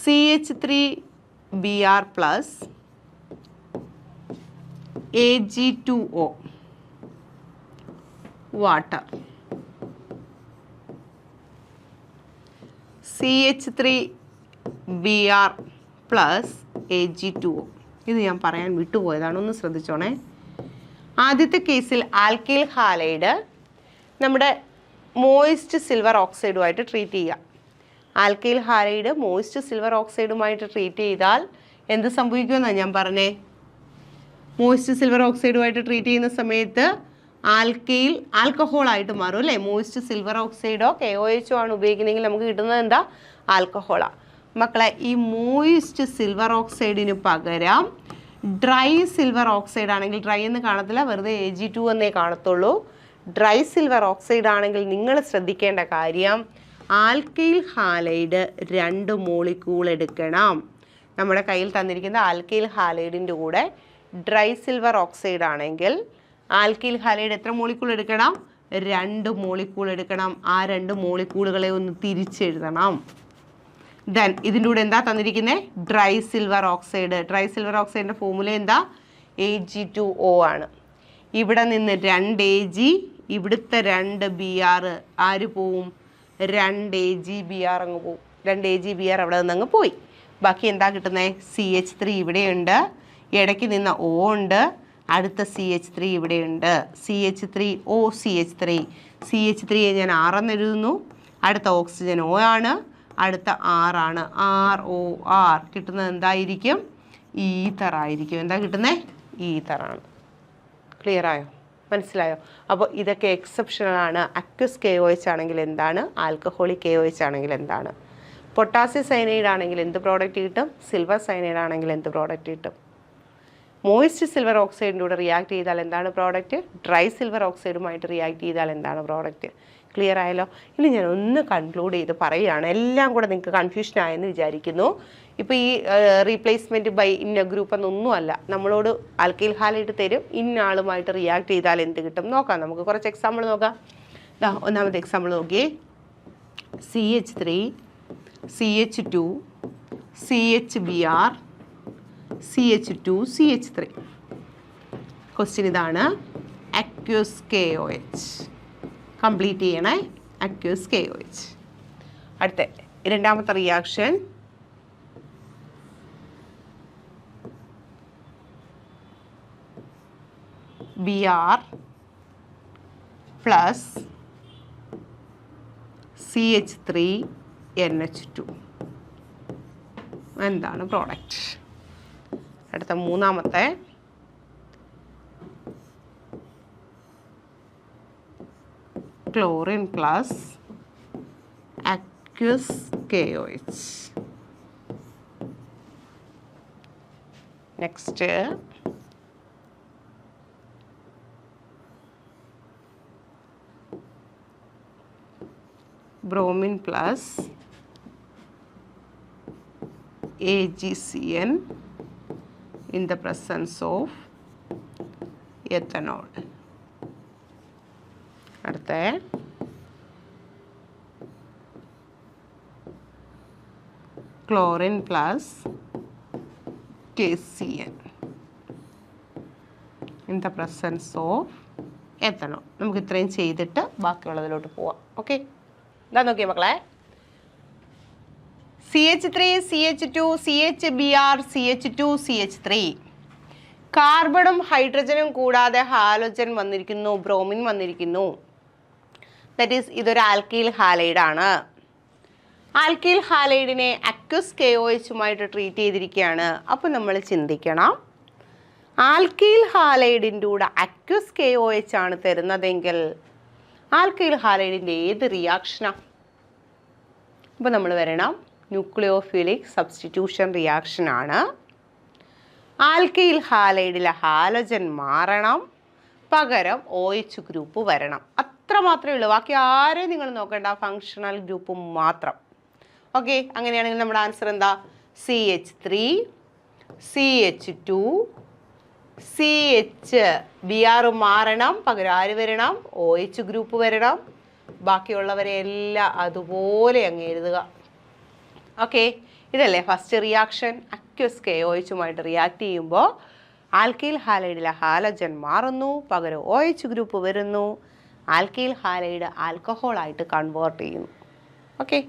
CH3Br plus Ag2O water CH3Br plus Ag2O. ഇത് ഞാൻ പറയാൻ വിട്ടുപോയതാണ്, ഒന്ന് ശ്രദ്ധിച്ചോണേ. ആദ്യത്തെ കേസിൽ ആൽക്കൈൽ ഹാലൈഡ് നമ്മുടെ മോയിസ്റ്റ് സിൽവർ ഓക്സൈഡുമായിട്ട് ട്രീറ്റ് ചെയ്യുക. ആൽക്കൈൽ ഹാലൈഡ് മോയിസ്റ്റ് സിൽവർ ഓക്സൈഡുമായിട്ട് ട്രീറ്റ് ചെയ്താൽ എന്ത് സംഭവിക്കുമെന്നാണ് ഞാൻ പറഞ്ഞേ? മോയിസ്റ്റ് സിൽവർ ഓക്സൈഡുമായിട്ട് ട്രീറ്റ് ചെയ്യുന്ന സമയത്ത് ആൽക്കൈൽ ആൽക്കഹോളായിട്ട് മാറും അല്ലേ? മോയിസ്റ്റ് സിൽവർ ഓക്സൈഡോ KOH ആണ് ഉപയോഗിക്കുന്നതെങ്കിൽ നമുക്ക് കിട്ടുന്നത് എന്താ? ആൽക്കഹോളാണ്. മക്കളെ, ഈ മോയിസ്റ്റ് സിൽവർ ഓക്സൈഡിന് പകരം ഡ്രൈ സിൽവർ ഓക്സൈഡ് ആണെങ്കിൽ, ഡ്രൈ എന്ന് കാണത്തില്ല, വെറുതെ Ag2 എന്നേ കാണത്തുള്ളൂ. ഡ്രൈ സിൽവർ ഓക്സൈഡ് ആണെങ്കിൽ നിങ്ങൾ ശ്രദ്ധിക്കേണ്ട കാര്യം, ആൽക്കൈൽ ഹാലൈഡ് 2 മോളിക്യൂൾ എടുക്കണം. നമ്മുടെ കയ്യിൽ തന്നിരിക്കുന്ന ആൽക്കൈൽ ഹാലൈഡിൻ്റെ കൂടെ ഡ്രൈ സിൽവർ ഓക്സൈഡ് ആണെങ്കിൽ ആൽക്കൈൽ ഹാലൈഡ് എത്ര മോളിക്യൂൾ എടുക്കണം? 2 മോളിക്യൂൾ എടുക്കണം. ആ 2 മോളിക്യൂളുകളെ ഒന്ന് തിരിച്ചെഴുതണം. ദെൻ ഇതിൻ്റെ കൂടെ എന്താ തന്നിരിക്കുന്നത്? Dry silver oxide. Dry silver ഓക്സൈഡിൻ്റെ ഫോർമുല എന്താ? Ag2O ആണ്. ഇവിടെ നിന്ന് 2 Ag, ഇവിടുത്തെ 2 Br ആര് പോവും? 2 AgBr അങ്ങ് പോവും. 2 AgBr അവിടെ നിന്ന് അങ്ങ് പോയി. ബാക്കി എന്താ കിട്ടുന്നത്? CH3 ഇവിടെയുണ്ട്, ഇടയ്ക്ക് നിന്ന് O ഉണ്ട്, അടുത്ത CH3 ഇവിടെയുണ്ട്. CH3O CH3. CH3യെ ഞാൻ R എന്ന് എഴുതുന്നു. അടുത്ത ഓക്സിജൻ O ആണ്, അടുത്ത R ആണ്. ROR കിട്ടുന്നത് എന്തായിരിക്കും? ഈതർ ആയിരിക്കും. എന്താ കിട്ടുന്നത്? ഈതറാണ്. ക്ലിയർ ആയോ? മനസ്സിലായോ? അപ്പോൾ ഇതൊക്കെ എക്സെപ്ഷണലാണ്. അക്വസ് KOH ആണെങ്കിൽ എന്താണ്? ആൽക്കഹോളിക് KOH ആണെങ്കിൽ എന്താണ്? പൊട്ടാസ്യം സയനൈഡ് ആണെങ്കിൽ എന്ത് പ്രോഡക്റ്റ് കിട്ടും? സിൽവർ സയനൈഡ് ആണെങ്കിൽ എന്ത് പ്രോഡക്റ്റ് കിട്ടും? മോയിസ്റ്റ് സിൽവർ ഓക്സൈഡിൻ്റെ കൂടെ റിയാക്ട് ചെയ്താൽ എന്താണ് പ്രോഡക്റ്റ്? ഡ്രൈ സിൽവർ ഓക്സൈഡുമായിട്ട് റിയാക്ട് ചെയ്താൽ എന്താണ് പ്രോഡക്റ്റ്? ക്ലിയർ ആയല്ലോ? ഇനി ഞാൻ ഒന്ന് കൺക്ലൂഡ് ചെയ്ത് പറയുകയാണ്. എല്ലാം കൂടെ നിങ്ങൾക്ക് കൺഫ്യൂഷൻ ആയെന്ന് വിചാരിക്കുന്നു. ഇപ്പോൾ ഈ റീപ്ലേസ്മെൻറ്റ് ബൈ ഇന്ന ഗ്രൂപ്പ് എന്നൊന്നുമല്ല. നമ്മളോട് ആൽക്കൈൽ ഹാലൈഡ് തരും, ഇന്ന ആളുമായിട്ട് റിയാക്ട് ചെയ്താൽ എന്ത് കിട്ടും നോക്കാം. നമുക്ക് കുറച്ച് എക്സാമ്പിൾ നോക്കാം. ഒന്നാമത്തെ എക്സാമ്പിൾ നോക്കിയേ. CH3 CH2 CHBr CH2 CH3. Question ഇതാണ്. അക്വസ് KOH കംപ്ലീറ്റ് ചെയ്യണേ. Aqueous KOH. അടുത്ത രണ്ടാമത്തെ റിയാക്ഷൻ Br പ്ലസ് CH3NH2. എന്താണ് പ്രോഡക്റ്റ്? അടുത്ത മൂന്നാമത്തെ chlorine plus aqueous KOH. Next bromine plus AgCN in the presence of ethanol. അടുത്ത chlorine plus KCN in the presence of ethanol. നമുക്ക് ഇത്രയും ചെയ്തിട്ട് ബാക്കിയുള്ളതിലോട്ട് പോവാം. ഓക്കെ, എന്താ നോക്കിയേ മക്കളെ? CH3 CH2 CHBr CH2 CH3. കാർബണും ഹൈഡ്രജനും കൂടാതെ ഹാലോജൻ വന്നിരിക്കുന്നു, ബ്രോമിൻ വന്നിരിക്കുന്നു. ദാറ്റ് ഈസ് ഇതൊരു ആൽക്കൈൽ ഹാലൈഡ് ആണ്. ആൽക്കൈൽ ഹാലൈഡിനെ അക്വസ് KOHുമായിട്ട് ട്രീറ്റ് ചെയ്തിരിക്കുകയാണ്. അപ്പോൾ നമ്മൾ ചിന്തിക്കണം, ആൽക്കൈൽ ഹാലൈഡിൻ്റെ കൂടെ അക്വസ് KOH ആണ് തരുന്നതെങ്കിൽ ആൽക്കൈൽ ഹാലൈഡിൻ്റെ ഏത് റിയാക്ഷനാണ്? അപ്പോൾ നമ്മൾ വരണം, ന്യൂക്ലിയോഫിലിക് സബ്സ്റ്റിറ്റ്യൂഷൻ റിയാക്ഷനാണ്. ആൽക്കൈൽ ഹാലൈഡിലെ ഹാലോജൻ മാറണം, പകരം OH ഗ്രൂപ്പ് വരണം. അത്ര മാത്രമേ ഉള്ളൂ. ബാക്കി ആരെയും നിങ്ങൾ നോക്കേണ്ട, ഫങ്ഷണൽ ഗ്രൂപ്പ് മാത്രം. ഓക്കെ, അങ്ങനെയാണെങ്കിൽ നമ്മുടെ ആൻസർ എന്താ? CH3 CH2 CHBr മാറണം, പകരം ആര് വരണം? OH ഗ്രൂപ്പ് വരണം. ബാക്കിയുള്ളവരെ എല്ലാം അതുപോലെ അങ്ങ് എഴുതുക. ഓക്കെ, ഇതല്ലേ ഫസ്റ്റ് റിയാക്ഷൻ. അക്വസ് KOHുമായിട്ട് റിയാക്ട് ചെയ്യുമ്പോൾ ആൽക്കൈൽ ഹാലൈഡിലെ ഹാലജൻ മാറുന്നു, പകരം OH ഗ്രൂപ്പ് വരുന്നു. ആൽക്കൈൽ ഹാലൈഡ് ആൽക്കഹോളായിട്ട് കൺവേർട്ട് ചെയ്യുന്നു. ഓക്കെ,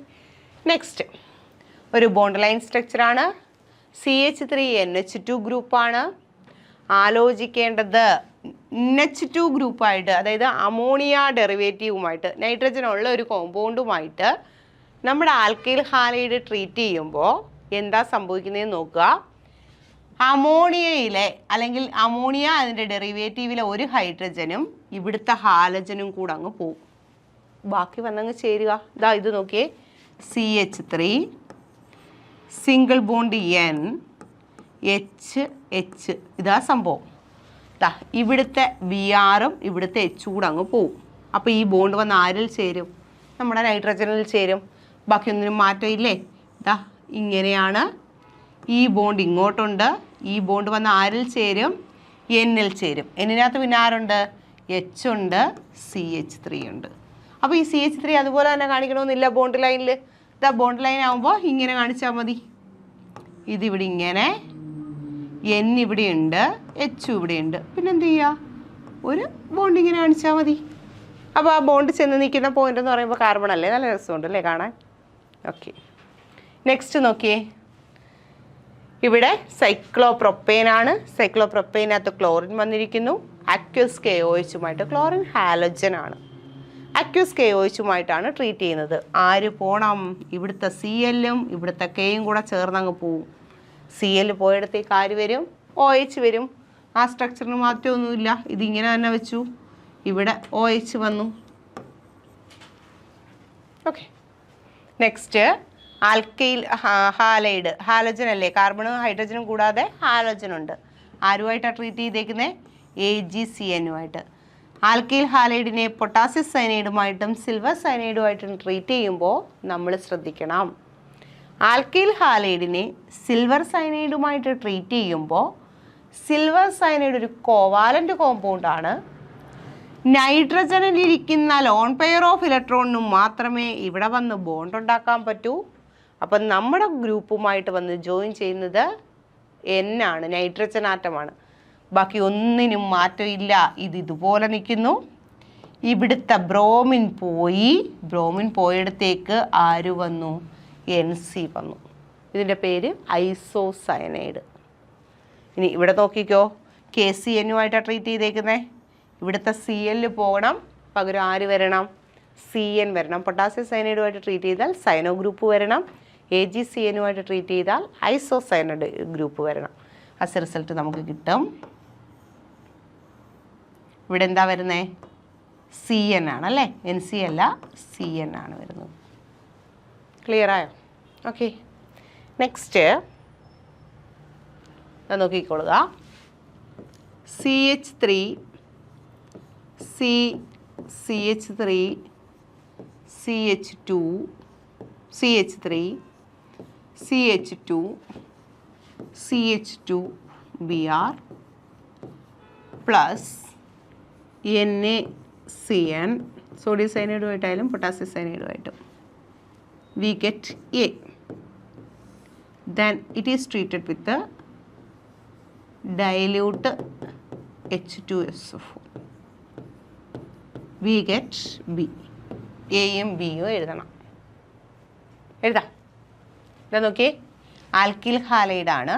നെക്സ്റ്റ് ഒരു ബോണ്ട് ലൈൻ സ്ട്രക്ചറാണ്. CH3NH2 ഗ്രൂപ്പാണ്. ആലോചിക്കേണ്ടത് NH2 ഗ്രൂപ്പായിട്ട്, അതായത് അമോണിയ ഡെറിവേറ്റീവുമായിട്ട് നൈട്രജൻ ഉള്ള ഒരു കോമ്പൗണ്ടുമായിട്ട് നമ്മുടെ ആൽക്കൈൽ ഹാലൈഡ് ട്രീറ്റ് ചെയ്യുമ്പോൾ എന്താ സംഭവിക്കുന്നതെന്ന് നോക്കുക. അമോണിയയിലെ അല്ലെങ്കിൽ അമോണിയ അതിൻ്റെ ഡെറിവേറ്റീവിലെ ഒരു ഹൈഡ്രജനും ഇവിടുത്തെ ഹാലജനും കൂടെ അങ്ങ് പോകും. ബാക്കി വന്നങ്ങ് ചേരുക. ഇതാ ഇത് നോക്കിയേ, CH3 single bond N H ഇതാ സംഭവം. ദാ ഇവിടുത്തെ Br-ഉം ഇവിടുത്തെ H കൂടെ അങ്ങ് പോവും. അപ്പോൾ ഈ ബോണ്ട് വന്ന് ആരിൽ ചേരും? നമ്മുടെ നൈട്രജനിൽ ചേരും. ബാക്കിയൊന്നിനും മാറ്റമില്ലേ? ദാ ഇങ്ങനെയാണ്. ഈ ബോണ്ട് ഇങ്ങോട്ടുണ്ട്. ഈ ബോണ്ട് വന്ന് ആരിൽ ചേരും? N-ൽ ചേരും. N-നകത്ത് പിന്നെ ആരുണ്ട്? H ഉണ്ട്, CH3 ഉണ്ട്. അപ്പോൾ ഈ CH3 അതുപോലെ തന്നെ കാണിക്കണമെന്നില്ല ബോണ്ട് ലൈനിൽ. ഇതാ ബോണ്ട് ലൈൻ ആകുമ്പോൾ ഇങ്ങനെ കാണിച്ചാൽ മതി. ഇതിവിടെ ഇങ്ങനെ, N ഇവിടെയുണ്ട്, H ഇവിടെയുണ്ട്. പിന്നെ എന്ത് ചെയ്യുക? ഒരു ബോണ്ട് ഇങ്ങനെ കാണിച്ചാൽ മതി. അപ്പോൾ ആ ബോണ്ട് ചെന്ന് നിൽക്കുന്ന പോയിന്റ് എന്ന് പറയുമ്പോൾ കാർബൺ അല്ലേ? നല്ല രസമുണ്ട് അല്ലേ കാണാൻ? ഓക്കെ, നെക്സ്റ്റ് നോക്കിയേ. ഇവിടെ സൈക്ലോപ്രൊപ്പേനാണ്. സൈക്ലോപ്രൊപ്പേനകത്ത് ക്ലോറിൻ വന്നിരിക്കുന്നു. അക്വസ് KOH ക്ലോറിൻ ഹാലജൻ ആണ്. അക്വസ് KOH ട്രീറ്റ് ചെയ്യുന്നത്. ആര് പോണം? ഇവിടുത്തെ Cl-ഉം ഇവിടുത്തെ K-യും കൂടെ ചേർന്നങ്ങ് പോവും. Cl പോയിടത്തേക്ക് ആര് വരും? OH വരും. ആ സ്ട്രക്ചറിന് മാറ്റമൊന്നുമില്ല. ഇതിങ്ങനെ തന്നെ വെച്ചു. ഇവിടെ OH വന്നു. Okay, next alkyl halide. Halogen അല്ലേ? കാർബണും ഹൈഡ്രജനും കൂടാതെ ഹാലജൻ ഉണ്ട്. ആരുമായിട്ടാണ് ട്രീറ്റ് ചെയ്തേക്കുന്നത്? AgCN-ഉമായിട്ട്. ആൽക്കൈൽ ഹാലൈഡിനെ പൊട്ടാസ്യം സയനൈഡുമായിട്ടും സിൽവർ സയനൈഡുമായിട്ടും ട്രീറ്റ് ചെയ്യുമ്പോൾ നമ്മൾ ശ്രദ്ധിക്കണം. ആൽക്കൈൽ ഹാലൈഡിനെ സിൽവർ സയനൈഡുമായിട്ട് ട്രീറ്റ് ചെയ്യുമ്പോൾ സിൽവർ സയനൈഡ് ഒരു കോവാലൻ്റ് കോമ്പൗണ്ടാണ്. നൈട്രജനിലിരിക്കുന്ന ലോൺ പെയർ ഓഫ് ഇലക്ട്രോണിനും മാത്രമേ ഇവിടെ വന്ന് ബോണ്ട് ഉണ്ടാക്കാൻ പറ്റൂ. അപ്പം നമ്മുടെ ഗ്രൂപ്പുമായിട്ട് വന്ന് ജോയിൻ ചെയ്യുന്നത് N ആണ്, നൈട്രജൻ ആറ്റമാണ്. ബാക്കി ഒന്നിനും മാറ്റമില്ല. ഇതുപോലെ നിൽക്കുന്നു. ഇവിടുത്തെ ബ്രോമിൻ പോയി. ബ്രോമിൻ പോയിടത്തേക്ക് ആര് വന്നു? NC വന്നു. ഇതിൻ്റെ പേര് ഐസോസയനൈഡ്. ഇനി ഇവിടെ നോക്കിക്കോ, KCN-ഉമായിട്ടാണ് ട്രീറ്റ് ചെയ്തേക്കുന്നത്. ഇവിടുത്തെ Cl പോകണം, പകരം ആര് വരണം? CN വരണം. പൊട്ടാസ്യം സയനൈഡുമായിട്ട് ട്രീറ്റ് ചെയ്താൽ സയനോ ഗ്രൂപ്പ് വരണം. AgCN-ഉമായിട്ട് ട്രീറ്റ് ചെയ്താൽ ഐസോസയനൈഡ് ഗ്രൂപ്പ് വരണം. ആസ് എ റിസൾട്ട് നമുക്ക് കിട്ടും. ഇവിടെ എന്താ വരുന്നത്? CN ആണല്ലേ, NC അല്ല, CN ആണ് വരുന്നത്. ക്ലിയർ ആയോ? ഓക്കെ, നെക്സ്റ്റ് നോക്കിക്കൊള്ളുക. CH3 CH3 CH2 CH3 CH2 CH2 Br plus NaCN sodium സയനൈഡുമായിട്ടായാലും പൊട്ടാസ്യം സയനൈഡുമായിട്ടും we get A. Then it is treated with the dilute H2SO4. We get B. എയും ബിയും എഴുതണം. എഴുതാം. ഇതാ നോക്കിയേ, ആൽക്കിൽ ഹാലൈഡാണ്.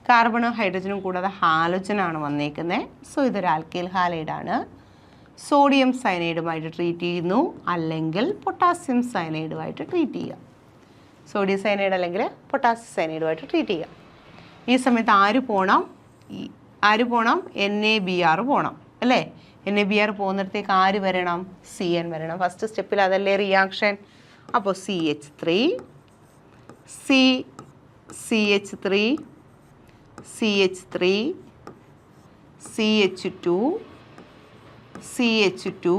കാർബണും ഹൈഡ്രജനും കൂടാതെ ഹാലജനാണ് വന്നേക്കുന്നത്. സോ ഇതൊരു ആൽക്കിൽ ഹാലൈഡാണ്. സോഡിയം സയനൈഡുമായിട്ട് ട്രീറ്റ് ചെയ്യുന്നു, അല്ലെങ്കിൽ പൊട്ടാസ്യം സയനൈഡുമായിട്ട് ട്രീറ്റ് ചെയ്യുക. സോഡിയം സയനൈഡ് അല്ലെങ്കിൽ പൊട്ടാസ്യം സയനൈഡുമായിട്ട് ട്രീറ്റ് ചെയ്യുക. ഈ സമയത്ത് ആര് പോകണം? NaBr പോകണം അല്ലേ? NaBr പോകുന്നിടത്തേക്ക് ആര് വരണം? CN വരണം. ഫസ്റ്റ് സ്റ്റെപ്പിൽ അതല്ലേ റിയാക്ഷൻ. അപ്പോൾ CH3 CH3 CH3 CH2 CH2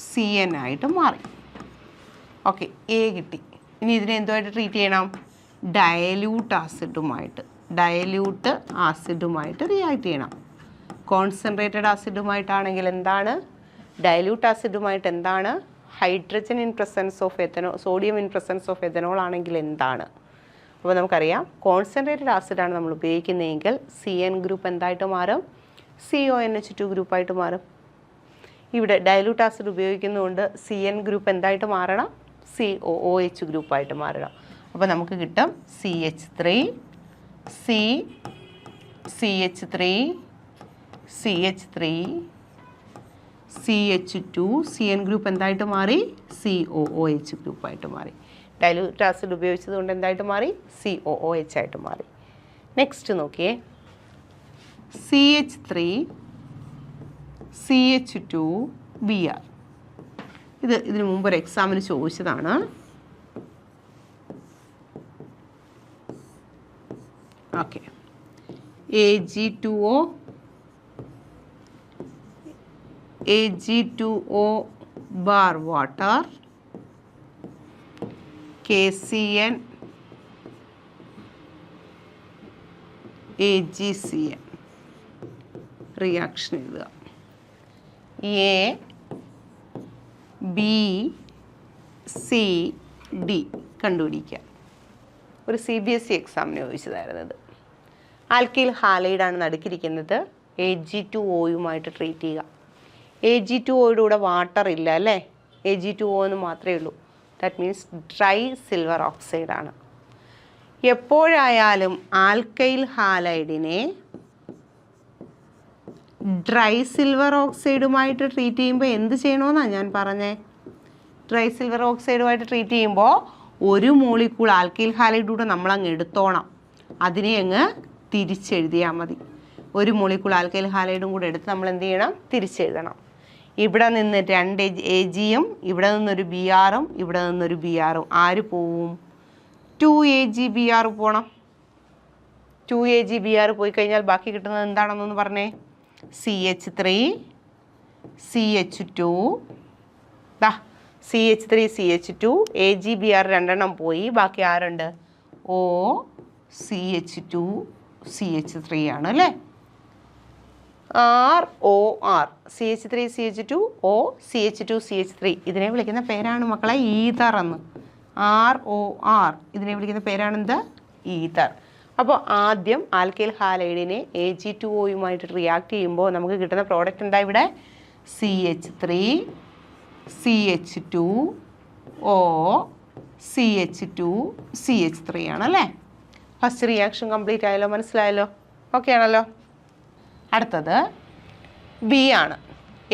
CN ആയിട്ട് മാറി. ഓക്കെ, A കിട്ടി. ഇനി ഇതിനെ എന്തുമായിട്ട് ട്രീറ്റ് ചെയ്യണം? ഡയല്യൂട്ട് ആസിഡുമായിട്ട് റിയാക്ട് ചെയ്യണം. കോൺസെൻട്രേറ്റഡ് ആസിഡുമായിട്ടാണെങ്കിൽ എന്താണ്? ഡയല്യൂട്ട് ആസിഡുമായിട്ട് എന്താണ്? Hydrogen in presence of ethanol, sodium in presence of ethanol ആണെങ്കിൽ എന്താണ്? അപ്പോൾ നമുക്കറിയാം, കോൺസെൻട്രേറ്റഡ് ആസിഡാണ് നമ്മൾ ഉപയോഗിക്കുന്നതെങ്കിൽ CN ഗ്രൂപ്പ് എന്തായിട്ട് മാറും? CONH2 ഗ്രൂപ്പായിട്ട് മാറും. ഇവിടെ ഡയല്യൂട്ട് ആസിഡ് ഉപയോഗിക്കുന്നതുകൊണ്ട് CN ഗ്രൂപ്പ് എന്തായിട്ട് മാറണം? COOH ഗ്രൂപ്പായിട്ട് മാറണം. അപ്പോൾ നമുക്ക് കിട്ടും CH3 CH3 CH3 CH2 CN group എന്തായിട്ട് മാറി? COOH ഗ്രൂപ്പായിട്ട് മാറി. ഡൈല്യൂട്ട് ആസിഡ് ഉപയോഗിച്ചത് കൊണ്ട് എന്തായിട്ട് മാറി? COOH ആയിട്ട് മാറി. നെക്സ്റ്റ് നോക്കിയേ, CH3 CH2 Br. ഇതിനു മുമ്പ് ഒരു എക്സാമിന് ചോദിച്ചതാണ്. Okay, Ag2O bar water, KCN AgCN reaction എഴുതുക. A B C D കണ്ടുപിടിക്കുക. ഒരു CBSE എക്സാമിന് ചോദിച്ചതായിരുന്നത്. ആൽക്കൈൽ ഹാലൈഡാണ് നടുക്കിരിക്കുന്നത്. Ag2Oയുമായിട്ട് ട്രീറ്റ് ചെയ്യുക. Ag2Oയുടെ കൂടെ വാട്ടർ ഇല്ല അല്ലേ, Ag2O എന്ന് മാത്രമേ ഉള്ളൂ. ദാറ്റ് മീൻസ് ഡ്രൈ സിൽവർ ഓക്സൈഡാണ്. എപ്പോഴായാലും ആൽക്കൈൽ ഹാലൈഡിനെ ഡ്രൈ സിൽവർ ഓക്സൈഡുമായിട്ട് ട്രീറ്റ് ചെയ്യുമ്പോൾ എന്ത് ചെയ്യണമെന്നാണ് ഞാൻ പറഞ്ഞേ? ഡ്രൈ സിൽവർ ഓക്സൈഡുമായിട്ട് ട്രീറ്റ് ചെയ്യുമ്പോൾ ഒരു മോളിക്കൂൾ ആൽക്കൈൽ ഹാലൈഡൂടെ നമ്മളങ്ങ് എടുത്തോണം. അതിനെ അങ്ങ് തിരിച്ചെഴുതിയാൽ മതി. ഒരു മോളിക്കൂൾ ആൽക്കൈൽ ഹാലൈഡും കൂടെ എടുത്ത് നമ്മൾ എന്ത് ചെയ്യണം? തിരിച്ചെഴുതണം. ഇവിടെ നിന്ന് 2 Ag-യും ഇവിടെ നിന്നൊരു Br-ഉം ഇവിടെ നിന്നൊരു Br-ഉം ആര് പോവും? 2Ag-Br പോകണം. 2Ag-Br പോയി കഴിഞ്ഞാൽ ബാക്കി കിട്ടുന്നത് എന്താണെന്നൊന്ന് പറഞ്ഞേ. CH3 CH2 CH3 CH2 Ag-Br 2 പോയി, ബാക്കി ആരുണ്ട്? O CH2 CH3 ആണ് അല്ലേ. ROR CH3 CH2 O CH2 CH3 ഇതിനെ വിളിക്കുന്ന പേരാണ് മക്കളെ ഈതർ എന്ന്. ROR ഇതിനെ വിളിക്കുന്ന പേരാണെന്ത്? ഈതർ. അപ്പോൾ ആദ്യം ആൽക്കൈൽ ഹാലൈഡിനെ Ag2Oയുമായിട്ട് റിയാക്ട് ചെയ്യുമ്പോൾ നമുക്ക് കിട്ടുന്ന പ്രോഡക്റ്റ് എന്താ ഇവിടെ? CH3 CH2 O CH2 CH3 ആണല്ലേ. ഫസ്റ്റ് റിയാക്ഷൻ കംപ്ലീറ്റ് ആയല്ലോ, മനസ്സിലായല്ലോ? ഓക്കെ ആണല്ലോ. അടുത്തത് ബി ആണ്.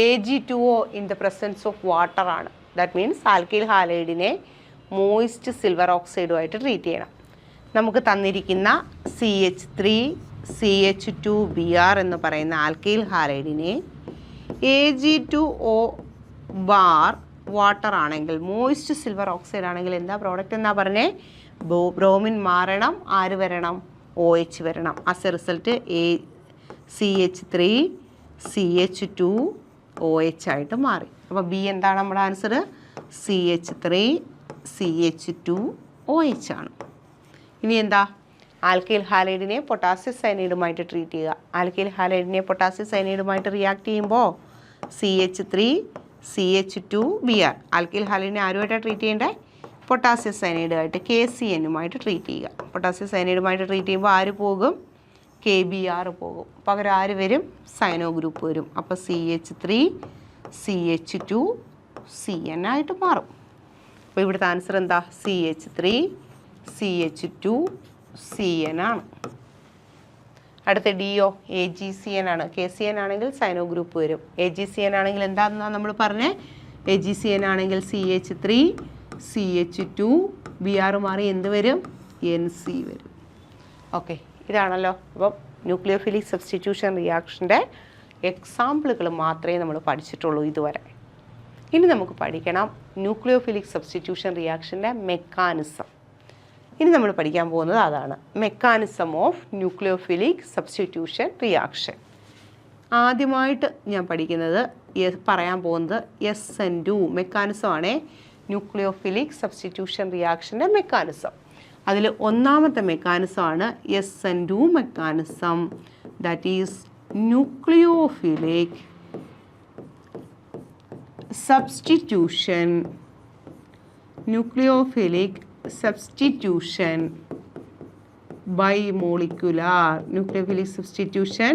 Ag2O in the presence of water ആണ്. ദാറ്റ് മീൻസ് ആൽക്കൈൽ ഹാലൈഡിനെ മോയിസ്റ്റ് സിൽവർ ഓക്സൈഡുമായിട്ട് ട്രീറ്റ് ചെയ്യണം. നമുക്ക് തന്നിരിക്കുന്ന CH3 CH2 Br എന്ന് പറയുന്ന ആൽക്കൈൽ ഹാലൈഡിനെ Ag2O ബാർ വാട്ടർ ആണെങ്കിൽ, മോയിസ്റ്റ് സിൽവർ ഓക്സൈഡ് ആണെങ്കിൽ എന്താ പ്രോഡക്റ്റ് എന്നാ പറഞ്ഞേ? ബ്രോമിൻ മാറണം, ആര് വരണം? OH വരണം. As a result CH3 CH2 OH ആയിട്ട് മാറി. അപ്പോൾ ബി എന്താണ് നമ്മുടെ ആൻസർ? CH3 CH2 OH ആണ്. ഇനി എന്താ? ആൽക്കൈൽ ഹാലൈഡിനെ പൊട്ടാസ്യം സയനൈഡുമായിട്ട് ട്രീറ്റ് ചെയ്യുക. ആൽക്കൈൽ ഹാലൈഡിനെ പൊട്ടാസ്യം സയനൈഡുമായിട്ട് റിയാക്ട് ചെയ്യുമ്പോൾ CH3 CH2 Br ആൽക്കൈൽ ഹാലൈഡിനെ ആരുമായിട്ടാണ് ട്രീറ്റ് ചെയ്യേണ്ടത്? പൊട്ടാസ്യം സയനൈഡുമായിട്ട് KCNുമായിട്ട് ട്രീറ്റ് ചെയ്യുക. പൊട്ടാസ്യം സയനൈഡുമായിട്ട് ട്രീറ്റ് ചെയ്യുമ്പോൾ ആര് പോകും? KBr പോകും. പകരം ആര് വരും? സയനോ ഗ്രൂപ്പ് വരും. അപ്പോൾ CH3 CH2 CN ആയിട്ട് മാറും. അപ്പോൾ ഇവിടുത്തെ ആൻസർ എന്താ? CH3 CH2 CN ആണ്. അടുത്ത DO AgCN ആണ്. KCN ആണെങ്കിൽ സൈനോ ഗ്രൂപ്പ് വരും. AgCN ആണെങ്കിൽ എന്താണെന്നാണ് നമ്മൾ പറഞ്ഞത്? AgCN ആണെങ്കിൽ CH3 CH2 Br മാറി എന്ത് വരും? NC വരും. ഓക്കെ, ഇതാണല്ലോ. അപ്പം ന്യൂക്ലിയോഫിലിക് സബ്സ്റ്റിറ്റ്യൂഷൻ റിയാക്ഷൻ്റെ എക്സാമ്പിളുകൾ മാത്രമേ നമ്മൾ പഠിച്ചിട്ടുള്ളൂ ഇതുവരെ. ഇനി നമുക്ക് പഠിക്കണം ന്യൂക്ലിയോഫിലിക് സബ്സ്റ്റിറ്റ്യൂഷൻ റിയാക്ഷൻ്റെ മെക്കാനിസം. ഇനി നമ്മൾ പഠിക്കാൻ പോകുന്നത് അതാണ്, mechanism of nucleophilic substitution reaction. ആദ്യമായിട്ട് ഞാൻ പഠിക്കുന്നത് പറയാൻ പോകുന്നത് SN2 മെക്കാനിസം ആണേ. ന്യൂക്ലിയോഫിലിക് സബ്സ്റ്റിറ്റ്യൂഷൻ റിയാക്ഷൻ്റെ മെക്കാനിസം. അതിൽ ഒന്നാമത്തെ മെക്കാനിസമാണ് SN2 mechanism. That is nucleophilic substitution. Nucleophilic substitution bimolecular nucleophilic substitution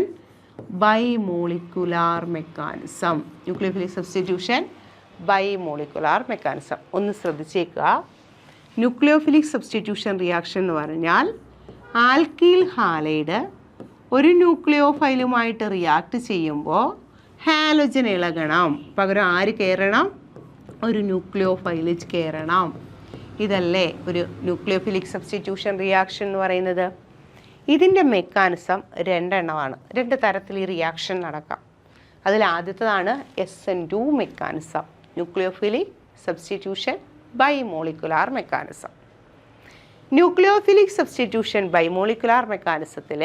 bimolecular mechanism. nucleophilic substitution bimolecular mechanism. ഒന്ന് ശ്രദ്ധിച്ചേക്കുക. ന്യൂക്ലിയോഫിലിക് സബ്സ്റ്റിറ്റ്യൂഷൻ റിയാക്ഷൻ എന്ന് പറഞ്ഞാൽ ആൽക്കീൽ ഹാലൈഡ് ഒരു ന്യൂക്ലിയോഫൈലുമായിട്ട് റിയാക്ട് ചെയ്യുമ്പോൾ ഹാലോജൻ ഇളകണം, പകരം ആര് കയറണം? ഒരു ന്യൂക്ലിയോഫൈൽ കയറണം. ഇതല്ലേ ഒരു ന്യൂക്ലിയോഫിലിക് സബ്സ്റ്റിറ്റ്യൂഷൻ റിയാക്ഷൻ എന്ന് പറയുന്നത്. ഇതിൻ്റെ മെക്കാനിസം രണ്ടെണ്ണമാണ്. രണ്ട് തരത്തിൽ ഈ റിയാക്ഷൻ നടക്കാം. അതിൽ ആദ്യത്തേതാണ് SN2 mechanism, nucleophilic substitution bimolecular mechanism. Nucleophilic substitution bimolecular മെക്കാനിസത്തിൽ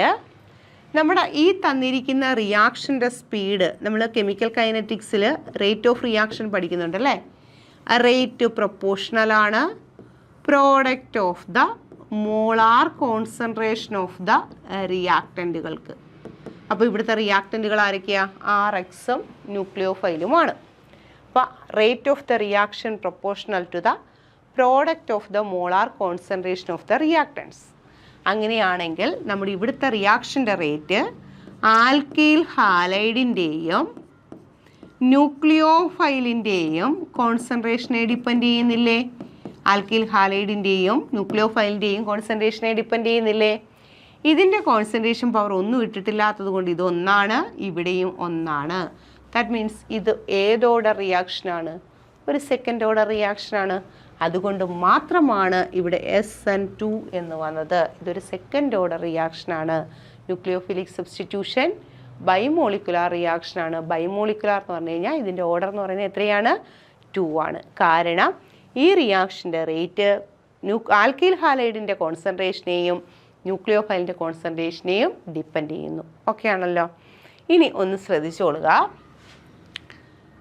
നമ്മുടെ ഈ തന്നിരിക്കുന്ന റിയാക്ഷൻ്റെ സ്പീഡ്, നമ്മൾ കെമിക്കൽ കൈനറ്റിക്സിൽ റേറ്റ് ഓഫ് റിയാക്ഷൻ പഠിക്കുന്നുണ്ടല്ലേ, ആ റേറ്റ് പ്രൊപ്പോർഷണലാണ് product of the molar concentration of the റിയാക്റ്റൻറ്റുകൾക്ക്. അപ്പോൾ ഇവിടുത്തെ റിയാക്റ്റൻറ്റുകൾ ആരൊക്കെയാണ്? RXും ന്യൂക്ലിയോഫൈലുമാണ്. അപ്പോൾ rate of the reaction proportional to the product of the molar concentration of the reactants. അങ്ങനെയാണെങ്കിൽ നമ്മുടെ ഇവിടുത്തെ റിയാക്ഷൻ്റെ റേറ്റ് ആൽക്കീൽ ഹാലൈഡിൻ്റെയും ന്യൂക്ലിയോഫൈലിൻ്റെയും കോൺസെൻട്രേഷനെ ഡിപ്പെൻഡ് ചെയ്യുന്നില്ലേ? ആൽക്കീൽ ഹാലൈഡിൻ്റെയും ന്യൂക്ലിയോഫൈലിൻ്റെയും കോൺസെൻട്രേഷനെ ഡിപ്പെൻഡ് ചെയ്യുന്നില്ലേ? ഇതിൻ്റെ കോൺസെൻട്രേഷൻ പവർ ഒന്നും ഇട്ടിട്ടില്ലാത്തത് കൊണ്ട് ഇത് ഒന്നാണ്, ഇവിടെയും ഒന്നാണ്. ദാറ്റ് മീൻസ് ഇത് ഏത് ഓർഡർ റിയാക്ഷനാണ്? ഒരു സെക്കൻഡ് ഓർഡർ റിയാക്ഷനാണ്. അതുകൊണ്ട് മാത്രമാണ് ഇവിടെ SN2 എന്ന് വന്നത്. ഇതൊരു സെക്കൻഡ് ഓർഡർ റിയാക്ഷനാണ്. ന്യൂക്ലിയോഫിലിക് സബ്സ്റ്റിറ്റ്യൂഷൻ ബൈമോളിക്കുലാർ റിയാക്ഷനാണ്. ബൈമോളിക്കുലാർ എന്ന് പറഞ്ഞു കഴിഞ്ഞാൽ ഇതിൻ്റെ ഓർഡർ എന്ന് പറയുന്നത് എത്രയാണ്? 2 ആണ്. കാരണം ഈ റിയാക്ഷൻ്റെ റേറ്റ് ആൽക്കീൽ ഹാലൈഡിൻ്റെ കോൺസെൻട്രേഷനെയും ന്യൂക്ലിയോഫൈലിൻ്റെ കോൺസെൻട്രേഷനെയും ഡിപ്പെൻഡ് ചെയ്യുന്നു. ഓക്കെ ആണല്ലോ. ഇനി ഒന്ന് ശ്രദ്ധിച്ചോളുക,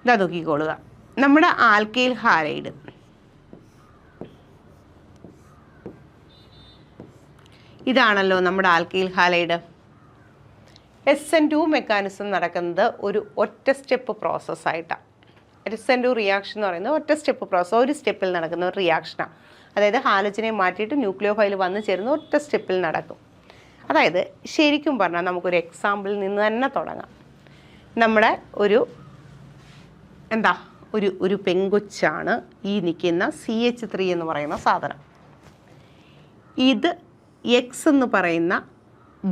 ഇതാ നോക്കിക്കോളുക. നമ്മുടെ ആൽക്കൈൽ ഹാലൈഡ് ഇതാണല്ലോ നമ്മുടെ ആൽക്കൈൽ ഹാലൈഡ്. SN2 മെക്കാനിസം നടക്കുന്നത് ഒരു ഒറ്റ സ്റ്റെപ്പ് പ്രോസസ്സായിട്ടാണ്. SN2 റിയാക്ഷൻ എന്ന് പറയുന്നത് ഒറ്റ സ്റ്റെപ്പ് പ്രോസസ്സ്, ഒരു സ്റ്റെപ്പിൽ നടക്കുന്ന ഒരു റിയാക്ഷനാണ്. അതായത് ഹാലജനെ മാറ്റിയിട്ട് ന്യൂക്ലിയോഫൈൽ വന്ന് ചേരുന്ന ഒറ്റ സ്റ്റെപ്പിൽ നടക്കും. അതായത് ശരിക്കും പറഞ്ഞാൽ നമുക്കൊരു എക്സാമ്പിളിൽ നിന്ന് തന്നെ തുടങ്ങാം. നമ്മുടെ ഒരു പെങ്കൊച്ചാണ് ഈ നിൽക്കുന്ന CH3 എന്ന് പറയുന്ന സാധനം. ഇത് X എന്ന് പറയുന്ന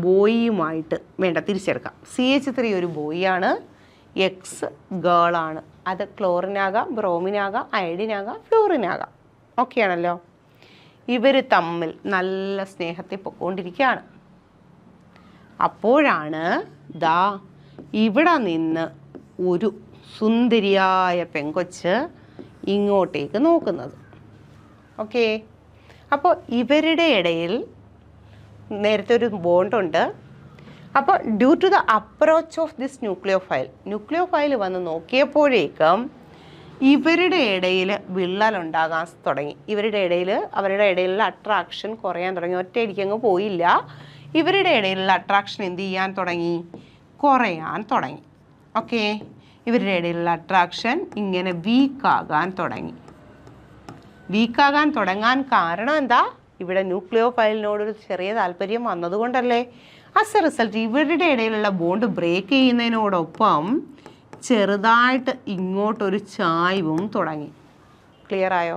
ബോയിയുമായിട്ട് തിരിച്ചെടുക്കാം. CH3 ഒരു ബോയിയാണ്, X ഗേളാണ്. അത് ക്ലോറിനാകാം, ബ്രോമിനാകാം, അയഡിനാകാം, ഫ്ലൂറിനാകാം. ഓക്കെ ആണല്ലോ. ഇവർ തമ്മിൽ നല്ല സ്നേഹത്തിൽ പൊക്കോണ്ടിരിക്കുകയാണ്. അപ്പോഴാണ് ഇവിടെ നിന്ന് ഒരു സുന്ദരിയായ പെങ്കൊച്ച് ഇങ്ങോട്ടേക്ക് നോക്കുന്നത്. ഓക്കെ. അപ്പോൾ ഇവരുടെ ഇടയിൽ നേരത്തെ ഒരു ബോണ്ടുണ്ട്. അപ്പോൾ due to the approach of this nucleophile വന്ന് നോക്കിയപ്പോഴേക്കും ഇവരുടെ ഇടയിൽ വിള്ളലുണ്ടാകാൻ തുടങ്ങി. അവരുടെ ഇടയിലുള്ള അട്രാക്ഷൻ കുറയാൻ തുടങ്ങി. ഒറ്റയടിക്കങ്ങ് പോയില്ല. ഇവരുടെ ഇടയിലുള്ള അട്രാക്ഷൻ എന്ത് ചെയ്യാൻ തുടങ്ങി? കുറയാൻ തുടങ്ങി. ഓക്കെ. ഇവരുടെ ഇടയിലുള്ള അട്രാക്ഷൻ ഇങ്ങനെ വീക്കാകാൻ തുടങ്ങാൻ കാരണം എന്താ? ഇവിടെ ന്യൂക്ലിയോഫൈലിനോടൊരു ചെറിയ താല്പര്യം വന്നതുകൊണ്ടല്ലേ. ആസ് എ റിസൾട്ട് ഇവരുടെ ഇടയിലുള്ള ബോണ്ട് ബ്രേക്ക് ചെയ്യുന്നതിനോടൊപ്പം ചെറുതായിട്ട് ഇങ്ങോട്ടൊരു ചായ്വും തുടങ്ങി. ക്ലിയർ ആയോ?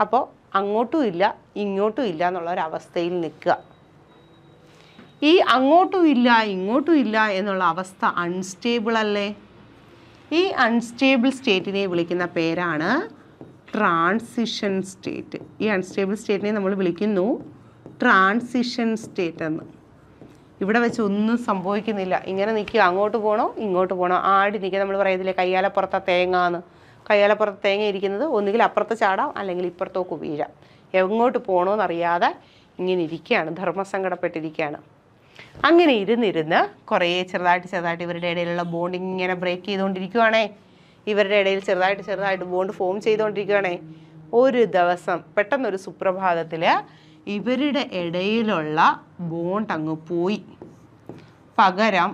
അപ്പോൾ അങ്ങോട്ടും ഇല്ല ഇങ്ങോട്ടും ഇല്ല എന്നുള്ളൊരവസ്ഥയിൽ നിൽക്കുക. ഈ അങ്ങോട്ടും ഇല്ല ഇങ്ങോട്ടും ഇല്ല എന്നുള്ള അവസ്ഥ അൺസ്റ്റേബിൾ അല്ലേ? ഈ അൺസ്റ്റേബിൾ സ്റ്റേറ്റിനെ വിളിക്കുന്ന പേരാണ് ട്രാൻസിഷൻ സ്റ്റേറ്റ്. ഈ അൺസ്റ്റേബിൾ സ്റ്റേറ്റിനെ നമ്മൾ വിളിക്കുന്നു ട്രാൻസിഷൻ സ്റ്റേറ്റ് എന്ന്. ഇവിടെ വെച്ച് ഒന്നും സംഭവിക്കുന്നില്ല. ഇങ്ങനെ നിൽക്കുക, അങ്ങോട്ട് പോകണോ ഇങ്ങോട്ട് പോകണോ, ആടി നിൽക്കുക. നമ്മൾ പറയുന്നില്ലേ കയ്യാലപ്പുറത്തെ തേങ്ങാന്ന്. കയ്യാലപ്പുറത്ത് തേങ്ങ ഇരിക്കുന്നത് ഒന്നുകിൽ അപ്പുറത്ത് ചാടാം അല്ലെങ്കിൽ ഇപ്പുറത്തോക്ക് വീഴാം. എങ്ങോട്ട് പോകണമെന്നറിയാതെ ഇങ്ങനെ ഇരിക്കുകയാണ്, ധർമ്മസങ്കടപ്പെട്ടിരിക്കുകയാണ്. അങ്ങനെ ഇരുന്നിരുന്ന് കുറേ ചെറുതായിട്ട് ഇവരുടെ ഇടയിലുള്ള ബോണ്ട് ഇങ്ങനെ ബ്രേക്ക് ചെയ്തുകൊണ്ടിരിക്കുകയാണേ. ഇവരുടെ ഇടയിൽ ചെറുതായിട്ട് ബോണ്ട് ഫോം ചെയ്തുകൊണ്ടിരിക്കുകയാണേ. ഒരു ദിവസം പെട്ടെന്നൊരു സുപ്രഭാതത്തിൽ ഇവരുടെ ഇടയിലുള്ള ബോണ്ട് അങ്ങ് പോയി. പകരം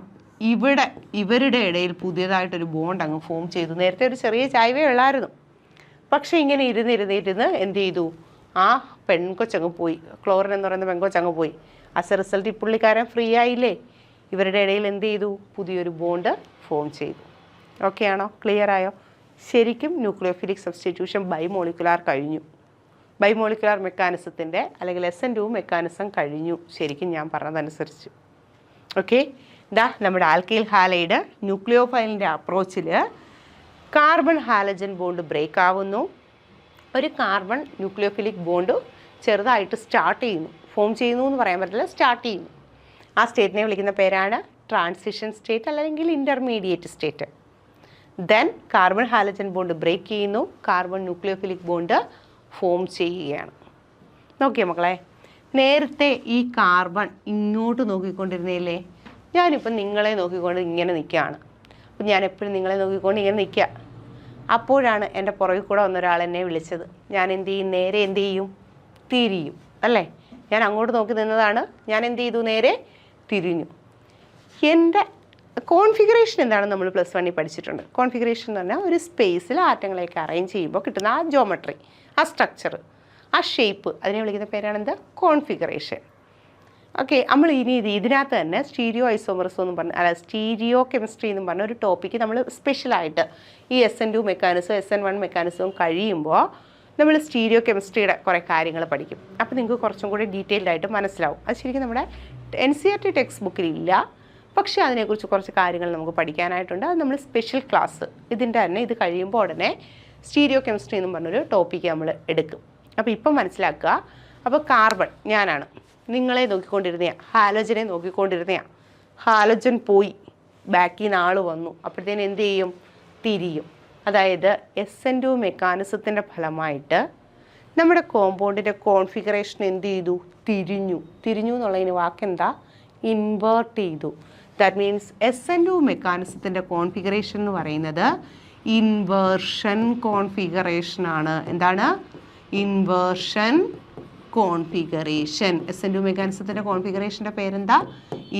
ഇവരുടെ ഇടയിൽ പുതിയതായിട്ടൊരു ബോണ്ട് അങ്ങ് ഫോം ചെയ്തു. നേരത്തെ ഒരു ചെറിയ ചായ്വേ ഉള്ളായിരുന്നു. പക്ഷേ ഇങ്ങനെ ഇരുന്ന് എന്ത് ചെയ്തു? ആ പെൺകൊച്ചങ്ങ് പോയി. ക്ലോറിൻ എന്ന് പറയുന്ന പെൺകൊച്ചങ്ങ് പോയി. ആസ് എ റിസൾട്ട് ഈ പുള്ളിക്കാരൻ ഫ്രീ ആയില്ലേ. ഇവരുടെ ഇടയിൽ എന്ത് ചെയ്തു? പുതിയൊരു ബോണ്ട് ഫോം ചെയ്തു. ഓക്കെ ആണോ? ക്ലിയർ ആയോ? ശരിക്കും ന്യൂക്ലിയോഫിലിക് സബ്സ്റ്റിറ്റ്യൂഷൻ ബൈമോളിക്കുലാർ കഴിഞ്ഞു. ബൈമോളിക്കുലാർ മെക്കാനിസത്തിൻ്റെ അല്ലെങ്കിൽ SN2 മെക്കാനിസം കഴിഞ്ഞു ശരിക്കും ഞാൻ പറഞ്ഞതനുസരിച്ച്. ഓക്കെ, ഇതാ നമ്മുടെ ആൽക്കൈൽ ഹാലൈഡ് ന്യൂക്ലിയോഫൈലിൻ്റെ അപ്രോച്ചിൽ കാർബൺ ഹാലജൻ ബോണ്ട് ബ്രേക്ക് ആവുന്നു. ഒരു കാർബൺ ന്യൂക്ലിയോഫിലിക് ബോണ്ട് ചെറുതായിട്ട് സ്റ്റാർട്ട് ചെയ്യുന്നു, ഫോം ചെയ്യുന്നു എന്ന് പറയാൻ പറ്റില്ല, സ്റ്റാർട്ട് ചെയ്യുന്നു. ആ സ്റ്റേറ്റിനെ വിളിക്കുന്ന പേരാണ് ട്രാൻസിഷൻ സ്റ്റേറ്റ് അല്ലെങ്കിൽ intermediate state. Then carbon halogen bond break ചെയ്യുന്നു, കാർബൺ ന്യൂക്ലിയോഫിലിക് ബോണ്ട് ഫോം ചെയ്യുകയാണ്. നോക്കിയേ മക്കളെ, നേരത്തെ ഈ കാർബൺ ഇങ്ങോട്ട് നോക്കിക്കൊണ്ടിരുന്നില്ലേ? ഞാനിപ്പം നിങ്ങളെ നോക്കിക്കൊണ്ട് ഇങ്ങനെ നിൽക്കുകയാണ്. അപ്പം ഞാൻ എപ്പോഴും നിങ്ങളെ നോക്കിക്കൊണ്ട് ഇങ്ങനെ നിൽക്കുക. അപ്പോഴാണ് എൻ്റെ പുറകിൽ കൂടെ വന്നൊരാൾ എന്നെ വിളിച്ചത്. ഞാൻ എന്ത് ചെയ്യും? നേരെ എന്ത് ചെയ്യും? തിരിയും അല്ലേ? ഞാൻ അങ്ങോട്ട് നോക്കി നിന്നതാണ്, ഞാൻ എന്ത് ചെയ്തു? നേരെ തിരിഞ്ഞു. എൻ്റെ കോൺഫിഗറേഷൻ എന്താണെന്ന് നമ്മൾ +1 പഠിച്ചിട്ടുണ്ട്. കോൺഫിഗറേഷൻ എന്ന് പറഞ്ഞാൽ ഒരു സ്പേസിൽ ആറ്റങ്ങളെയൊക്കെ അറേഞ്ച് ചെയ്യുമ്പോൾ കിട്ടുന്ന ആ ജോമെട്രി, ആ സ്ട്രക്ചർ, ആ ഷേപ്പ്, അതിനെ വിളിക്കുന്ന പേരാണെന്ത്? കോൺഫിഗറേഷൻ. ഓക്കെ, നമ്മൾ ഇനി ഇതിനകത്ത് തന്നെ സ്റ്റീരിയോ ഐസോമർസം എന്നും പറഞ്ഞ സ്റ്റീരിയോ കെമിസ്ട്രി എന്നും പറഞ്ഞ ഒരു ടോപ്പിക്ക് നമ്മൾ സ്പെഷ്യലായിട്ട് ഈ SN2 മെക്കാനിസവും SN1 മെക്കാനിസവും കഴിയുമ്പോൾ നമ്മൾ സ്റ്റീരിയോ കെമിസ്ട്രിയുടെ കുറേ കാര്യങ്ങൾ പഠിക്കും. അപ്പോൾ നിങ്ങൾക്ക് കുറച്ചും കൂടി ഡീറ്റെയിൽഡ് ആയിട്ട് മനസ്സിലാവും. അത് ശരിക്കും നമ്മുടെ NCERT ടെക്സ്റ്റ് ബുക്കിലില്ല, പക്ഷേ അതിനെക്കുറിച്ച് കുറച്ച് കാര്യങ്ങൾ നമുക്ക് പഠിക്കാനായിട്ടുണ്ട്. അത് നമ്മൾ സ്പെഷ്യൽ ക്ലാസ് ഇതിൻ്റെ തന്നെ ഇത് കഴിയുമ്പോൾ ഉടനെ സ്റ്റീരിയോ കെമിസ്ട്രി എന്നും പറഞ്ഞൊരു ടോപ്പിക്ക് നമ്മൾ എടുക്കും. അപ്പോൾ ഇപ്പം മനസ്സിലാക്കുക. അപ്പോൾ കാർബൺ ഞാനാണ്, നിങ്ങളെ നോക്കിക്കൊണ്ടിരുന്ന, ഹാലോജനെ നോക്കിക്കൊണ്ടിരുന്ന, ഹാലോജൻ പോയി, ബാക്കിൽ നിന്ന് ആൾ വന്നു, അപ്പോഴത്തേന് എന്ത് ചെയ്യും? തിരിയും. അതായത് SN2 മെക്കാനിസത്തിൻ്റെ ഫലമായിട്ട് നമ്മുടെ കോമ്പൗണ്ടിൻ്റെ കോൺഫിഗറേഷൻ എന്ത് ചെയ്തു? തിരിഞ്ഞു. തിരിഞ്ഞു എന്നുള്ളതിന് വാക്കെന്താ? ഇൻവേർട്ട് ചെയ്തു. ദാറ്റ് മീൻസ് SN2 മെക്കാനിസത്തിൻ്റെ കോൺഫിഗറേഷൻ എന്ന് പറയുന്നത് ഇൻവേർഷൻ കോൺഫിഗറേഷനാണ്. എന്താണ്? Inversion configuration. SN2 മെക്കാനിസത്തിൻ്റെ കോൺഫിഗറേഷൻ്റെ പേരെന്താ?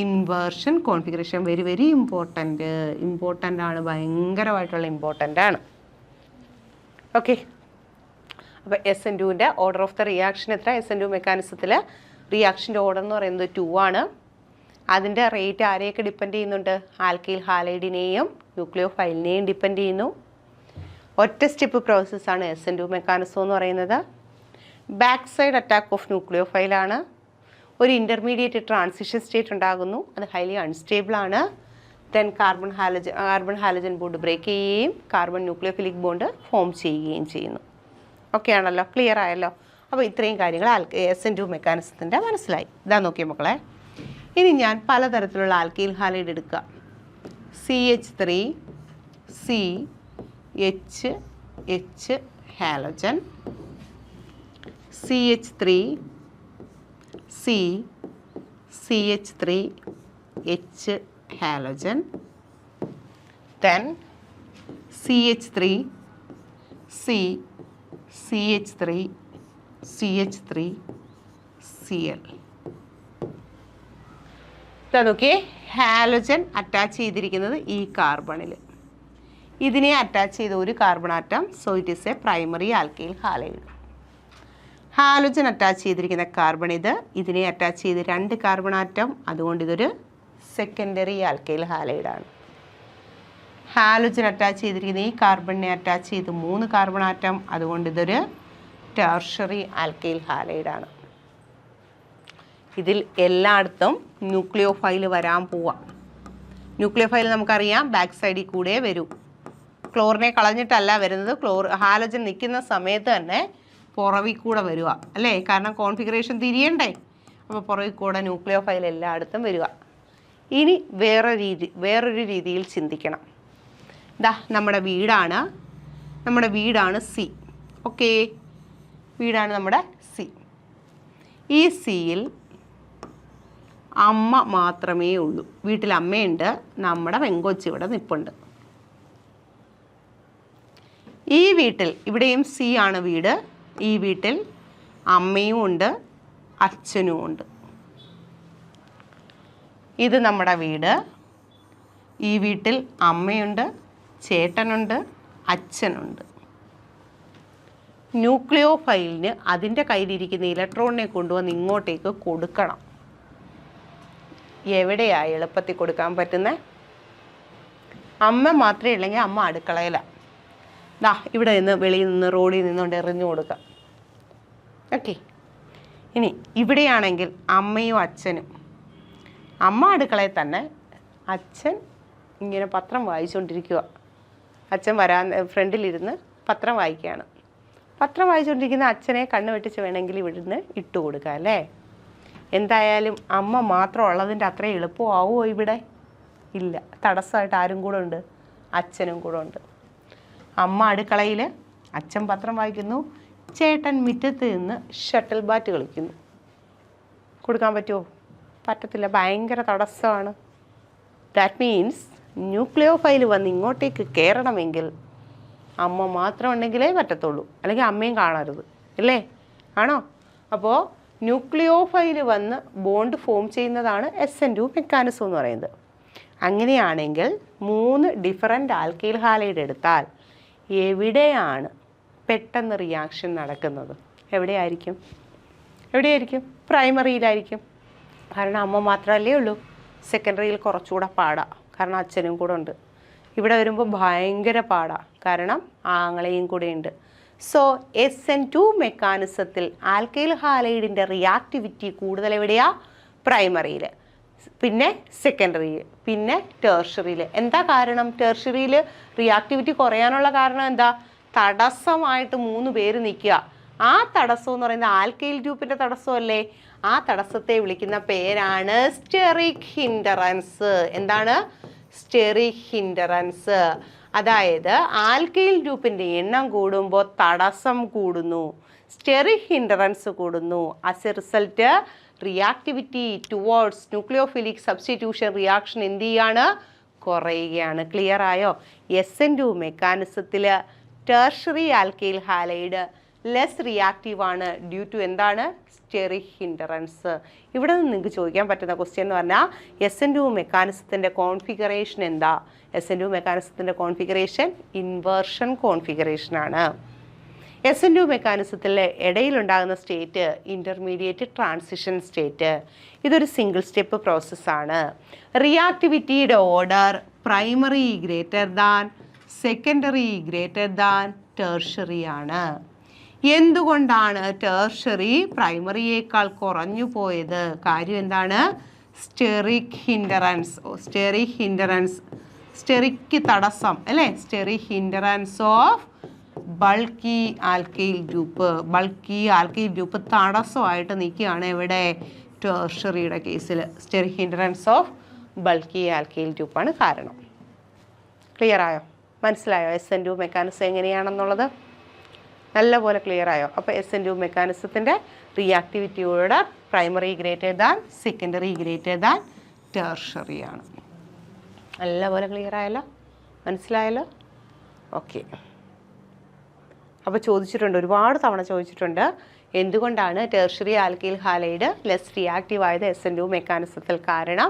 Inversion configuration. Very very important ആണ്, ഭയങ്കരമായിട്ടുള്ള ഇമ്പോർട്ടൻ്റ് ആണ്. ഓക്കെ, അപ്പോൾ SN2ൻ്റെ ഓർഡർ ഓഫ് ദ റിയാക്ഷൻ എത്ര? SN2 മെക്കാനിസത്തിൽ റിയാക്ഷൻ്റെ ഓർഡർ എന്ന് പറയുന്നത് 2 ആണ്. അതിൻ്റെ റേറ്റ് ആരെയൊക്കെ ഡിപ്പെൻഡ് ചെയ്യുന്നുണ്ട്? ആൽക്കൈൽ ഹാലൈഡിനെയും ന്യൂക്ലിയോഫൈലിനെയും ഡിപ്പെൻഡ് ചെയ്യുന്നു. ഒറ്റ സ്റ്റെപ്പ് പ്രോസസ്സാണ് SN2 മെക്കാനിസം എന്ന് പറയുന്നത്. ബാക്ക് സൈഡ് അറ്റാക്ക് ഓഫ് ന്യൂക്ലിയോഫൈലാണ്. ഒരു ഇൻ്റർമീഡിയറ്റ് ട്രാൻസിഷൻ സ്റ്റേറ്റ് ഉണ്ടാകുന്നു, അത് ഹൈലി അൺസ്റ്റേബിൾ ആണ്. Then carbon halogen bond break ചെയ്യുകയും കാർബൺ ന്യൂക്ലിയോഫിലിക് ബോണ്ട് ഫോം ചെയ്യുകയും ചെയ്യുന്നു. ഓക്കെ ആണല്ലോ? ക്ലിയർ ആയല്ലോ? അപ്പോൾ ഇത്രയും കാര്യങ്ങൾ SN2 മെക്കാനിസത്തിൻ്റെ മനസ്സിലായി. ഇതാ നോക്കിയ മക്കളെ, ഇനി ഞാൻ പലതരത്തിലുള്ള ആൽക്കൈൽ ഹാലൈഡ് എടുക്കുക. CH3 CH halogen, CH3 CH3 halogen, then CH3 CH3 Cl. നോക്കിയേ, ഹാലോജൻ അറ്റാച്ച് ചെയ്തിരിക്കുന്നത് ഈ കാർബണിൽ, ഇതിനെ അറ്റാച്ച് ചെയ്ത ഒരു carbon atom, so it is a primary alkyl halide. Halogen attach ചെയ്തിരിക്കുന്ന കാർബൺ ഇതിനെ അറ്റാച്ച് ചെയ്ത് 2 കാർബൺ ആറ്റം, അതുകൊണ്ട് ഇതൊരു സെക്കൻഡറി ആൽക്കൈൽ ഹാലൈഡാണ്. ഹാലോജൻ അറ്റാച്ച് ചെയ്തിരിക്കുന്ന ഈ കാർബണിനെ അറ്റാച്ച് ചെയ്ത് 3 കാർബൺ ആറ്റം, അതുകൊണ്ട് ഇതൊരു ടെർഷ്യറി ആൽക്കൈൽ ഹാലൈഡാണ്. ഇതിൽ എല്ലായിടത്തും ന്യൂക്ലിയോഫൈൽ വരാൻ പോവാം. ന്യൂക്ലിയോഫൈൽ നമുക്കറിയാം ബാക്ക് സൈഡിൽ കൂടെ വരൂ. ക്ലോറിനെ കളഞ്ഞിട്ടല്ല വരുന്നത്, ഹാലോജൻ നിൽക്കുന്ന സമയത്ത് തന്നെ പുറവിൽ കൂടെ വരിക അല്ലേ? കാരണം കോൺഫിഗറേഷൻ തിരിയണ്ടേ, അപ്പോൾ പുറവിൽ കൂടെ ന്യൂക്ലിയോഫൈൽ എല്ലായിടത്തും വരിക. ഇനി വേറൊരു രീതിയിൽ ചിന്തിക്കണം. ഇതാ നമ്മുടെ വീടാണ് സി. ഓക്കെ, വീടാണ് നമ്മുടെ സി. ഈ സിയിൽ അമ്മ മാത്രമേ ഉള്ളൂ. വീട്ടിൽ അമ്മയുണ്ട്, നമ്മുടെ പെങ്കൊച്ച് ഇവിടെ നിൽപ്പുണ്ട്. ഈ വീട്ടിൽ ഇവിടെയും സി ആണ് വീട്. ഈ വീട്ടിൽ അമ്മയും ഉണ്ട്, അച്ഛനും ഉണ്ട്. ഇത് നമ്മുടെ വീട്. ഈ വീട്ടിൽ അമ്മയുണ്ട്, ചേട്ടനുണ്ട്, അച്ഛനുണ്ട്. ന്യൂക്ലിയോഫൈലിന് അതിൻ്റെ കയ്യിലിരിക്കുന്ന ഇലക്ട്രോണിനെ കൊണ്ടുവന്ന് ഇങ്ങോട്ടേക്ക് കൊടുക്കണം. എവിടെയാണ് എളുപ്പത്തിൽ കൊടുക്കാൻ പറ്റുന്നത്? അമ്മ മാത്രമേ ഉള്ളെങ്കിൽ അമ്മ അടുക്കളയിലാണ്. ദാ ഇവിടെ നിന്ന് വെളിയിൽ നിന്ന് റോഡിൽ നിന്നുകൊണ്ട് എറിഞ്ഞു കൊടുക്കാം. ഓക്കെ. ഇനി ഇവിടെയാണെങ്കിൽ അമ്മയും അച്ഛനും, അമ്മ അടുക്കളയിൽ തന്നെ, അച്ഛൻ ഇങ്ങനെ പത്രം വായിച്ചുകൊണ്ടിരിക്കുക. അച്ഛൻ ഫ്രണ്ടിലിരുന്ന് പത്രം വായിക്കുകയാണ്. പത്രം വായിച്ചുകൊണ്ടിരിക്കുന്ന അച്ഛനെ കണ്ണ് വെട്ടിച്ച് വേണമെങ്കിൽ ഇവിടുന്ന് ഇട്ട് കൊടുക്കുക അല്ലേ. എന്തായാലും അമ്മ മാത്രം ഉള്ളതിൻ്റെ അത്രയും എളുപ്പമാവുമോ ഇവിടെ? ഇല്ല. തടസ്സമായിട്ട് ആരും കൂടെ ഉണ്ട്? അച്ഛനും കൂടെ ഉണ്ട്. അമ്മ അടുക്കളയിൽ, അച്ഛൻ പത്രം വായിക്കുന്നു, ചേട്ടൻ മുറ്റത്ത് നിന്ന് ഷട്ടിൽ ബാറ്റ് കളിക്കുന്നു. കൊടുക്കാൻ പറ്റുമോ? പറ്റത്തില്ല. ഭയങ്കര തടസ്സമാണ്. ദാറ്റ് മീൻസ് ന്യൂക്ലിയോഫൈൽ വന്ന് ഇങ്ങോട്ടേക്ക് കയറണമെങ്കിൽ അമ്മ മാത്രം ഉണ്ടെങ്കിലേ പറ്റത്തുള്ളൂ, അല്ലെങ്കിൽ അമ്മയും കാണരുത് അല്ലേ? ആണോ? അപ്പോൾ ന്യൂക്ലിയോഫൈൽ വന്ന് ബോണ്ട് ഫോം ചെയ്യുന്നതാണ് SN2 മെക്കാനിസം എന്ന് പറയുന്നത്. അങ്ങനെയാണെങ്കിൽ 3 ഡിഫറൻറ്റ് ആൽക്കൈൽ ഹാലൈഡ് എടുത്താൽ എവിടെയാണ് പെട്ടെന്ന് റിയാക്ഷൻ നടക്കുന്നത്? എവിടെയായിരിക്കും? പ്രൈമറിയിലായിരിക്കും. കാരണം അമ്മ മാത്രമല്ലേ ഉള്ളൂ. സെക്കൻഡറിയിൽ കുറച്ചുകൂടെ പാടാം, കാരണം അച്ഛനും കൂടെ ഉണ്ട്. ഇവിടെ വരുമ്പോൾ ഭയങ്കര പാടാം, കാരണം ആങ്ങളെയും കൂടെ ഉണ്ട്. സോ SN2 മെക്കാനിസത്തിൽ ആൽക്കൈൽ ഹാലൈഡിൻ്റെ റിയാക്ടിവിറ്റി കൂടുതൽ എവിടെയാ? പ്രൈമറിയിൽ, പിന്നെ സെക്കൻഡറിയിൽ, പിന്നെ ടേർഷറിയിൽ. എന്താ കാരണം? ടേർഷറിയിൽ റിയാക്ടിവിറ്റി കുറയാനുള്ള കാരണം എന്താ? തടസ്സമായിട്ട് 3 പേര് നിൽക്കുക. ആ തടസ്സം എന്ന് പറയുന്നത് ആൽക്കൈൽ ഗ്രൂപ്പിൻ്റെ തടസ്സമല്ലേ? ആ തടസ്സത്തെ വിളിക്കുന്ന പേരാണ് സ്റ്റെറിക് ഹിൻഡറൻസ്. എന്താണ്? സ്റ്റെറിക് ഹിൻഡറൻസ്. അതായത് ആൽക്കൈൽ ഗ്രൂപ്പിൻ്റെ എണ്ണം കൂടുമ്പോൾ തടസ്സം കൂടുന്നു, സ്റ്റെറിക് ഹിൻഡറൻസ് കൂടുന്നു. As a result reactivity towards nucleophilic substitution reaction എന്ത് ചെയ്യാണ്? കുറയുകയാണ്. ക്ലിയർ ആയോ? SN2 മെക്കാനിസത്തിൽ tertiary alkyl halide less reactive ആണ് ഡ്യൂ ടു എന്താണ്? Steric hindrance. ഇവിടെ നിന്ന് നിങ്ങൾക്ക് ചോദിക്കാൻ പറ്റുന്ന ക്വസ്റ്റ്യൻ എന്ന് പറഞ്ഞാൽ SN2 മെക്കാനിസത്തിൻ്റെ കോൺഫിഗറേഷൻ എന്താ? SN2 മെക്കാനിസത്തിൻ്റെ കോൺഫിഗറേഷൻ ഇൻവേർഷൻ കോൺഫിഗറേഷനാണ്. SN2 മെക്കാനിസത്തിലെ ഇടയിലുണ്ടാകുന്ന സ്റ്റേറ്റ് ഇൻ്റർമീഡിയറ്റ് ട്രാൻസിഷൻ സ്റ്റേറ്റ്. ഇതൊരു സിംഗിൾ സ്റ്റെപ്പ് പ്രോസസ്സാണ്. റിയാക്ടിവിറ്റിയുടെ order primary greater than, secondary greater than, tertiary ആണ്. എന്തുകൊണ്ടാണ് ടെർഷറി പ്രൈമറിയേക്കാൾ കുറഞ്ഞു പോയത്? കാര്യം എന്താണ്? സ്റ്റെറിക് ഹിൻഡറൻസ്. സ്റ്റെറിക്ക് തടസ്സം അല്ലേ? Steric hindrance of bulky alkyl group തടസ്സമായിട്ട് നിൽക്കുകയാണ്. എവിടെ? ടെർഷറിയുടെ കേസിൽ steric hindrance of bulky alkyl ഗ്രൂപ്പാണ് കാരണം. ക്ലിയർ ആയോ? മനസ്സിലായോ SN2 മെക്കാനിസം എങ്ങനെയാണെന്നുള്ളത്? നല്ലപോലെ ക്ലിയർ ആയോ? അപ്പോൾ SN2 മെക്കാനിസത്തിൻ്റെ റിയാക്ടിവിറ്റിയോട് primary greater than, secondary greater than, tertiary ആണ്. നല്ലപോലെ ക്ലിയർ ആയല്ലോ? മനസ്സിലായല്ലോ? ഓക്കെ. അപ്പോൾ ചോദിച്ചിട്ടുണ്ട്, ഒരുപാട് തവണ ചോദിച്ചിട്ടുണ്ട്, എന്തുകൊണ്ടാണ് tertiary alkyl halide less reactive ആയത് SN2 മെക്കാനിസത്തിൽ? കാരണം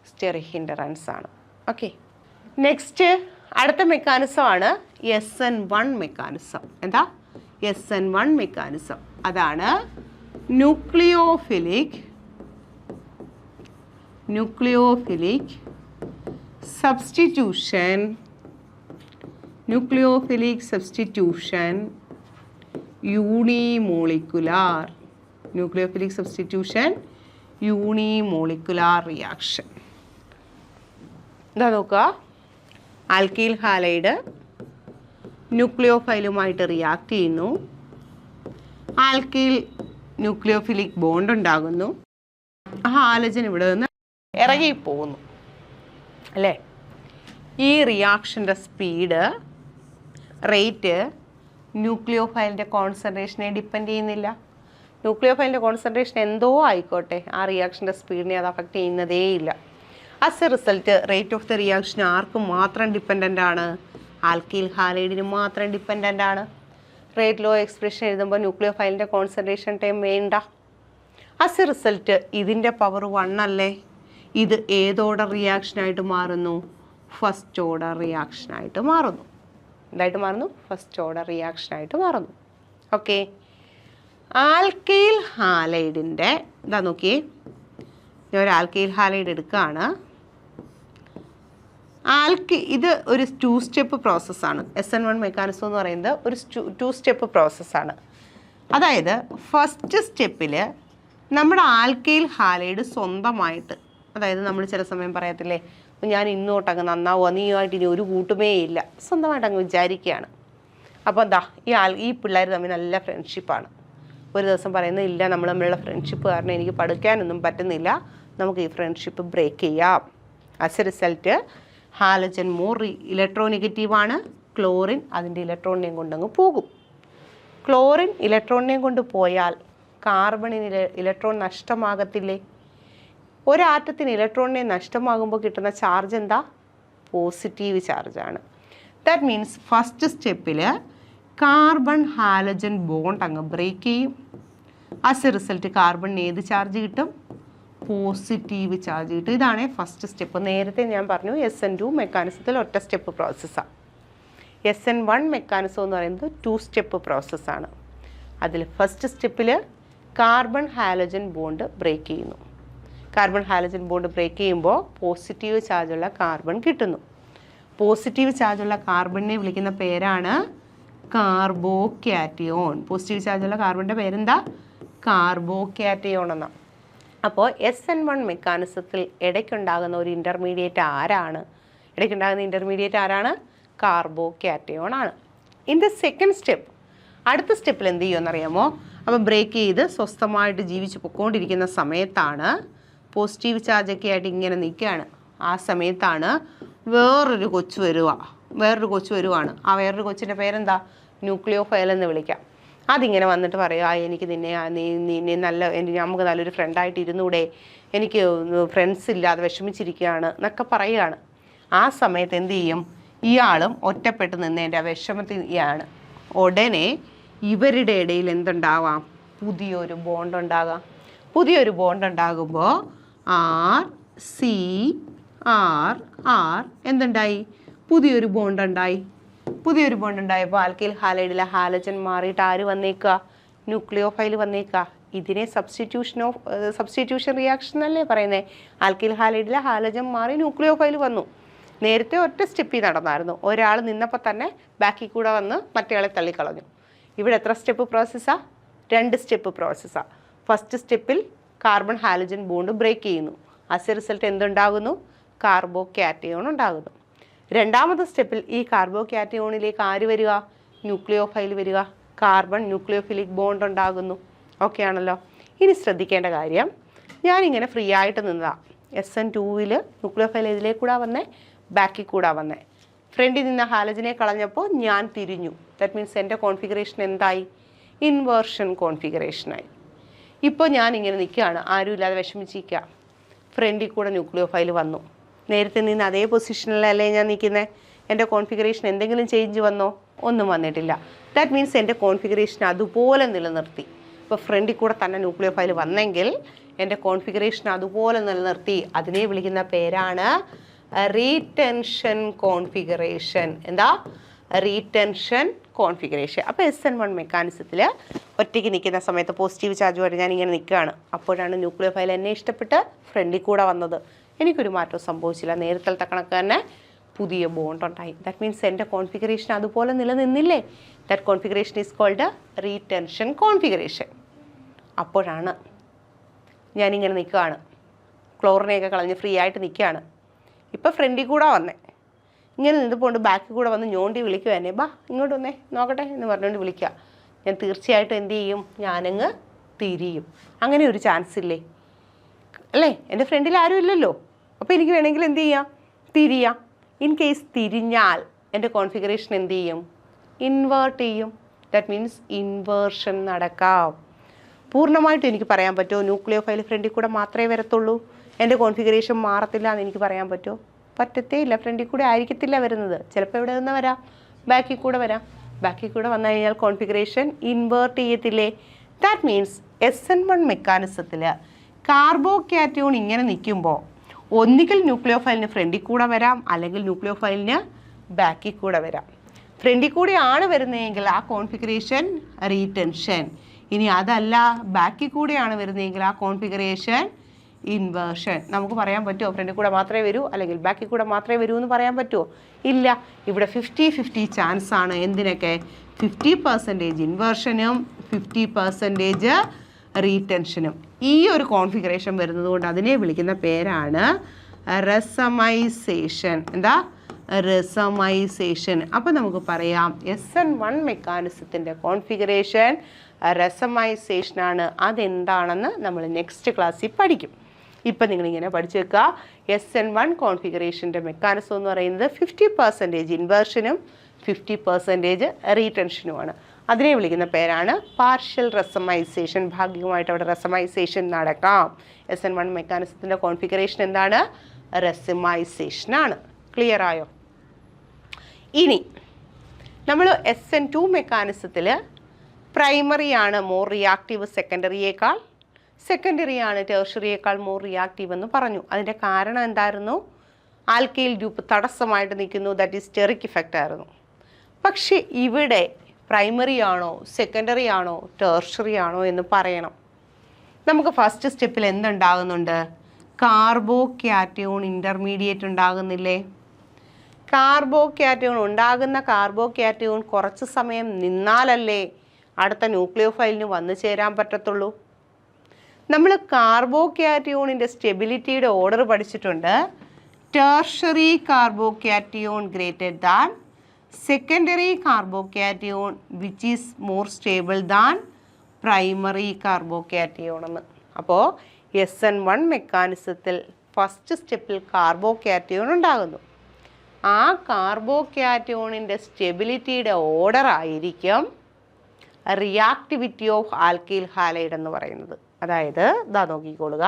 സ്റ്റെറിക് ഹിൻഡറൻസ് ആണ്. ഓക്കെ. നെക്സ്റ്റ് അടുത്ത മെക്കാനിസമാണ് SN1 മെക്കാനിസം. എന്താ? SN1 mechanism. അതാണ് ന്യൂക്ലിയോഫിലിക് സബ്സ്റ്റിറ്റ്യൂഷൻ യൂണിമോളിക്കുലാർ റിയാക്ഷൻ. എന്താ നോക്കുക? ആൽക്കൈൽ ഹാലൈഡ് ന്യൂക്ലിയോഫൈലുമായിട്ട് റിയാക്ട് ചെയ്യുന്നു, ആൽക്കൈൽ ന്യൂക്ലിയോഫിലിക് ബോണ്ട് ഉണ്ടാകുന്നു, ഹാലജൻ ഇവിടെ നിന്ന് ഇറങ്ങിപ്പോകുന്നു അല്ലേ? ഈ റിയാക്ഷൻ്റെ സ്പീഡ്, റേറ്റ് ന്യൂക്ലിയോഫൈലിൻ്റെ കോൺസെൻട്രേഷനെ ഡിപ്പെൻഡ് ചെയ്യുന്നില്ല. ന്യൂക്ലിയോഫൈലിൻ്റെ കോൺസെൻട്രേഷൻ എന്തോ ആയിക്കോട്ടെ, ആ റിയാക്ഷൻ്റെ സ്പീഡിനെ അത് അഫക്റ്റ് ചെയ്യുന്നതേയില്ല. As a result rate of the reaction ആർക്കും മാത്രം ഡിപ്പെൻഡൻ്റ് ആണ്? ആൽക്കൈൽ ഹാലൈഡിന് മാത്രം ഡിപ്പെൻഡൻ്റ് ആണ്. റേറ്റ് ലോ എക്സ്പ്രഷൻ എഴുതുമ്പോൾ ന്യൂക്ലിയോഫൈലിൻ്റെ കോൺസെൻട്രേഷൻ ടൈം വേണ്ട. ആസ് എ റിസൾട്ട് ഇതിൻ്റെ പവർ 1 അല്ലേ? ഇത് ഏതോർഡർ റിയാക്ഷനായിട്ട് മാറുന്നു? ഫസ്റ്റ് ഓർഡർ റിയാക്ഷനായിട്ട് മാറുന്നു. എന്തായിട്ട് മാറുന്നു? ഫസ്റ്റ് ഓർഡർ റിയാക്ഷനായിട്ട് മാറുന്നു. ഓക്കെ. ആൽക്കൈൽ ഹാലൈഡിൻ്റെ ഇതാ നോക്കിയേ, ഞാൻ ഒരു ആൽക്കൈൽ ഹാലൈഡ് എടുക്കുകയാണ്. ഇത് ഒരു 2 സ്റ്റെപ്പ് പ്രോസസ്സാണ്. SN1 മെക്കാനിസം എന്ന് പറയുന്നത് ഒരു 2 സ്റ്റെപ്പ് പ്രോസസ്സാണ്. അതായത് ഫസ്റ്റ് സ്റ്റെപ്പിൽ നമ്മുടെ ആൽക്കൈൽ ഹാലൈഡ് സ്വന്തമായിട്ട്, അതായത് നമ്മൾ ചില സമയം പറയത്തില്ലേ, ഞാൻ ഇന്നോട്ടങ്ങ് നന്നാവുക, നീയുമായിട്ട് ഇനി ഒരു കൂട്ടുമേ ഇല്ല, സ്വന്തമായിട്ട് അങ്ങ് വിചാരിക്കുകയാണ്. അപ്പോൾ എന്താ ഈ പിള്ളേർ തമ്മിൽ നല്ല ഫ്രണ്ട്ഷിപ്പാണ്. ഒരു ദിവസം പറയുന്നത്, ഇല്ല, നമ്മൾ തമ്മിലുള്ള ഫ്രണ്ട്ഷിപ്പ് കാരണം എനിക്ക് പഠിക്കാനൊന്നും പറ്റുന്നില്ല, നമുക്ക് ഈ ഫ്രണ്ട്ഷിപ്പ് ബ്രേക്ക് ചെയ്യാം. As a result halogen more ഇലക്ട്രോനെഗറ്റീവാണ്, ക്ലോറിൻ അതിൻ്റെ ഇലക്ട്രോണിനെയും കൊണ്ടങ്ങ് പോകും. ക്ലോറിൻ ഇലക്ട്രോണിനെയും കൊണ്ട് പോയാൽ കാർബണിന് ഇലക്ട്രോൺ നഷ്ടമാകത്തില്ലേ? ഒരാറ്റത്തിന് ഇലക്ട്രോണിനെ നഷ്ടമാകുമ്പോൾ കിട്ടുന്ന ചാർജ് എന്താ? പോസിറ്റീവ് ചാർജാണ്. ദാറ്റ് മീൻസ് ഫസ്റ്റ് സ്റ്റെപ്പിൽ കാർബൺ ഹാലജൻ ബോണ്ട് അങ്ങ് ബ്രേക്ക് ചെയ്യും. ആസ് എ റിസൾട്ട് കാർബണിന് ഏത് ചാർജ് കിട്ടും? പോസിറ്റീവ് ചാർജ് കിട്ടും. ഇതാണ് ഫസ്റ്റ് സ്റ്റെപ്പ്. നേരത്തെ ഞാൻ പറഞ്ഞു SN2 മെക്കാനിസത്തിൽ ഒറ്റ സ്റ്റെപ്പ് പ്രോസസ്സാണ്. SN1 മെക്കാനിസം എന്ന് പറയുന്നത് 2 സ്റ്റെപ്പ് പ്രോസസ്സാണ്. അതിൽ ഫസ്റ്റ് സ്റ്റെപ്പിൽ കാർബൺ ഹാലജൻ ബോണ്ട് ബ്രേക്ക് ചെയ്യുന്നു. കാർബൺ ഹാലജൻ ബോണ്ട് ബ്രേക്ക് ചെയ്യുമ്പോൾ പോസിറ്റീവ് ചാർജുള്ള കാർബൺ കിട്ടുന്നു. പോസിറ്റീവ് ചാർജുള്ള കാർബണിനെ വിളിക്കുന്ന പേരാണ് കാർബോകാറ്റയോൺ. പോസിറ്റീവ് ചാർജുള്ള കാർബണിൻ്റെ പേരെന്താ? കാർബോകാറ്റയോൺ എന്നാണ്. അപ്പോൾ SN1 മെക്കാനിസത്തിൽ ഇടയ്ക്കുണ്ടാകുന്ന ഒരു ഇൻ്റർമീഡിയറ്റ് ആരാണ്? കാർബോകാറ്റയോൺ ആണ്. ഇൻ ദ സെക്കൻഡ് സ്റ്റെപ്പ്, അടുത്ത സ്റ്റെപ്പിൽ എന്ത് ചെയ്യുമെന്നറിയാമോ? അപ്പോൾ ബ്രേക്ക് ചെയ്ത് സ്വസ്ഥമായിട്ട് ജീവിച്ച് പൊയ്ക്കൊണ്ടിരിക്കുന്ന സമയത്താണ്, പോസിറ്റീവ് ചാർജൊക്കെ ആയിട്ട് ഇങ്ങനെ നിൽക്കുകയാണ്, ആ സമയത്താണ് വേറൊരു കൊച്ചു വരുവാണ്. ആ വേറൊരു കൊച്ചിൻ്റെ പേരെന്താ? ന്യൂക്ലിയോഫൈൽ എന്ന് വിളിക്കാം. അതിങ്ങനെ വന്നിട്ട് പറയുക, എനിക്ക് നിന്നെ നമുക്ക് നല്ലൊരു ഫ്രണ്ടായിട്ട് ഇരുന്നൂടെ, എനിക്ക് ഫ്രണ്ട്സ് ഇല്ലാതെ വിഷമിച്ചിരിക്കുകയാണ് എന്നൊക്കെ പറയുകയാണ്. ആ സമയത്ത് എന്ത് ചെയ്യും? ഇയാളും ഒറ്റപ്പെട്ട് നിന്നതിൻ്റെ വിഷമത്തിലാണ്. ഉടനെ ഇവരുടെ ഇടയിൽ എന്തുണ്ടാവാം? പുതിയൊരു ബോണ്ട് ഉണ്ടാകാം. പുതിയൊരു ബോണ്ട് ഉണ്ടാകുമ്പോൾ RCR എന്തുണ്ടായി? പുതിയൊരു ബോണ്ട് ഉണ്ടായപ്പോൾ ആൽക്കൈൽ ഹാലൈഡിലെ ഹാലജൻ മാറിയിട്ട് ആര് വന്നേക്കുക? ന്യൂക്ലിയോഫൈൽ വന്നേക്കുക. ഇതിനെ സബ്സ്റ്റിറ്റ്യൂഷൻ റിയാക്ഷൻ അല്ലേ പറയുന്നത്? ആൽക്കൈൽ ഹാലൈഡിലെ ഹാലജൻ മാറി ന്യൂക്ലിയോഫൈൽ വന്നു. നേരത്തെ ഒറ്റ സ്റ്റെപ്പിൽ നടന്നായിരുന്നു. ഒരാൾ നിന്നപ്പോൾ തന്നെ ബാക്കിൽ കൂടെ വന്ന് മറ്റേയാളെ തള്ളിക്കളഞ്ഞു. ഇവിടെ എത്ര സ്റ്റെപ്പ് പ്രോസസ്സാണ്? 2 സ്റ്റെപ്പ് പ്രോസസ്സാണ്. ഫസ്റ്റ് സ്റ്റെപ്പിൽ കാർബൺ ഹാലജൻ ബോണ്ട് ബ്രേക്ക് ചെയ്യുന്നു. ആസ് എ റിസൾട്ട് എന്തുണ്ടാകുന്നു? കാർബോകാറ്റയോൺ ഉണ്ടാകുന്നു. രണ്ടാമത്തെ സ്റ്റെപ്പിൽ ഈ കാർബോകാറ്റയോണിലേക്ക് ആര് വരിക? ന്യൂക്ലിയോഫൈൽ വരിക. കാർബൺ ന്യൂക്ലിയോഫിലിക് ബോണ്ട് ഉണ്ടാകുന്നു. ഓക്കെ ആണല്ലോ. ഇനി ശ്രദ്ധിക്കേണ്ട കാര്യം, ഞാനിങ്ങനെ ഫ്രീ ആയിട്ട് നിന്നതാണ്. SN2 ന്യൂക്ലിയോഫൈൽ ഇതിലേക്കൂടാ വന്നേ, ബാക്കിൽ കൂടാ വന്നേ. ഫ്രണ്ടിൽ നിന്ന ഹാലജനെ കളഞ്ഞപ്പോൾ ഞാൻ തിരിഞ്ഞു. ദാറ്റ് മീൻസ് എൻ്റെ കോൺഫിഗറേഷൻ എന്തായി? ഇൻവേർഷൻ കോൺഫിഗറേഷനായി. ഇപ്പോൾ ഞാനിങ്ങനെ നിൽക്കുകയാണ്, ആരുമില്ലാതെ വിഷമിച്ചിരിക്കുക. ഫ്രണ്ടിൽ കൂടെ ന്യൂക്ലിയോഫൈൽ വന്നു. നേരത്തെ നിന്ന് അതേ പൊസിഷനിലല്ലേ ഞാൻ നിൽക്കുന്നത്? എൻ്റെ കോൺഫിഗറേഷൻ എന്തെങ്കിലും ചേഞ്ച് വന്നോ? ഒന്നും വന്നിട്ടില്ല. ദാറ്റ് മീൻസ് എൻ്റെ കോൺഫിഗറേഷൻ അതുപോലെ നിലനിർത്തി. ഇപ്പോൾ ഫ്രണ്ടിൽ കൂടെ തന്നെ ന്യൂക്ലിയോഫൈൽ വന്നെങ്കിൽ എൻ്റെ കോൺഫിഗറേഷൻ അതുപോലെ നിലനിർത്തി. അതിനെ വിളിക്കുന്ന പേരാണ് റീടെൻഷൻ കോൺഫിഗറേഷൻ. എന്താ? Retention configuration. അപ്പോൾ SN1 മെക്കാനിസത്തിൽ ഒറ്റയ്ക്ക് നിൽക്കുന്ന സമയത്ത് പോസിറ്റീവ് ചാർജുമായിട്ട് ഞാൻ ഇങ്ങനെ നിൽക്കുകയാണ്. അപ്പോഴാണ് ന്യൂക്ലിയോഫൈൽ എന്നെ ഇഷ്ടപ്പെട്ട് ഫ്രണ്ടിൽ കൂടെ വന്നത്. എനിക്കൊരു മാറ്റവും സംഭവിച്ചില്ല. നേരത്തെ കണക്ക് തന്നെ പുതിയ ബോണ്ട് ഉണ്ടായി. ദാറ്റ് മീൻസ് എൻ്റെ കോൺഫിഗറേഷൻ അതുപോലെ നിലനിന്നില്ലേ? That configuration is called retention configuration. അപ്പോഴാണ് ഞാനിങ്ങനെ നിൽക്കുകയാണ്, ക്ലോറിനെയൊക്കെ കളഞ്ഞ് ഫ്രീ ആയിട്ട് നിൽക്കുകയാണ്. ഇപ്പോൾ ഫ്രണ്ടിൽ കൂടെ വന്നേ, ഇങ്ങനെ നിന്നപ്പോണ്ട് ബാക്കിൽ കൂടെ വന്ന് ഞോണ്ടി വിളിക്കുക എന്നെ, ബാ ഇങ്ങോട്ട് വന്നേ നോക്കട്ടെ എന്ന് പറഞ്ഞുകൊണ്ട് വിളിക്കുക. ഞാൻ തീർച്ചയായിട്ടും എന്ത് ചെയ്യും? ഞാനങ്ങ് തിരിയും. അങ്ങനെ ഒരു ചാൻസ് ഇല്ലേ അല്ലേ? എൻ്റെ ഫ്രണ്ടിൽ ആരും ഇല്ലല്ലോ. അപ്പോൾ എനിക്ക് വേണമെങ്കിൽ എന്ത് ചെയ്യാം? തിരിയാം. ഇൻ കേസ് തിരിഞ്ഞാൽ എൻ്റെ കോൺഫിഗറേഷൻ എന്ത് ചെയ്യും? ഇൻവേർട്ട് ചെയ്യും. ദാറ്റ് മീൻസ് ഇൻവേർഷൻ നടക്കാം. പൂർണ്ണമായിട്ടും എനിക്ക് പറയാൻ പറ്റുമോ ന്യൂക്ലിയോഫൈൽ ഫ്രണ്ടിൽ കൂടെ മാത്രമേ വരത്തുള്ളൂ, എൻ്റെ കോൺഫിഗറേഷൻ മാറത്തില്ല എന്ന് എനിക്ക് പറയാൻ പറ്റുമോ? പറ്റത്തേ ഇല്ല. ഫ്രണ്ടിൽ കൂടെ ആയിരിക്കത്തില്ല വരുന്നത്. ചിലപ്പോൾ എവിടെ നിന്ന് വരാം? ബാക്കിൽ കൂടെ വരാം. ബാക്കിൽ കൂടെ വന്നു കഴിഞ്ഞാൽ കോൺഫിഗറേഷൻ ഇൻവേർട്ട് ചെയ്യത്തില്ലേ? ദാറ്റ് മീൻസ് SN1 മെക്കാനിസത്തിൽ കാർബോകാറ്റയോൺ ഇങ്ങനെ നിൽക്കുമ്പോൾ ഒന്നുകിൽ ന്യൂക്ലിയോഫൈലിന് ഫ്രണ്ടിൽ കൂടെ വരാം, അല്ലെങ്കിൽ ന്യൂക്ലിയോഫൈലിന് ബാക്കിൽ കൂടെ വരാം. ഫ്രണ്ടിൽ കൂടെയാണ് വരുന്നതെങ്കിൽ ആ കോൺഫിഗറേഷൻ റീടെൻഷൻ. ഇനി അതല്ല ബാക്കിൽ കൂടെയാണ് വരുന്നതെങ്കിൽ ആ കോൺഫിഗറേഷൻ ഇൻവേർഷൻ. നമുക്ക് പറയാൻ പറ്റുമോ ഫ്രണ്ടിൽ കൂടെ മാത്രമേ വരൂ അല്ലെങ്കിൽ ബാക്കിൽ കൂടെ മാത്രമേ വരൂ എന്ന് പറയാൻ പറ്റുമോ? ഇല്ല. ഇവിടെ 50-50 ചാൻസ് ആണ്. എന്തിനൊക്കെ? 50% ഇൻവേർഷനും 50% റീടെൻഷനും. ഈ ഒരു കോൺഫിഗറേഷൻ വരുന്നത് കൊണ്ട് അതിനെ വിളിക്കുന്ന പേരാണ് റെസമൈസേഷൻ. എന്താ? റെസമൈസേഷൻ. അപ്പോൾ നമുക്ക് പറയാം SN1 മെക്കാനിസത്തിൻ്റെ കോൺഫിഗറേഷൻ റെസമൈസേഷനാണ്. അതെന്താണെന്ന് നമ്മൾ നെക്സ്റ്റ് ക്ലാസ്സിൽ പഠിക്കും. ഇപ്പം നിങ്ങളിങ്ങനെ പഠിച്ചു വെക്കുക. SN1 കോൺഫിഗറേഷൻ്റെ മെക്കാനിസം എന്ന് പറയുന്നത് 50% ഇൻവേർഷനും 50% റീടെൻഷനുമാണ്. അതിനെ വിളിക്കുന്ന പേരാണ് പാർഷ്യൽ റെസമൈസേഷൻ. ഭാഗികമായിട്ട് അവിടെ റെസമൈസേഷൻ നടക്കാം. SN1 മെക്കാനിസത്തിൻ്റെ കോൺഫിഗറേഷൻ എന്താണ്? റെസമൈസേഷനാണ്. ക്ലിയർ ആയോ? ഇനി നമ്മൾ SN2 മെക്കാനിസത്തിൽ പ്രൈമറിയാണ് മോർ റിയാക്റ്റീവ് സെക്കൻഡറിയേക്കാൾ, സെക്കൻഡറിയാണ് ടേർഷറിയേക്കാൾ മോർ റിയാക്റ്റീവ് എന്ന് പറഞ്ഞു. അതിൻ്റെ കാരണം എന്തായിരുന്നു? ആൽക്കൈൽ ഗ്രൂപ്പ് തടസ്സമായിട്ട് നിൽക്കുന്നു. ദാറ്റ് ഈസ് സ്റ്റെറിക് ഇഫക്റ്റ് ആയിരുന്നു. പക്ഷേ ഇവിടെ പ്രൈമറി ആണോ സെക്കൻഡറി ആണോ ടേർഷറി ആണോ എന്ന് പറയണം. നമുക്ക് ഫസ്റ്റ് സ്റ്റെപ്പിൽ എന്തുണ്ടാകുന്നുണ്ട്? കാർബോക്യാറ്റയോൺ ഇൻ്റർമീഡിയറ്റ് ഉണ്ടാകുന്നില്ലേ? കാർബോക്യാറ്റയോൺ ഉണ്ടാകുന്ന കാർബോക്യാറ്റയോൺ കുറച്ച് സമയം നിന്നാലല്ലേ അടുത്ത ന്യൂക്ലിയോഫൈലിന് വന്നു ചേരാൻ പറ്റത്തുള്ളൂ. നമ്മൾ കാർബോക്യാറ്റയോണിൻ്റെ സ്റ്റെബിലിറ്റിയുടെ ഓർഡർ പഠിച്ചിട്ടുണ്ട്. Tertiary carbocation greater than secondary carbocation which is more stable than primary carbocation എന്ന്. അപ്പോൾ SN1 മെക്കാനിസത്തിൽ ഫസ്റ്റ് സ്റ്റെപ്പിൽ കാർബോക്യാറ്റയോൺ ഉണ്ടാകുന്നു. ആ കാർബോക്യാറ്റയോണിൻ്റെ സ്റ്റെബിലിറ്റിയുടെ ഓർഡർ ആയിരിക്കും റിയാക്ടിവിറ്റി ഓഫ് ആൽക്കൈൽ ഹാലൈഡ് എന്ന് പറയുന്നത്. അതായത് ഇതാ നോക്കിക്കൊള്ളുക.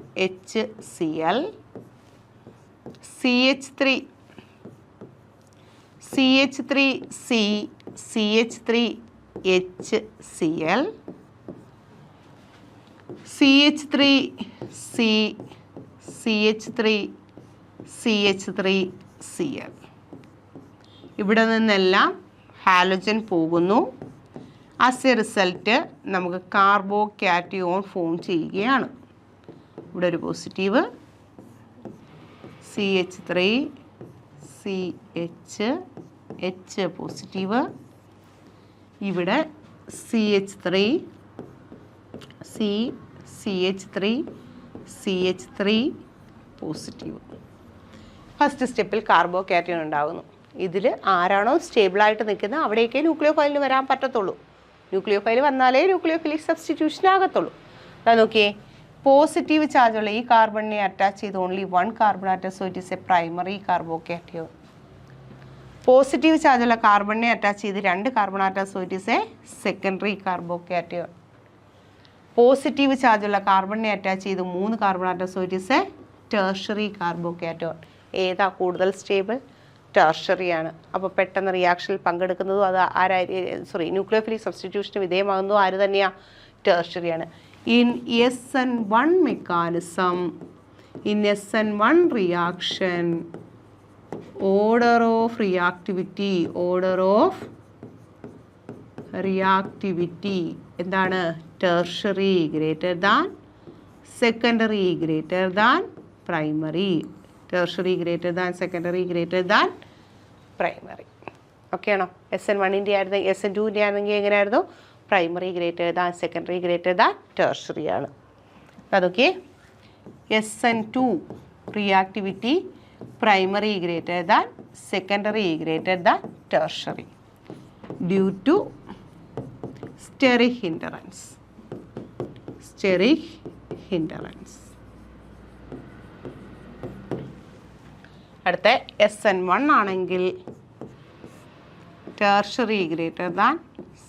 HCHHCl CH3 CH3C CH3HCl CH3C CH3CH3Cl. ഇവിടെ നിന്നെല്ലാം ഹാലോജൻ പോകുന്നു. ആസ് എ റിസൾട്ട് നമുക്ക് കാർബോക്യാറ്റയോൺ ഫോം ചെയ്യുകയാണ്. ഇവിടെ ഒരു പോസിറ്റീവ് CH3 CH പോസിറ്റീവ്, ഇവിടെ CH3 CH3 പോസിറ്റീവ്. ഫസ്റ്റ് സ്റ്റെപ്പിൽ കാർബോക്യാറ്റയോൺ ഉണ്ടാകുന്നു. ഇതിൽ ആരാണോ സ്റ്റേബിളായിട്ട് നിൽക്കുന്നത് അവിടേക്കേ ന്യൂക്ലിയോഫൈലിന് വരാൻ പറ്റത്തുള്ളൂ. ന്യൂക്ലിയോഫൈൽ വന്നാലേ ന്യൂക്ലിയോഫിലിക് സബ്സ്റ്റിറ്റ്യൂഷൻ ആകത്തുള്ളൂ. അതാ നോക്കിയേ, പോസിറ്റീവ് ചാർജുള്ള ഈ കാർബണിനെ അറ്റാച്ച് ചെയ്ത് only 1 carbon atom, so it is a primary carbocation. Positive ചാർജുള്ള കാർബണിനെ അറ്റാച്ച് ചെയ്ത് 2 carbon atom, so it is a secondary carbocation. Positive ചാർജുള്ള കാർബണിനെ അറ്റാച്ച് ചെയ്ത് 3 carbon atom, so it is a tertiary carbocation. ഏതാ കൂടുതൽ സ്റ്റേബിൾ? ടേർഷറിയാണ്. അപ്പോൾ പെട്ടെന്ന് റിയാക്ഷനിൽ പങ്കെടുക്കുന്നതും അത് ന്യൂക്ലിയോഫിലിക് സബ്സ്റ്റിറ്റ്യൂഷന് വിധേയമാകുന്നതും ആര് തന്നെയാണ്? ടേർഷറിയാണ്. In SN1 mechanism, in SN1 reaction, order of reactivity എന്താണ്? tertiary greater than secondary greater than primary. tertiary greater than secondary greater than primary. Okay ആണോ? SN1-ൻ്റെ ആയിരുന്നു. SN2-ൻ്റെ ആണെങ്കിൽ എങ്ങനെയായിരുന്നു? Primary greater than secondary greater than tertiary ആണ്. അതൊക്കെ SN2 reactivity primary greater than secondary greater than tertiary due to steric hindrance. അടുത്ത SN1 ആണെങ്കിൽ tertiary greater than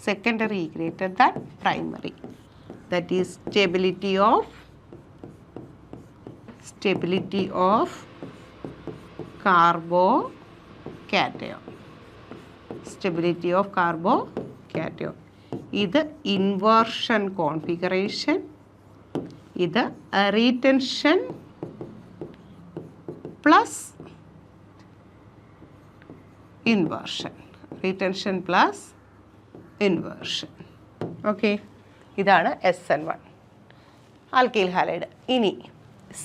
secondary greater than primary, that is stability of carbocation. Stability of carbocation. ഇത് inversion configuration, ഇത് retention plus inversion. Retention plus inversion. Okay, ഇതാണ് SN1 ആൽക്കൈൽ ഹാലൈഡ്. ഇനി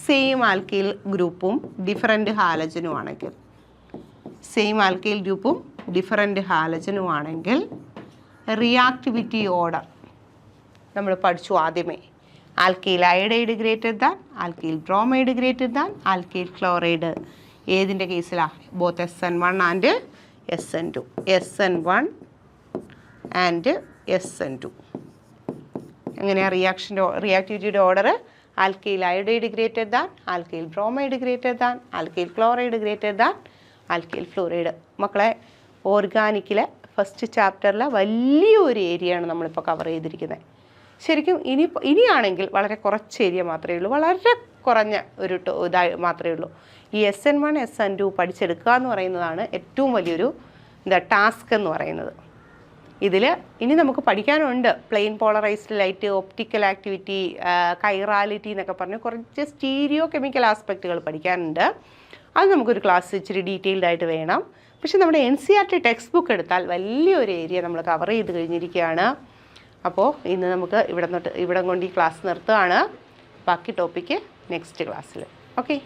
സെയിം ആൽക്കൈൽ ഗ്രൂപ്പും ഡിഫറൻറ്റ് ഹാലജനും ആണെങ്കിൽ, സെയിം ആൽക്കൈൽ ഗ്രൂപ്പും ഡിഫറൻറ്റ് ഹാലജനും ആണെങ്കിൽ റിയാക്ടിവിറ്റി ഓർഡർ നമ്മൾ പഠിച്ചു ആദ്യമേ. Alkyl iodide greater than, alkyl bromide greater than, alkyl chloride. ഏതിൻ്റെ കേസിലാണ്? Both SN1 and SN2. SN1 and SN2. എങ്ങനെയാണ് റിയാക്ടിവിറ്റിയുടെ order? Alkyl iodide greater than, alkyl bromide greater than, alkyl chloride greater than, alkyl fluoride. മക്കളെ, ഓർഗാനിക്കിലെ ഫസ്റ്റ് ചാപ്റ്ററിലെ വലിയൊരു ഏരിയയാണ് നമ്മളിപ്പോൾ കവർ ചെയ്തിരിക്കുന്നത്. ശരിക്കും ഇനിയാണെങ്കിൽ വളരെ കുറച്ച് ഏരിയ മാത്രമേ ഉള്ളൂ, വളരെ കുറഞ്ഞ ഒരു മാത്രമേ ഉള്ളൂ. ഈ SN1 SN2 പഠിച്ചെടുക്കുക എന്ന് പറയുന്നതാണ് ഏറ്റവും വലിയൊരു ടാസ്ക് എന്ന് പറയുന്നത്. ഇതിൽ ഇനി നമുക്ക് പഠിക്കാനുണ്ട്. Plain polarised light, optical activity, chirality എന്നൊക്കെ പറഞ്ഞ് കുറച്ച് സ്റ്റീരിയോ കെമിക്കൽ ആസ്പെക്റ്റുകൾ പഠിക്കാനുണ്ട്. അത് നമുക്കൊരു ക്ലാസ് ഇച്ചിരി ഡീറ്റെയിൽഡ് ആയിട്ട് വേണം. പക്ഷെ നമ്മുടെ NCERT ടെക്സ്റ്റ് ബുക്ക് എടുത്താൽ വലിയൊരു ഏരിയ നമ്മൾ കവർ ചെയ്ത് കഴിഞ്ഞിരിക്കുകയാണ്. അപ്പോൾ ഇന്ന് നമുക്ക് ഇവിടം കൊണ്ട് ഈ ക്ലാസ് നിർത്തുകയാണ്. ബാക്കി ടോപ്പിക്ക് നെക്സ്റ്റ് ക്ലാസ്സിൽ. ഓക്കെ.